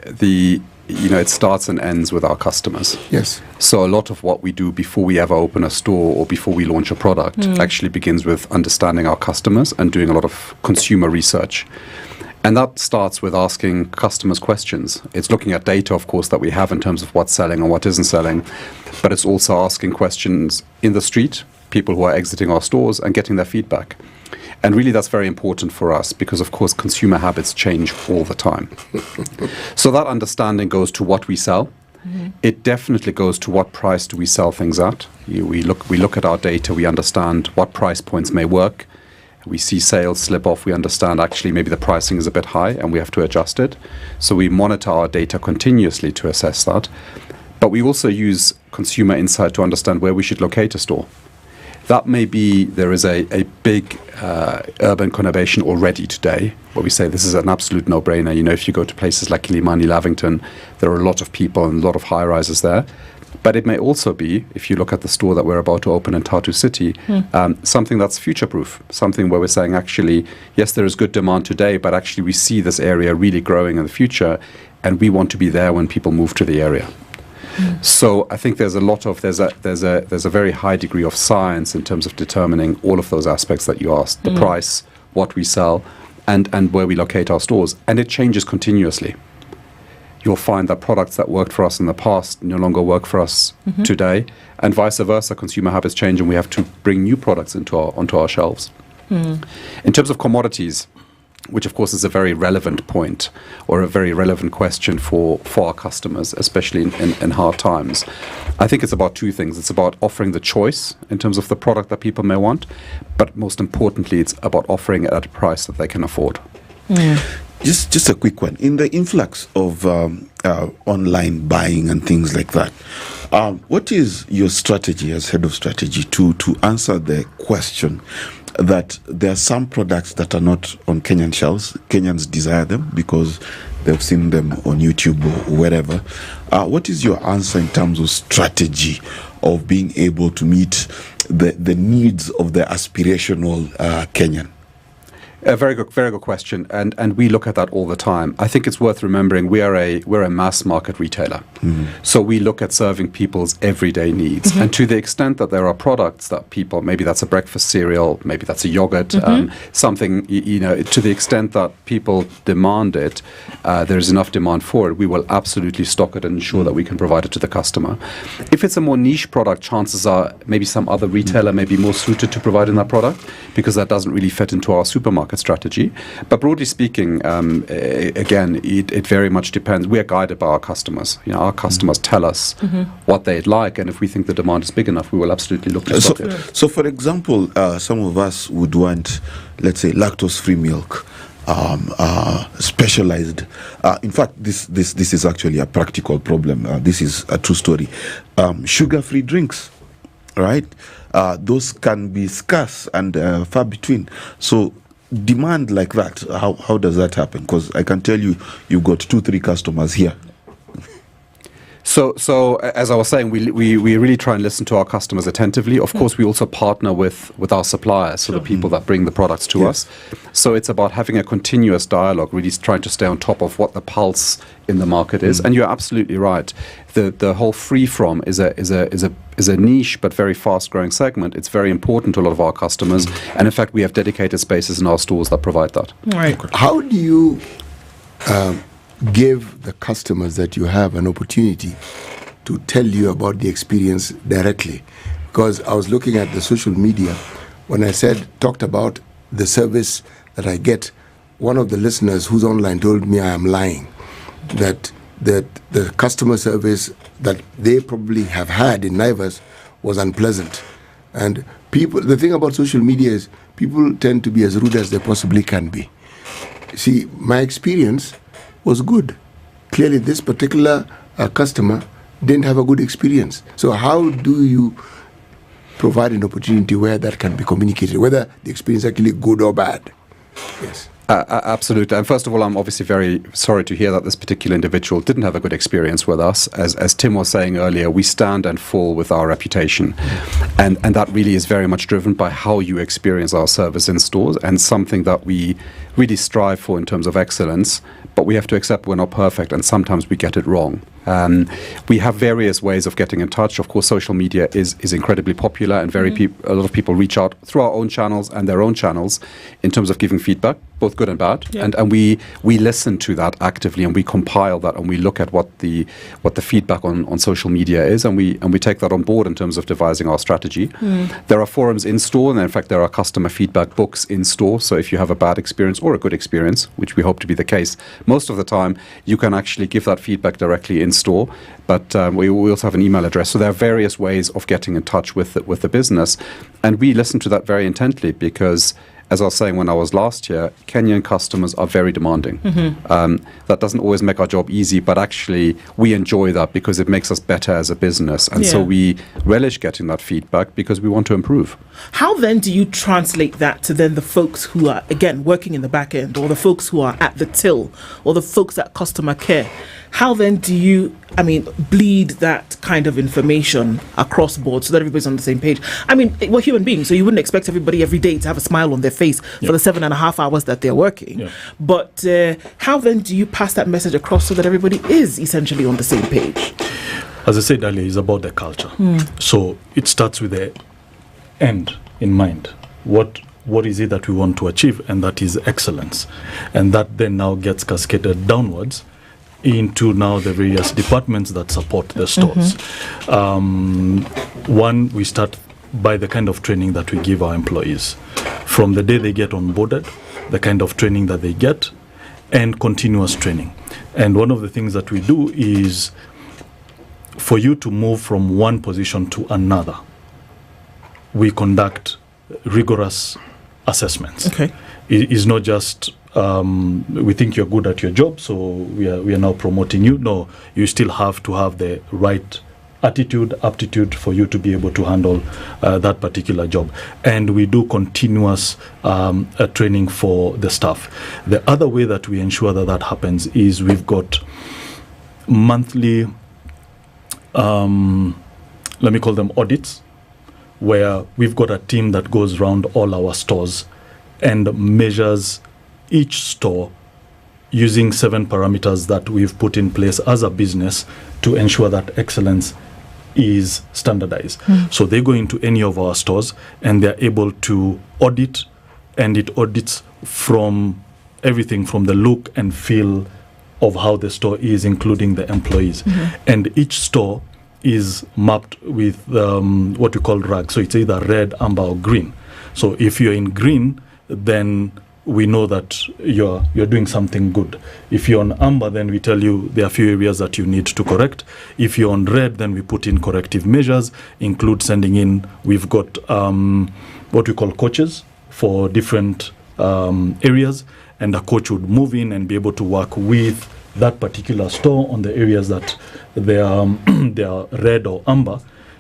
It starts and ends with our customers. Yes. So a lot of what we do before we ever open a store or before we launch a product actually begins with understanding our customers and doing a lot of consumer research. And that starts with asking customers questions. It's looking at data, of course, that we have in terms of what's selling and what isn't selling. But it's also asking questions in the street, people who are exiting our stores, and getting their feedback. And really that's very important for us because, of course, consumer habits change all the time. So that understanding goes to what we sell. It definitely goes to what price do we sell things at. We look at our data, we understand what price points may work. We see sales slip off, we understand actually maybe the pricing is a bit high and we have to adjust it. So we monitor our data continuously to assess that. But we also use consumer insight to understand where we should locate a store. That may be there is a big urban conurbation already today where we say this is an absolute no-brainer. If you go to places like Kilimani, Lavington, there are a lot of people and a lot of high-rises there. But it may also be, if you look at the store that we're about to open in Tartu City, something that's future-proof, something where we're saying actually, yes, there is good demand today, but actually we see this area really growing in the future, and we want to be there when people move to the area. So I think there's a very high degree of science in terms of determining all of those aspects that you asked, the price, what we sell, and where we locate our stores. And it changes continuously. You'll find that products that worked for us in the past no longer work for us today, and vice versa. Consumer habits change and we have to bring new products onto our shelves. In terms of commodities, which of course is a very relevant point or a very relevant question for our customers, especially in hard times. I think it's about 2 things. It's about offering the choice in terms of the product that people may want, but most importantly, it's about offering it at a price that they can afford. Just a quick one. In the influx of online buying and things like that, What is your strategy as head of strategy to answer the question that there are some products that are not on Kenyan shelves? Kenyans desire them because they've seen them on YouTube or wherever. What is your answer in terms of strategy of being able to meet the needs of the aspirational Kenyan? A very good question, and we look at that all the time. I think it's worth remembering we're a mass market retailer, so we look at serving people's everyday needs. And to the extent that there are products that people, maybe that's a breakfast cereal, maybe that's a yogurt, something, to the extent that people demand it, there's enough demand for it, we will absolutely stock it and ensure that we can provide it to the customer. If it's a more niche product, chances are maybe some other retailer may be more suited to providing that product because that doesn't really fit into our supermarket strategy. But broadly speaking, again, it very much depends. We are guided by our customers. Our customers tell us what they'd like, and if we think the demand is big enough, we will absolutely look to stock it. So, for example, some of us would want, let's say, lactose-free milk, specialized. In fact, this is actually a practical problem. This is a true story. Sugar-free drinks, right? Those can be scarce and far between. So demand like that, how does that happen? Because I can tell you, you've got 2-3 customers here. So as I was saying, we really try and listen to our customers attentively. Of course, we also partner with our suppliers, so the people that bring the products to us. So it's about having a continuous dialogue, really trying to stay on top of what the pulse in the market is. And you're absolutely right. The whole free from is a niche but very fast growing segment. It's very important to a lot of our customers, and in fact, we have dedicated spaces in our stores that provide that. Right. How do you give the customers that you have an opportunity to tell you about the experience directly? Because I was looking at the social media when I talked about the service that I get. One of the listeners who's online told me I am lying, that the customer service that they probably have had in Naivas was unpleasant. And the thing about social media is people tend to be as rude as they possibly can be. See, my experience was good. Clearly, this particular customer didn't have a good experience. So how do you provide an opportunity where that can be communicated, whether the experience is actually good or bad? Yes. Absolutely. And first of all, I'm obviously very sorry to hear that this particular individual didn't have a good experience with us. As Tim was saying earlier, we stand and fall with our reputation. And that really is very much driven by how you experience our service in stores, and something that we really strive for in terms of excellence. But we have to accept we're not perfect, and sometimes we get it wrong. We have various ways of getting in touch. Of course, social media is incredibly popular, and a lot of people reach out through our own channels and their own channels in terms of giving feedback, both good and bad. Yeah. And we listen to that actively, and we compile that, and we look at what the feedback on social media is, and we take that on board in terms of devising our strategy. There are forums in store, and in fact there are customer feedback books in store. So if you have a bad experience or a good experience, which we hope to be the case most of the time, you can actually give that feedback directly in store. But we also have an email address. So there are various ways of getting in touch with the business, and we listen to that very intently because, as I was saying when I was last here, Kenyan customers are very demanding. That doesn't always make our job easy, but actually we enjoy that because it makes us better as a business. And so we relish getting that feedback because we want to improve. How then do you translate that to then the folks who are, again, working in the back end, or the folks who are at the till, or the folks at customer care? How then do you, bleed that kind of information across board so that everybody's on the same page? We're human beings, so you wouldn't expect everybody every day to have a smile on their face for the 7.5 hours that they're working. But how then do you pass that message across so that everybody is essentially on the same page? As I said earlier, it's about the culture. So it starts with the end in mind. What is it that we want to achieve? And that is excellence. And that then now gets cascaded downwards into now the various departments that support the stores. One, we start by the kind of training that we give our employees. From the day they get onboarded, the kind of training that they get, and continuous training. And one of the things that we do is for you to move from one position to another, we conduct rigorous assessments. Okay. It is not just we think you're good at your job, so we are now promoting you. No, you still have to have the right attitude, aptitude for you to be able to handle that particular job. And we do continuous training for the staff. The other way that we ensure that that happens is we've got monthly, let me call them audits, where we've got a team that goes around all our stores and measures each store using 7 parameters that we've put in place as a business to ensure that excellence is standardized. So they go into any of our stores and they're able to audit, and it audits from everything from the look and feel of how the store is, including the employees. And each store is mapped with what we call RAG. So it's either red, amber, or green. So if you're in green, then we know that you're doing something good. If you're on amber, then we tell you there are a few areas that you need to correct. If you're on red, then we put in corrective measures, include sending in, we've got what we call coaches for different areas, and a coach would move in and be able to work with that particular store on the areas that they are red or amber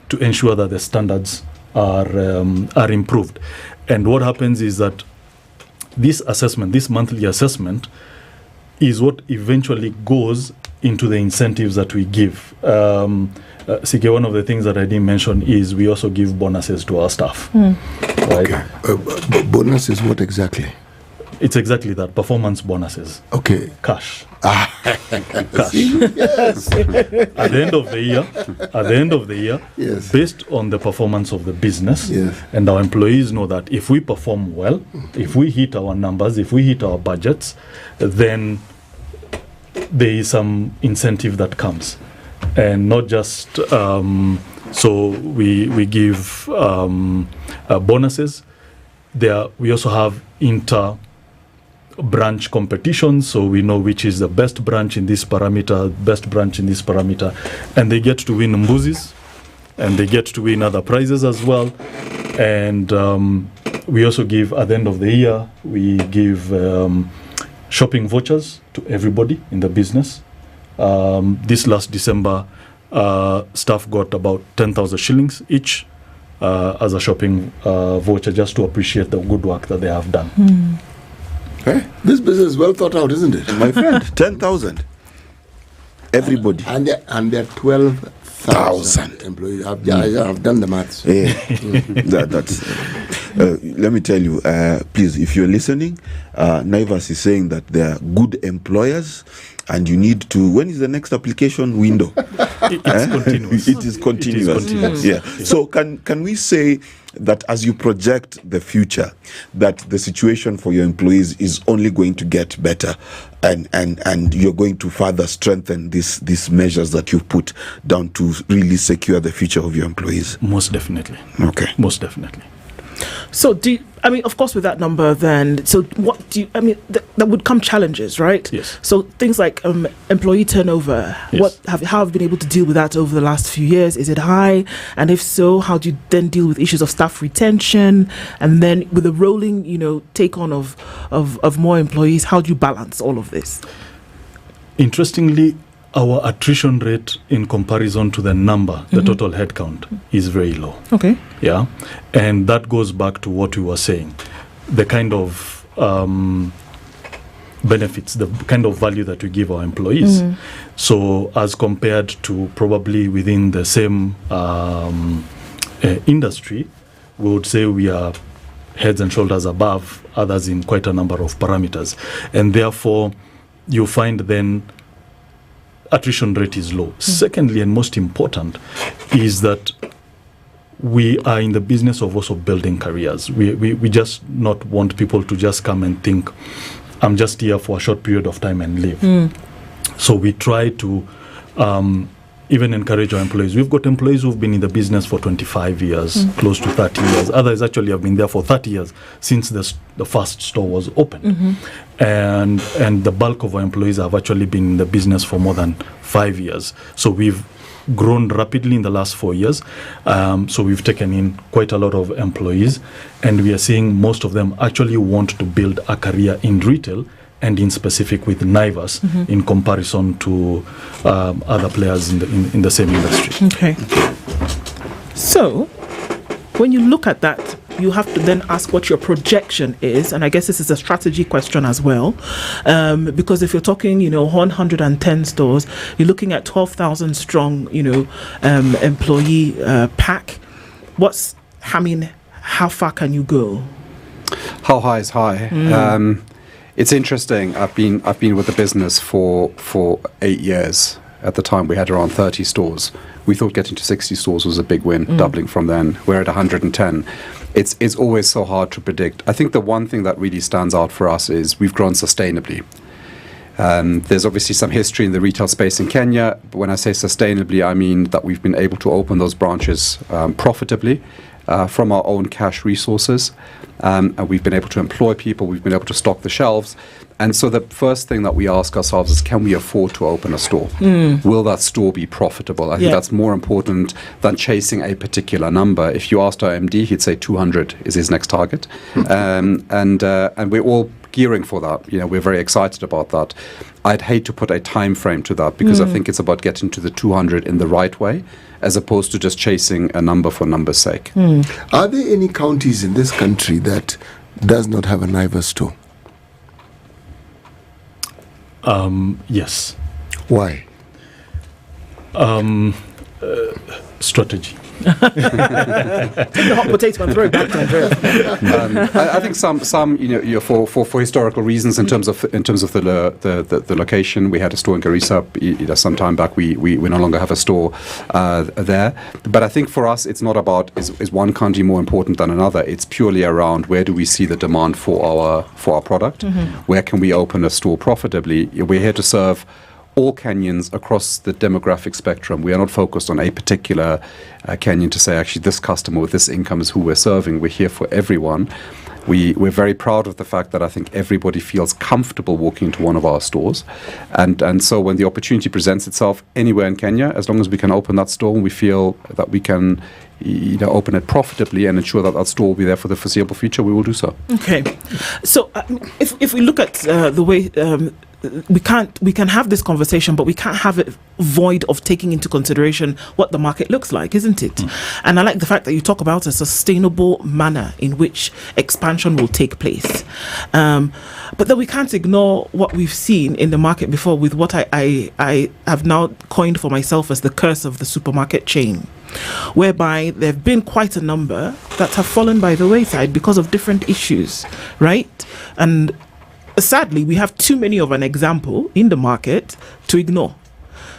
to ensure that the standards are improved. And what happens is that this assessment, this monthly assessment, is what eventually goes into the incentives that we give. Sigei, one of the things that I didn't mention is we also give bonuses to our staff. Right? Okay. Bonuses, what exactly? It's exactly that, performance bonuses. Okay. Cash. Cash. Yes. At the end of the year, yes, based on the performance of the business, yes, and our employees know that if we perform well, if we hit our numbers, if we hit our budgets, then there is some incentive that comes. And not just, so we give bonuses. We also have branch competitions, so we know which is the best branch in this parameter, and they get to win mbuzis, and they get to win other prizes as well. And we also give, at the end of the year, we give shopping vouchers to everybody in the business. This last December, staff got about 10,000 shillings each as a shopping voucher, just to appreciate the good work that they have done. Hey, this business is well thought out, isn't it? My friend, 10,000. Everybody. And there are 12,000 employees. I've done the maths. Yeah. That's. Let me tell you, please, if you're listening, Naivas is saying that they are good employers, and you need to. When is the next application window? It's continuous. It is continuous. Yeah. So can we say that as you project the future, that the situation for your employees is only going to get better, and you're going to further strengthen these measures that you've put down to really secure the future of your employees? Most definitely. Okay. Most definitely. So of course, with that number, then, so what do you, there would come challenges, right? Yes. So things like employee turnover, yes. How have you been able to deal with that over the last few years? Is it high? And if so, how do you then deal with issues of staff retention? And then with the rolling, take on of more employees, how do you balance all of this? Interestingly, our attrition rate in comparison to the number, the total headcount, is very low. Okay. Yeah. And that goes back to what we were saying. The kind of benefits, the kind of value that we give our employees. So as compared to probably within the same industry, we would say we are heads and shoulders above others in quite a number of parameters. And therefore, you find then attrition rate is low. Secondly, and most important, is that we are in the business of also building careers. We just not want people to just come and think, I'm just here for a short period of time and leave. So we try to even encourage our employees. We've got employees who've been in the business for 25 years, close to 30 years. Others actually have been there for 30 years since the first store was opened. And the bulk of our employees have actually been in the business for more than 5 years. So we've grown rapidly in the last 4 years. So we've taken in quite a lot of employees, and we are seeing most of them actually want to build a career in retail and in specific with Naivas in comparison to other players in the same industry. Okay. So, when you look at that, you have to then ask what your projection is, and I guess this is a strategy question as well, because if you're talking, 110 stores, you're looking at 12,000 strong, employee pack. How far can you go? How high is high? It's interesting. I've been with the business for 8 years. At the time, we had around 30 stores. We thought getting to 60 stores was a big win, doubling from then. We're at 110. It's always so hard to predict. I think the one thing that really stands out for us is we've grown sustainably. There's obviously some history in the retail space in Kenya. But when I say sustainably, I mean that we've been able to open those branches profitably from our own cash resources. And we've been able to employ people. We've been able to stock the shelves. And so the first thing that we ask ourselves is, can we afford to open a store? Will that store be profitable? I think that's more important than chasing a particular number. If you asked our MD, he'd say 200 is his next target. And we're all gearing for that. We're very excited about that. I'd hate to put a time frame to that because I think it's about getting to the 200 in the right way, as opposed to just chasing a number for number's sake. Are there any counties in this country that does not have a Naivas store? Yes. Why? Strategy. Take the hot potato and throw it back to Andreas. I think some for historical reasons in terms of the location. We had a store in Garissa some time back. We no longer have a store there. But I think for us, it's not about is one country more important than another. It's purely around where do we see the demand for our product? Where can we open a store profitably? We're here to serve all Kenyans across the demographic spectrum. We are not focused on a particular Kenyan to say, actually, this customer with this income is who we're serving. We're here for everyone. We're very proud of the fact that I think everybody feels comfortable walking into one of our stores. And so when the opportunity presents itself anywhere in Kenya, as long as we can open that store and we feel that we can open it profitably and ensure that that store will be there for the foreseeable future, we will do so. Okay. So if we look at the way we can have this conversation, but we can't have it void of taking into consideration what the market looks like, isn't it? And I like the fact that you talk about a sustainable manner in which expansion will take place. But then we can't ignore what we've seen in the market before with what I have now coined for myself as the curse of the supermarket chain, whereby there have been quite a number that have fallen by the wayside because of different issues, right? And sadly, we have too many of an example in the market to ignore.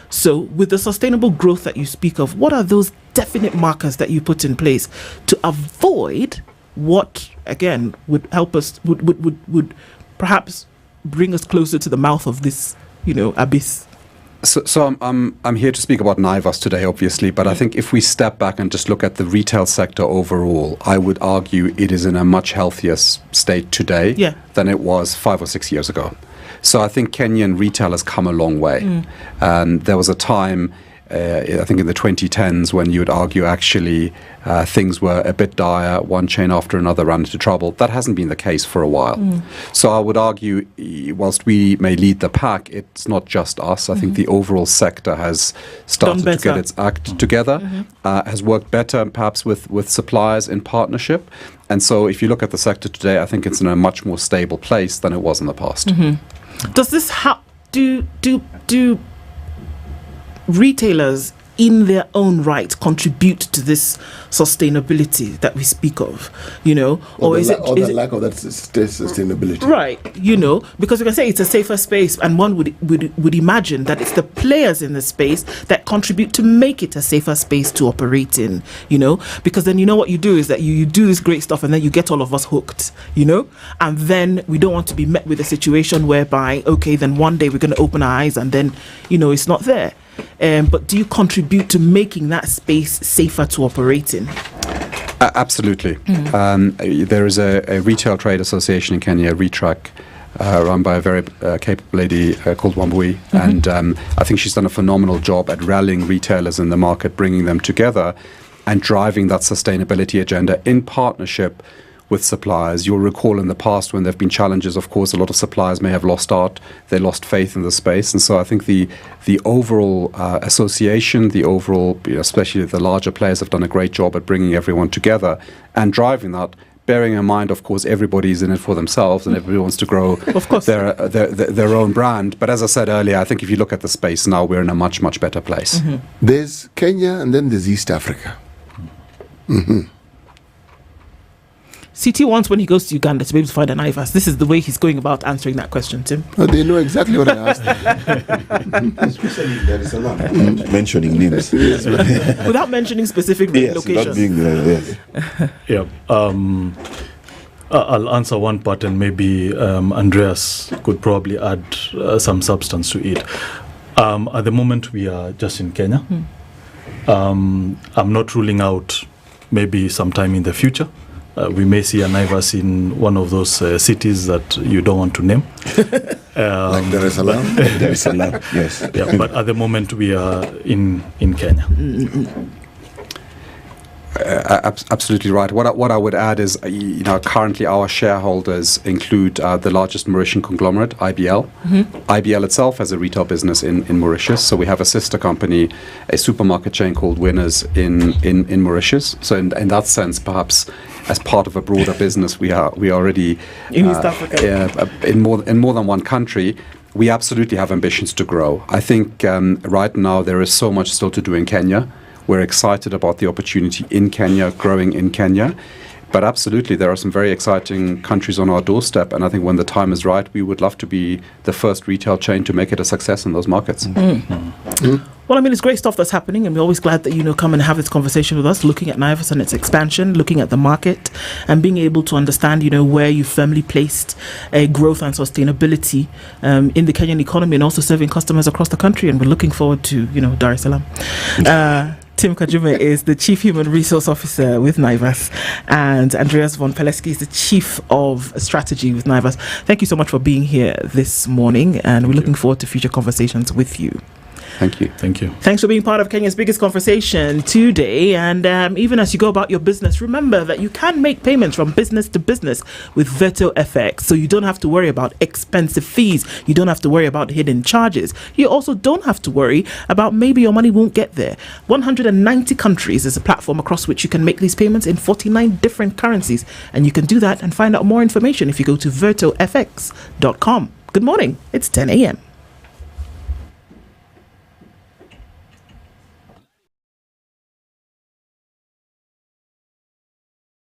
So with the sustainable growth that you speak of, what are those definite markers that you put in place to avoid what, again, would help us, would perhaps bring us closer to the mouth of this, abyss? So I'm here to speak about Naivas today, obviously, but I think if we step back and just look at the retail sector overall, I would argue it is in a much healthier state today than it was 5 or 6 years ago. So I think Kenyan retail has come a long way. There was a time, I think in the 2010s, when you would argue actually things were a bit dire, one chain after another ran into trouble. That hasn't been the case for a while. So I would argue, whilst we may lead the pack, it's not just us. I think the overall sector has started to get its act together, has worked better perhaps with suppliers in partnership. And so if you look at the sector today, I think it's in a much more stable place than it was in the past. Does this do retailers in their own right contribute to this sustainability that we speak of, or is it lack of that sustainability, right? Because we can say it's a safer space, and one would imagine that it's the players in the space that contribute to make it a safer space to operate in, because then what you do is that you do this great stuff and then you get all of us hooked, and then we don't want to be met with a situation whereby, okay, then one day we're going to open our eyes and then it's not there. But do you contribute to making that space safer to operate in? Absolutely. There is a retail trade association in Kenya, RETRAC, run by a very capable lady called Wambui. And I think she's done a phenomenal job at rallying retailers in the market, bringing them together and driving that sustainability agenda in partnership with suppliers. You'll recall in the past when there have been challenges, of course, a lot of suppliers may have lost out, they lost faith in the space. And so I think the overall association, the overall, especially the larger players, have done a great job at bringing everyone together and driving that, bearing in mind, of course, everybody's in it for themselves and everybody wants to grow their own brand. But as I said earlier, I think if you look at the space now, we're in a much, much better place. There's Kenya and then there's East Africa. CT wants, when he goes to Uganda, to be able to find an IVAS. This is the way he's going about answering that question, Tim. Oh, they know exactly what I asked. Especially if there is a lot. Mentioning names. Without mentioning specific locations. I'll answer one part and maybe Andreas could probably add some substance to it. At the moment, we are just in Kenya. I'm not ruling out maybe sometime in the future. We may see an IVAS in one of those cities that you don't want to name. Like Dar es Salaam? Dar es Salaam, yes. Yeah, but at the moment we are in Kenya. Absolutely right. What I would add is, currently our shareholders include the largest Mauritian conglomerate, IBL. IBL itself has a retail business in Mauritius. So we have a sister company, a supermarket chain called Winners in Mauritius. So in that sense, perhaps as part of a broader business, we are already in East Africa, in more than one country. We absolutely have ambitions to grow. I think right now there is so much still to do in Kenya. We're excited about the opportunity in Kenya, growing in Kenya. But absolutely, there are some very exciting countries on our doorstep. And I think when the time is right, we would love to be the first retail chain to make it a success in those markets. Well, I mean, it's great stuff that's happening, and we're always glad that, come and have this conversation with us, looking at NIVAS and its expansion, looking at the market, and being able to understand, where you firmly placed growth and sustainability in the Kenyan economy, and also serving customers across the country. And we're looking forward to, Dar es Salaam. Tim Kajume is the Chief Human Resource Officer with NIVAS, and Andreas von Peleski is the Chief of Strategy with NIVAS. Thank you so much for being here this morning, and we're looking forward to future conversations with you. Thank you. Thank you. Thanks for being part of Kenya's biggest conversation today. And even as you go about your business, remember that you can make payments from business to business with Virtual FX. So you don't have to worry about expensive fees. You don't have to worry about hidden charges. You also don't have to worry about maybe your money won't get there. 190 countries is a platform across which you can make these payments in 49 different currencies. And you can do that and find out more information if you go to virtualfx.com. Good morning. It's 10 a.m.